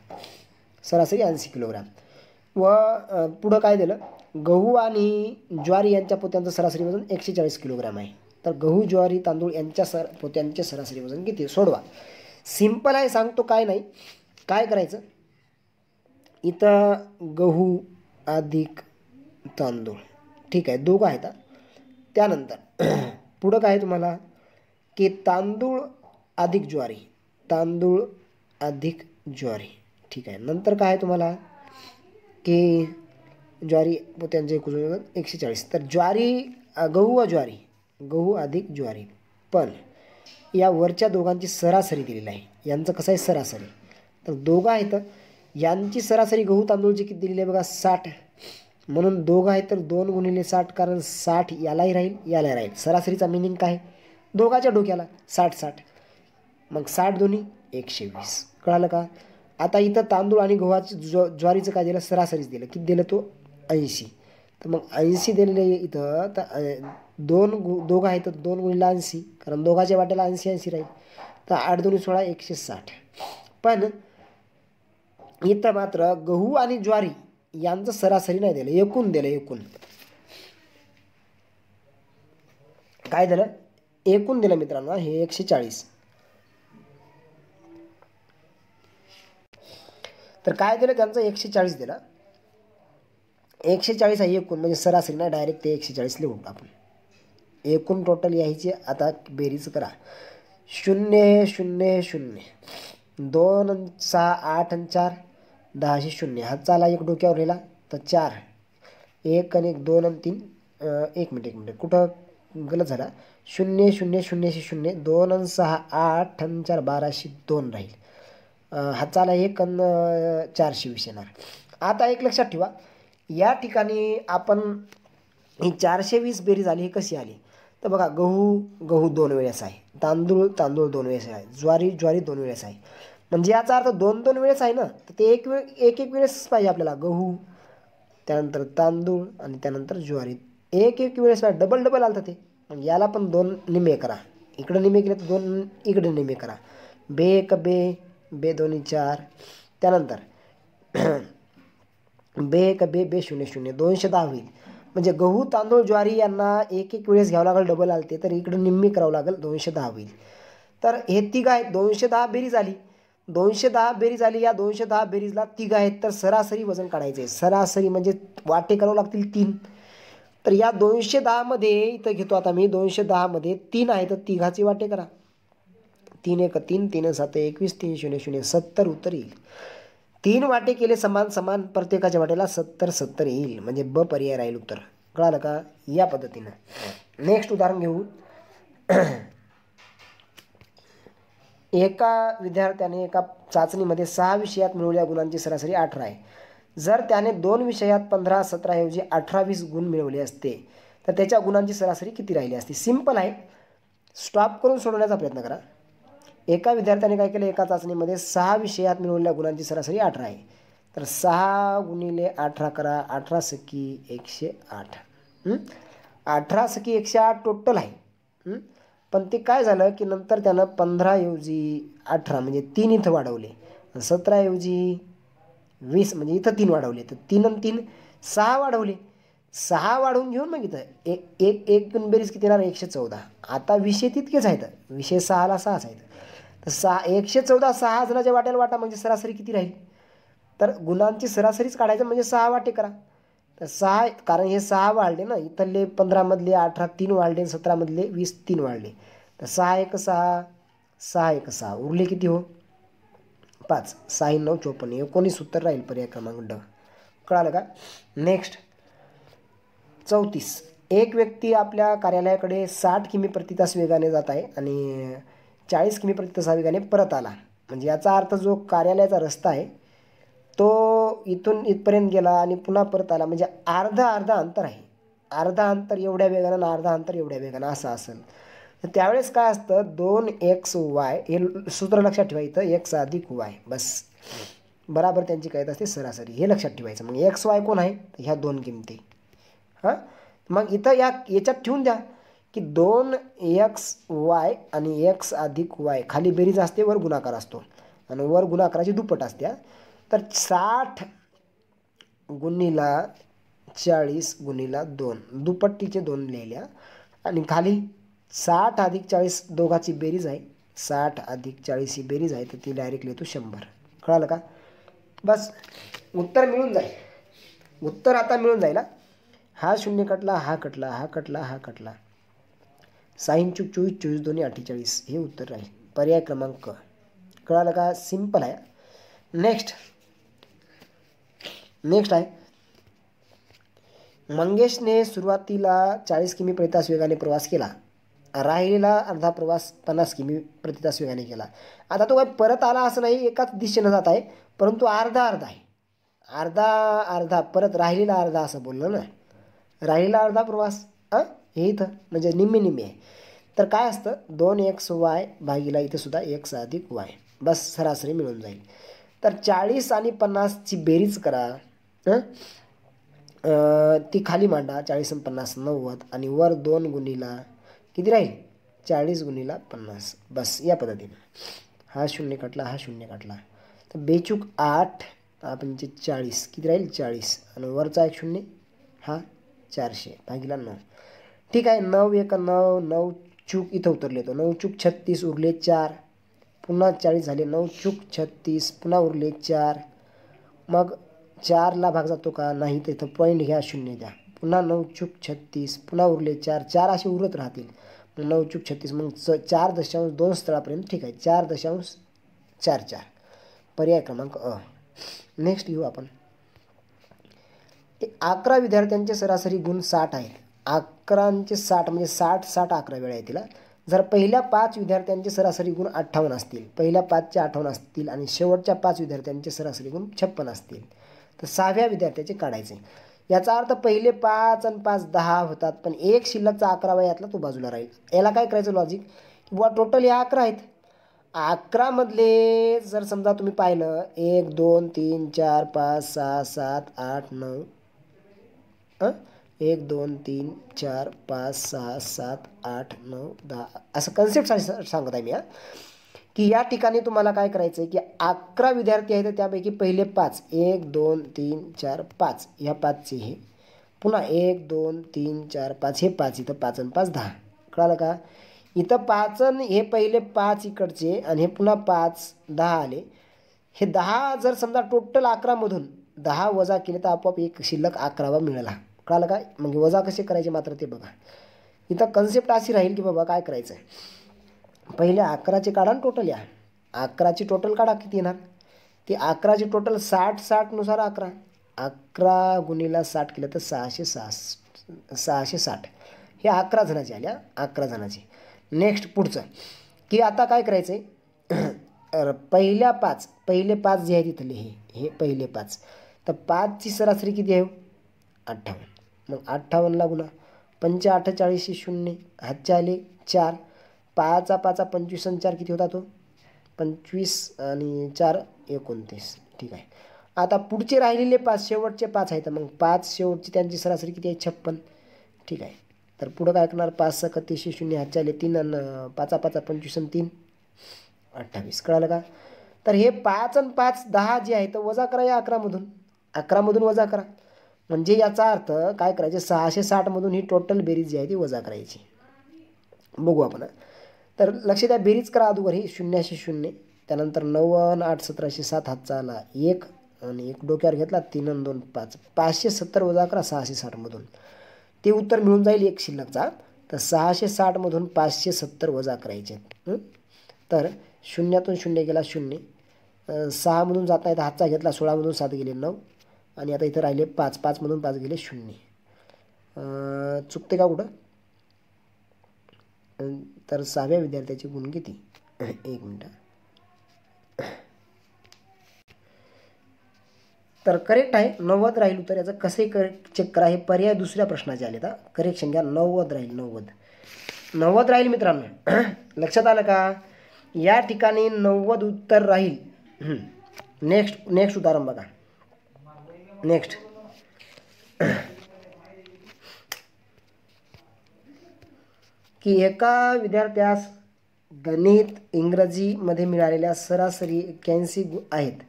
सरासरी 80 किलोग्रॅम व पुढं काय दिलं गहू आणि ज्वारी यांच्या पोत्यांचं सरासरी वजन 140 किलोग्रॅम आहे. तर गहू ज्वारी तांदूळ यांच्या पोत्यांचे सरासरी वजन किती सोडवा. सिंपल आहे सांगतो काय नाही काय करायचं इथं गहू अधिक तांदूळ ठीक आहे दोघं आहेत. त्यानंतर पुढं काय तुम्हाला की तांदूळ अधिक ज्वारी ठीक आहे. नंतर काय तुम्हाला की ज्वारी पोत्यांचे एकूण वजन 140 तर ज्वारी गहू व ज्वारी गहू अधिक ज्वारी पण या वरच्या दोघांची सरासरी दिलेली आहे यांचं कसं आहे सरासरी तर दोघं आहेत यांची सरासरी गहू तांदूळची किती दिलेली आहे बघा 60 म्हणून दोघं आहेत तर 2 गुणिले 60 कारण 60 यालाही राहील राहील. सरासरीचा मिनिंग काय दोघाच्या डोक्याला 60 मग 60 दोन्ही 120. कळालं का. आता इथं तांदूळ आणि गव्हाची ज्वारीचं काय दिलं सरासरीच दिलं किती दिलं तो 80 तर मग 80 दिलेलं आहे इथं तर दोघं आहेत तर 2 गुणिले 80 कारण दोघाच्या वाट्याला 80 राहील तर 8 2 16 160 पण इथं मात्र गहू आणि ज्वारी यांचं सरासरी नाही दिलं एकूण दिलं एकूण काय दिलं एकूण दिलं मित्रांनो हे 140 तर काय दिलं त्यांचं 140 दिलं 140 आहे एकूण म्हणजे सरासरी ना डायरेक्ट ते 140 लिहून आपण एकूण टोटल यायची. आता बेरीज करा 0 0 0 2 6 8 आणि 4 10 0 हा चाला एक डोक्यावर राहिला तर 4 1 आणि 1 2 आणि 3 एक मिनिट कुठं गलत झाला 0 0 0 0 2 आणि 6 8 आणि 4 1202 राहील हा चाला 1 आणि 420 येणार. आता एक लक्षात ठेवा या ठिकाणी आपण ही 420 बेरीज आली ही कशी आली तर बघा गहू 2 वेळेस आहे तांदूळ 2 वेळेस आहे ज्वारी 2 वेळेस आहे म्हणजे याचा अर्थ 2 वेळेस आहे ना तर ते एक वेळेस पाहिजे आपल्याला गहू त्यानंतर तांदूळ आणि त्यानंतर ज्वारी एक वेळेस डबल आलं ते मग याला पण 2 निमे करा इकडे निमे केले तर 2 इकडे निमे करा बे 1 बे 2 4 त्यानंतर बे 1 बे 0 0 210 होईल म्हणजे गहू तांदूळ ज्वारी यांना एक वेळेस घ्यावं लागेल डबल आलते तर इकडे निम्मी करावं लागेल 210 होईल. तर हे तिघ आहेत 210 बेरीज आली 210 बेरीज आली या 210 बेरीजला तिघ आहेत तर सरासरी वजन काढायचं आहे. सरासरी म्हणजे वाटे करावं लागतील 3 तर या 210 मध्ये इथं घेतो आता मी 210 मध्ये 3 आहे तर तिघाचे वाटे करा 3 1 3 3 7 21 3 0 0 70 उत्तर येईल. 3 वाटे केले समान प्रत्येकाच्या वाटेला 70 येईल म्हणजे ब पर्याय राहील उत्तर. कळालं का या पद्धतीनं. नेक्स्ट उदाहरण घेऊ एका विद्यार्थ्याने एका चाचणीमध्ये 6 विषयात मिळवलेल्या गुणांची सरासरी 18 आहे. जर त्याने 2 विषयात 15, 17 ऐवजी 18, 20 गुण मिळवले असते तर त्याच्या गुणांची सरासरी किती राहिली असती? सिंपल आहे. स्टॉप करून सोडवण्याचा प्रयत्न करा. एका विद्यार्थ्याने काय केलं, एका चाचणीमध्ये 6 विषयात मिळवलेल्या गुणांची सरासरी 18 आहे. तर 6 गुणिले 18 करा, 18 सकी 108. 18 सकी 108 टोटल आहे. पण ते काय झालं की नंतर त्यानं 15 ऐवजी 18 म्हणजे 3 इथं वाढवले, 17 ऐवजी 20 म्हणजे इथं 3 वाढवले, तर 3 आणि 3 6 वाढवले. 6 वाढवून घेऊन मग इथं एक बेरीज किती येणार? 114. आता विषय तितकेच आहेत, विषय 6ला 6च आहेत. तर 114 6 जणांच्या वाट्याला वाटा म्हणजे सरासरी किती राहील? तर गुणांची सरासरीच काढायचं म्हणजे 6 वाटे करा. तर 6, कारण हे 6 वाढले ना, इथले 15 मधले 18 3 वाढले, 17 मधले 20 3 वाढले. तर 6 1 6, 6 1 6, उरले किती हो? 5. 6 9 54, 19 उत्तर राहील पर्याय क्रमांक ड. कळालं का? नेक्स्ट 34. एक व्यक्ती आपल्या कार्यालयाकडे 60 किमी प्रति तास वेगाने जात आहे आणि 40 किमी प्रति तास वेगाने परत आला. म्हणजे याचा अर्थ जो कार्यालयाचा रस्ता आहे तो इथून इथपर्यंत गेला आणि पुन्हा परत आला, म्हणजे अर्धा अंतर आहे. अर्धा अंतर एवढ्या वेगानं आणि अर्धा अंतर एवढ्या वेगानं असं असेल. तर त्यावेळेस काय असतं, 2xy हे सूत्र लक्षात ठेवा. इथं x अधिक y बस बराबर त्यांची काय असते सरासरी, हे लक्षात ठेवायचं. मग xy कोण आहे? ह्या दोन किमती. मग इथं याच्यात ठेवून द्या की 2xy आणि x अधिक y खाली बेरीज असते, वर गुणाकार असतो आणि वर गुणाकाराची दुप्पट असते. तर 60 गुणिला 40 गुणिला 2, दुपट्टीचे 2 लिहिल्या आणि खाली 60 अधिक 40 दोघाची बेरीज आहे, 60 अधिक 40 ही बेरीज आहे, तर ती डायरेक्ट लिहितो 100. कळालं का? बस उत्तर मिळून जाईल. उत्तर आता मिळून जाईल. हा शून्य कटला, हा कटला, हा कटला, हा कटला. 6 चूक 24 24 दोन्ही 48 हे उत्तर राहील पर्याय क्रमांक. कळालं का? सिंपल आहे. नेक्स्ट आहे, मंगेशने सुरुवातीला 40 किमी प्रति तास वेगाने प्रवास केला, राहिलेला अर्धा प्रवास 50 किमी प्रति तास वेगाने केला. आता तो काय परत आला असं नाही, एकाच दिशेनं जात आहे, परंतु अर्धा आहे. अर्धा परत राहिलेला अर्धा असं बोललं ना, राहिलेला अर्धा प्रवास हे इथं म्हणजे निम्मे आहे. तर काय असतं, 2xy भागीला इथं सुद्धा x अधिक y, बस सरासरी मिळून जाईल. तर 40 आणि 50ची बेरीज करा, ती खाली मांडा. 40 आणि 50 90 आणि वर 2 गुणिला किती राहील? 40 गुणिला 50. बस या पद्धतीने हा शून्य कटला, हा शून्य कटला, तर बेचूक 8 म्हणजे 40 किती राहील? 40 आणि वरचा एक शून्य, हा 400 भागीला 9. ठीक आहे. 9 1 9, 9 चूक इथं उतरले, तो 9 चूक 36 उरले 4, पुन्हा 40 झाले, 9 चूक 36 पुन्हा उरले 4. मग 4ला भाग जातो का? नाही, तर इथं पॉईंट घ्या, शून्य द्या. पुन्हा 9 चूक 36 पुन्हा उरले 4, 4 असे उरत राहतील. मग 9 चूक 36 मग 4.2 स्थळापर्यंत. ठीक आहे, 4.44 पर्याय क्रमांक अ. नेक्स्ट घेऊ आपण. 11 विद्यार्थ्यांचे सरासरी गुण 60 आहेत. 11चे 60 म्हणजे 60 11 वेळा आहे तिला. जर पहिल्या 5 विद्यार्थ्यांचे सरासरी गुण 58 असतील, पहिल्या 5चे 58 असतील आणि शेवटच्या 5 विद्यार्थ्यांचे सरासरी गुण 56 असतील, तर 6व्या विद्यार्थ्याचे काढायचे. याचा अर्थ पहिले 5 आणि 5 10 होतात, पण एक शिल्लकचा 11वा यातला तो बाजूला राहील. याला काय करायचं लॉजिक, बुवा टोटल या 11 आहेत. 11 मधले जर समजा तुम्ही पाहिलं 1 2 3 4 5 6 7 8 9, 1 2 3 4 5 6 7 8 9 10 असं कन्सेप्ट सांगत आहे मी. की या ठिकाणी तुम्हाला काय करायचं आहे की 11 विद्यार्थी आहेत, त्यापैकी पहिले 5 1 2 3 4 5 ह्या 5चे हे, पुन्हा 1 2 3 4 5 हे 5, इथं 5 आणि 5 10. कळालं का? इथं 5 आणि हे पहिले 5 इकडचे आणि हे पुन्हा 5 10 आले. हे 10 जर समजा टोटल 11मधून 10 वजा केले तर आपोआप एक शिल्लक 11वा मिळाला. कळालं का? मग वजा कसे करायचे मात्र ते बघा. इथं कन्सेप्ट अशी राहील की बाबा काय करायचं आहे, पहिले 11चे काढा आणि टोटल या. 11ची टोटल काढा, किती येणार? ती 11ची टोटल 60 नुसार 11 गुणिला 60 केलं तर 660 हे 11 जणांचे आल्या, 11 जणांचे. नेक्स्ट पुढचं की आता काय करायचं आहे पहिल्या पाच पहिले पाच जे आहे तिथले हे पहिले पाच, तर 5ची सरासरी किती आहे? 58. मग 58 गुणा 5 48 0, हातचे आले 4, 5 5 25 आणि 4 किती होता तो? 25 आणि 4 29. ठीक आहे. आता पुढचे राहिलेले 5 शेवटचे 5 आहेत, मग 5 शेवटची त्यांची सरासरी किती आहे? 56. ठीक आहे. तर पुढं काय करणार? 5 6 31 0, हातचे आले 3 आणि 5 5 25 आणि 3 28. कळालं का? तर हे 5 आणि 5 10 जे आहे तर वजा करा या 11मधून. 11मधून वजा करा, म्हणजे याचा अर्थ काय करायचे? 660मधून ही टोटल बेरीज जी आहे ती वजा करायची. बघू आपण. तर लक्ष द्या, बेरीज करा अगोदर ही 0 0, त्यानंतर 9 आणि 8 17 7, हातचा आला 1 आणि 1 डोक्यावर घेतला 3 आणि 2 5, 570 वजा करा 660मधून, ते उत्तर मिळून जाईल एक शिल्लकचा. तर 660मधून 570 वजा करायचे. तर 0तून 0 गेला 0, 6मधून जाता येतं हातचा घेतला 16मधून 7 गेले 9, आणि आता इथं राहिले 5, 5मधून 5 गेले 0. चुकते का कुठं? तर 6व्या विद्यार्थ्याचे गुण किती? एक मिनिट. तर करेक्ट आहे 90 राहील उत्तर. याचं कसंही चेक करा, हे पर्याय दुसऱ्या प्रश्नाचे आले. तर करेक्शन घ्या, 90 राहील. 90 राहील मित्रांनो. लक्षात आलं का? या ठिकाणी 90 उत्तर राहील. नेक्स्ट उदाहरण बघा. नेक्स्ट की एका विद्यार्थ्यास गणित इंग्रजीमध्ये मिळालेल्या सरासरी 81 आहेत.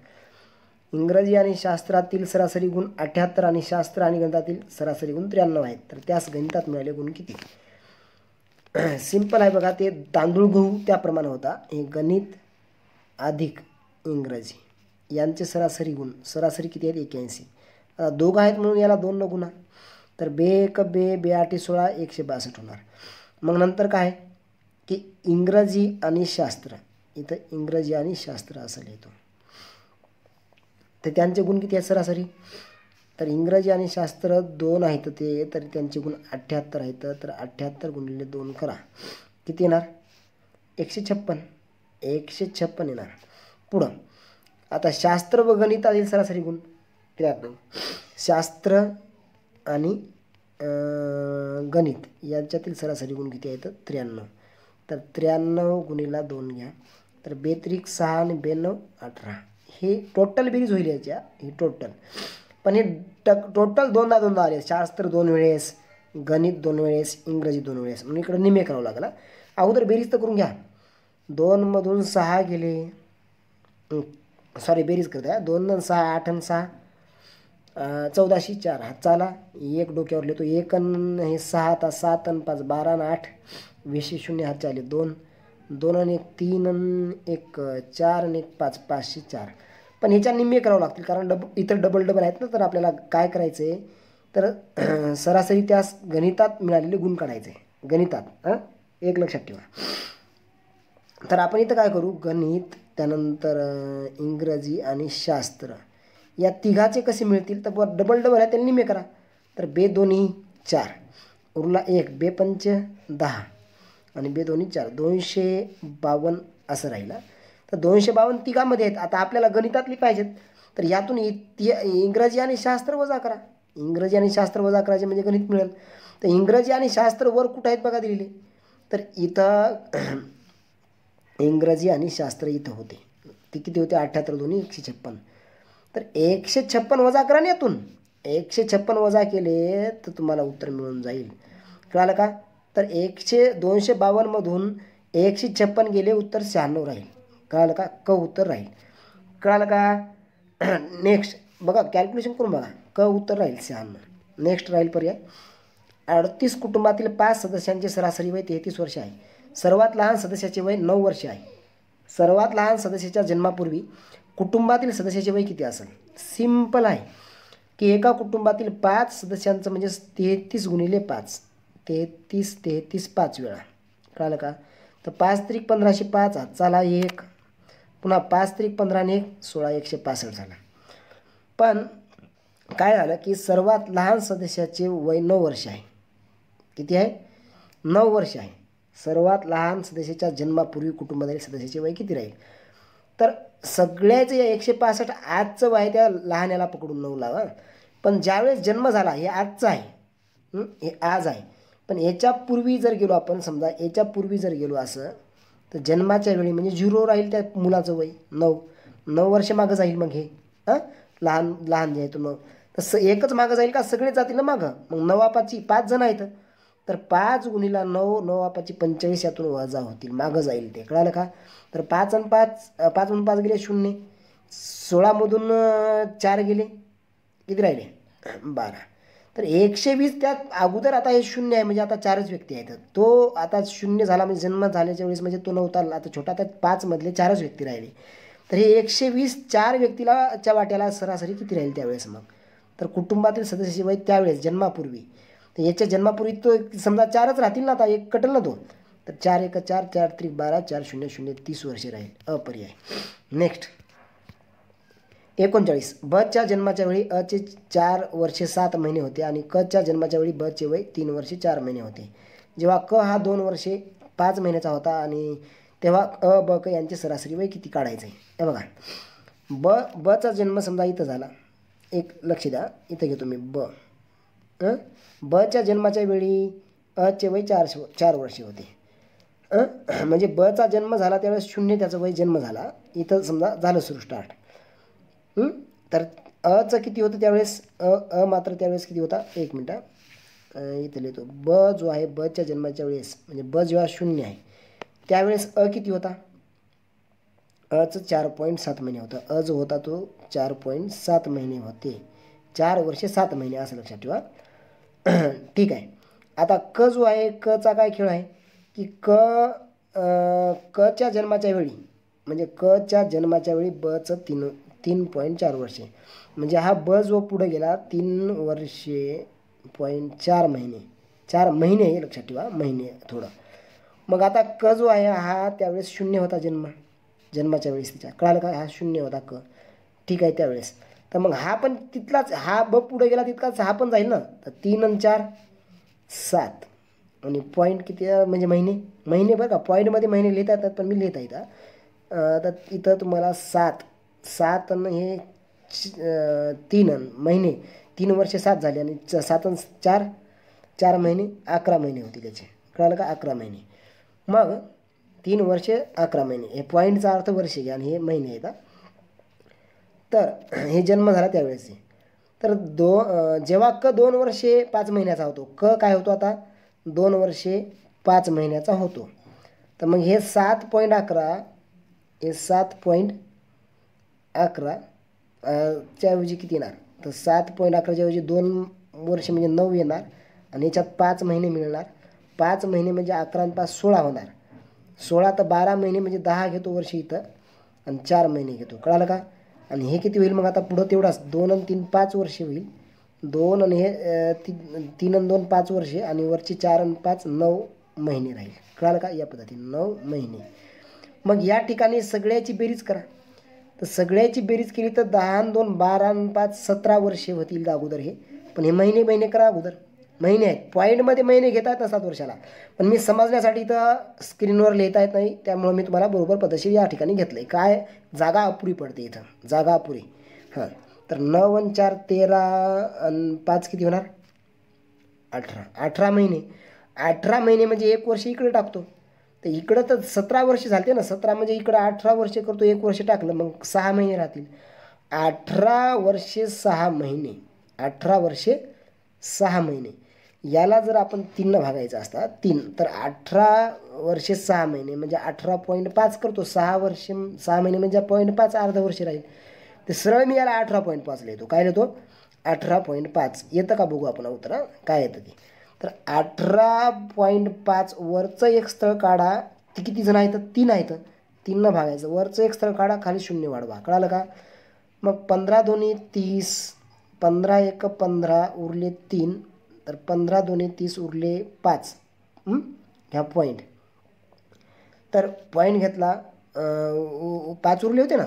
इंग्रजी आणि शास्त्रातील सरासरी गुण 78 आणि शास्त्र आणि गणितातील सरासरी गुण 93 आहेत. तर त्यास गणितात मिळाले गुण किती? सिंपल आहे बघा, ते तांदूळ गहू त्याप्रमाणे होता. हे गणित अधिक इंग्रजी यांचे सरासरी गुण, सरासरी किती आहेत? 81. आता दोघं आहेत म्हणून याला 2 न गुणा, तर 2 1 2 2 8 16 162 होणार. मग नंतर काय की इंग्रजी आणि शास्त्र, इथं इंग्रजी आणि शास्त्र असं लिहितो. तर त्यांचे गुण किती आहेत सरासरी? तर इंग्रजी आणि शास्त्र 2 आहेत ते, तर त्यांचे गुण 78 आहेत. तर 78 गुणिले 2 करा, किती येणार? 156. 156 येणार. पुढं आता शास्त्र व गणितातील सरासरी गुण 93. शास्त्र आणि गणित यांच्यातील सरासरी गुण किती आहेत? 93. तर 93 गुणिला 2 घ्या, तर 2 6 आणि 92 18. हे टोटल बेरीज होईल याच्या, ही टोटल. पण हे टोटल दोनदा आले. शास्त्र 2 वेळेस, गणित 2 वेळेस, इंग्रजी 2 वेळेस, म्हणून इकडे निमे करावं लागला. अगोदर बेरीज तर करून घ्या. 2 मधून 6 गेले, सॉरी बेरीज करत आहे. 2 आणि 6 8 आणि 6 1404, हातचा आला 1 डोक्यावर लिहितो 1 आणि हे 6, आता 7 आणि 5 12 आणि 8 20 0, हातचे आले 2 2 आणि 1 3 आणि 1 4 आणि 1 5 504. पण ह्याच्या निम्मे करावं लागतील, कारण इतर डबल आहेत ना. तर आपल्याला काय करायचं आहे, तर सरासरी त्यास गणितात मिळालेले गुण काढायचे. गणितात एक लक्षात ठेवा. तर आपण इथं काय करू, गणित, त्यानंतर इंग्रजी आणि शास्त्र या तिघाचे कसे मिळतील, तर डबल आहे त्यांनी निम्मे करा. तर 2 2 4 उरला 1, 2 5 10 आणि 2 2 4 252 असं राहिलं. तर 252 तिघामध्ये आहेत. आता आपल्याला गणितातली पाहिजेत, तर यातून इंग्रजी आणि शास्त्र वजा करा. इंग्रजी आणि शास्त्र वजा करायचे म्हणजे गणित मिळेल. तर इंग्रजी आणि शास्त्र वर कुठं आहेत बघा दिलेले, तर इथं इंग्रजी आणि शास्त्र इथं होते. ते किती होते? 78 2 156. तर 156 वजा करा ना यातून. 156 वजा केले तर तुम्हाला उत्तर मिळून जाईल. कळालं का? तर 252 मधून 156 गेले, उत्तर 96 राहील. कळालं का? क उत्तर राहील. कळालं का? नेक्स्ट बघा, कॅल्क्युलेशन करून बघा. क उत्तर राहील 96. नेक्स्ट राहील पर्याय 38 कुटुंबातील 5 सदस्यांचे सरासरी वय 33 वर्ष आहे. सर्वात लहान सदस्याचे वय 9 वर्षे आहे. सर्वात लहान सदस्याच्या जन्मापूर्वी कुटुंबातील सदस्याचे वय किती असेल? सिंपल आहे की एका कुटुंबातील 5 सदस्यांचं म्हणजे 33 गुणिले 5, 33 5 वेळा. कळालं का? तर 5 त्रिक 1505, चला 1, पुन्हा 5 त्रिक 15 आणि 1 16 165 झाला. पण काय झालं की सर्वात लहान सदस्याचे वय 9 वर्ष आहे. किती आहे? 9 वर्ष आहे. सर्वात लहान सदस्याच्या जन्मापूर्वी कुटुंबातील सदस्याचे वय किती राहील? तर सगळ्याचे 165 आजचं वय त्या लहान याला पकडून 9 लावा. पण ज्यावेळेस जन्म झाला हे आजचं आहे, हे आज आहे. पण याच्यापूर्वी जर गेलो आपण, समजा याच्यापूर्वी जर गेलो असं, तर जन्माच्या वेळी म्हणजे 0 राहील त्या मुलाचं वय 9 वर्ष मागं जाईल. मग हे लहान लहान जे आहे तो 9, तसं एकच मागं जाईल का? सगळे जातील ना मागं. मग 9 5 जण आहेत, तर 5 गुणिला 9, 9 45 यातून वजा होतील, मागं जाईल ते. कळालं का? तर 5 आणि 5 गेले 0, 16मधून 4 गेले, किती राहिले? 12. तर 120 त्यात अगोदर आता हे 0 आहे, म्हणजे आता 4च व्यक्ती आहेत. तो आता 0 झाला म्हणजे जन्म झाल्याच्या वेळेस म्हणजे तो नव्हता आता छोटा, त्यात 5 मधले 4च व्यक्ती राहिले. तर हे 120 4 व्यक्तीला च्या वाट्याला सरासरी किती राहील त्यावेळेस? मग तर कुटुंबातील सदस्याचे वय त्यावेळेस जन्मापूर्वी, तर याच्या जन्मापूर्वी तो समजा 4च राहतील ना, आता एक कटल ना तो, तर 4 1 4, 4 3 12, 4 0 0 30 वर्षे राहील, अपर्याय. नेक्स्ट 39. बच्या जन्माच्या वेळी अचे 4 वर्षे 7 महिने होते आणि कच्या जन्माच्या वेळी बचे वय 3 वर्षे 4 महिने होते. जेव्हा क हा 2 वर्षे 5 महिन्याचा होता आणि तेव्हा अ ब क यांचे सरासरी वय किती काढायचं आहे? हे बघा, बचा जन्म समजा इथं झाला, एक लक्ष द्या, इथं घेतो मी बच्या जन्माच्या वेळी अचे वय 4 वर्षे होते. म्हणजे बचा जन्म झाला त्यावेळेस 0 त्याचं वय जन्म झाला, इथं समजा झालं सुरू स्टार्ट. तर अचं किती होतं त्यावेळेस? मात्र त्यावेळेस किती होता? 1 मिनटं, इथं लिहितो. ब जो आहे बच्या जन्माच्या वेळेस, म्हणजे ब जेव्हा 0 आहे त्यावेळेस किती होता? अचं 4.7 महिने होता. जो होता तो 4.7 महिने होते. 4 वर्षे 7 महिने असं लक्षात ठेवा. ठीक आहे. आता क जो आहे, कचा काय खेळ आहे की कच्या जन्माच्या वेळी, म्हणजे कच्या जन्माच्या वेळी बचं 3.4 वर्षे, म्हणजे हा ब जो पुढे गेला 3 वर्षे 4 महिने, 4 महिने हे लक्षात ठेवा, महिने थोडं. मग आता क जो आहे हा त्यावेळेस 0 होता जन्माच्या वेळेस तिच्या, कळालं का? हा 0 होता क, ठीक आहे त्यावेळेस. तर मग हा पण तिथलाच, हा ब पुढे गेला तितकाच हा पण जाईल ना. तर 3 आणि 4 7 आणि पॉईंट किती म्हणजे महिने बरं का, पॉईंटमध्ये महिने लिहिता येतात पण मी लिहिता येतं. तर इथं तुम्हाला 7 आणि हे 3 महिने, 3 वर्षे 7 झाले आणि 7 आणि 4 महिने 11 महिने होते त्याचे, कळालं का? 11 महिने. मग 3 वर्षे 11 महिने, हे पॉईंटचा अर्थ वर्ष घ्या आणि हे महिने आहेत. तर हे जन्म झाला त्यावेळेस. तर जेव्हा क 2 वर्षे 5 महिन्याचा होतो, क काय होतो आता? 2 वर्षे 5 महिन्याचा होतो. तर मग हे 7.11, हे 7.11 च्याऐवजी किती येणार? तर 7.11 ऐवजी 2 वर्ष म्हणजे 9 येणार आणि याच्यात 5 महिने मिळणार. 5 महिने म्हणजे 11 आणि 5 16 होणार. 16 तर 12 महिने म्हणजे 10 घेतो वर्ष इथं आणि 4 महिने घेतो, कळालं का? आणि हे किती होईल मग आता पुढं? तेवढाच 2 आणि 3 5 वर्षे होईल. 2 आणि हे 3 आणि 2 5 वर्षे आणि वरची 4 आणि 5 9 महिने राहील, कळालं का? या पद्धतीने 9 महिने. मग या ठिकाणी सगळ्याची बेरीज करा. तर सगळ्याची बेरीज केली तर 10 आणि 2 12 आणि 5 17 वर्षे होतील अगोदर हे. पण हे महिने करा अगोदर, महिने आहेत. पॉईंटमध्ये महिने घेता येत 7 वर्षाला, पण मी समजण्यासाठी इथं स्क्रीनवर लिहिता येत नाही, त्यामुळे मी तुम्हाला बरोबर पद्धतशीर या ठिकाणी घेतलं आहे. काय जागा अपुरी पडते इथं, जागा अपुरी. हां, तर 9 आणि 4 13 आणि 5 किती होणार? 18 महिने. 18 महिने म्हणजे 1 वर्ष इकडे टाकतो, तर इकडं तर 17 वर्ष झालते ना. 17 म्हणजे इकडं 18 वर्ष करतो, 1 वर्ष टाकलं मग 6 महिने राहतील. 18 वर्षे 6 महिने, 18 वर्षे 6 महिने. याला जर आपण 3 भागायचं असतात 3, तर 18 वर्षे 6 महिने म्हणजे 18.5 करतो. 6 महिने म्हणजे 0.5 अर्ध वर्ष राहील. ते सरळ मी याला 18.5 लिहितो. काय लिहितो? 18.5. येतं का बघू आपण उत्तर काय येतं ते. तर 18.5 वरचं एक स्थळ काढा. ती किती जण आहेत? 3 आहेत. 3 भागायचं. वरचं एक स्थळ काढा, खाली 0 वाढवा, कळालं का? मग 15 दोन्ही 30, 15 1 15 उरले 3, तर 15 दोन्ही 30 उरले 5. ह्या पॉईंट. तर पॉईंट घेतला, 5 उरले होते ना,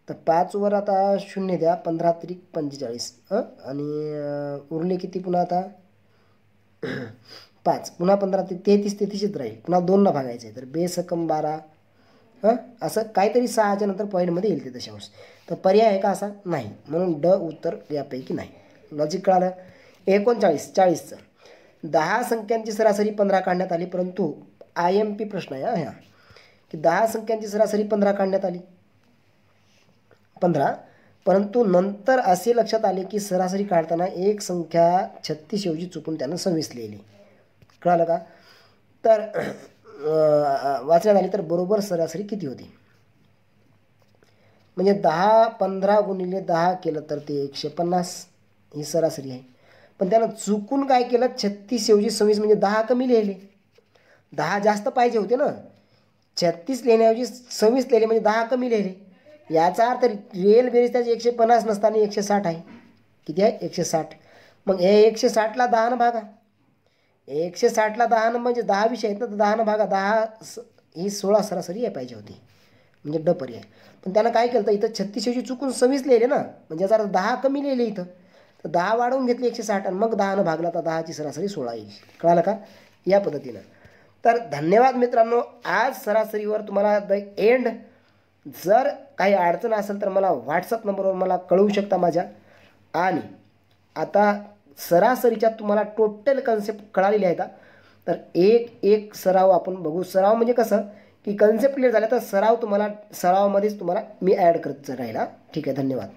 तर 5 वर आता 0 द्या. 15 त्रिक 45 आणि उरले किती पुन्हा आता? 5 पुन्हा 15 ते 33 33च राहील, पुन्हा 2 भागायचं आहे तर बेसकम 12 असं काहीतरी 6च्या नंतर पॉईंटमध्ये येईल ते दशांश. तर पर्याय आहे का असा? नाही, म्हणून ड उत्तर यापैकी नाही. लॉजिक कळालं. 39 10 संख्यांची सरासरी 15 काढण्यात आली, परंतु IMP प्रश्न आहे हा की 10 संख्यांची सरासरी 15 काढण्यात आली 15, परंतु नंतर असे लक्षात आले की सरासरी काढताना एक संख्या 36 ऐवजी चुकून त्यानं 26 लिहिली. कळालं का? तर वाचण्यात आली तर बरोबर सरासरी किती होती? म्हणजे 10 15 गुणिले 10 केलं तर ते 150 ही सरासरी आहे. पण त्यानं चुकून काय केलं, 36 ऐवजी 26 म्हणजे 10 कमी लिहिले. 10 जास्त पाहिजे होते ना, 36 लिहिण्याऐवजी 26 लिहिले म्हणजे 10 कमी लिहिले. याचा अर्थ रिअल बेरीज त्याची 150 नसताना 160 आहे. किती आहे? 160. मग हे 160ला 10 भागा, 160ला 10 म्हणजे 10 विषय आहेत ना, तर 10 भागा 10 ही 16 सरासरी आहे पाहिजे होती, म्हणजे ड पर्याय. पण त्यानं काय केलं तर इथं 36 ऐवजी चुकून 26 लिहिले ना, म्हणजे याचा अर्थ 10 कमी लिहिले इथं, तर 10 वाढवून घेतले 160 आणि मग 10 भागला तर 10ची सरासरी 16 येईल. कळालं का? या पद्धतीनं. तर धन्यवाद मित्रांनो. आज सरासरीवर तुम्हाला द एंड. जर काही अडचण असेल तर मला व्हॉट्सअप नंबरवर मला कळवू शकता माझ्या. आणि आता सरासरीच्या तुम्हाला टोटल कन्सेप्ट कळालेली आहे का? तर एक सराव आपण बघू. सराव म्हणजे कसं की कन्सेप्ट क्लिअर झाला तर सरावामध्येच तुम्हाला मी ॲड करत राहील. ठीक आहे, धन्यवाद.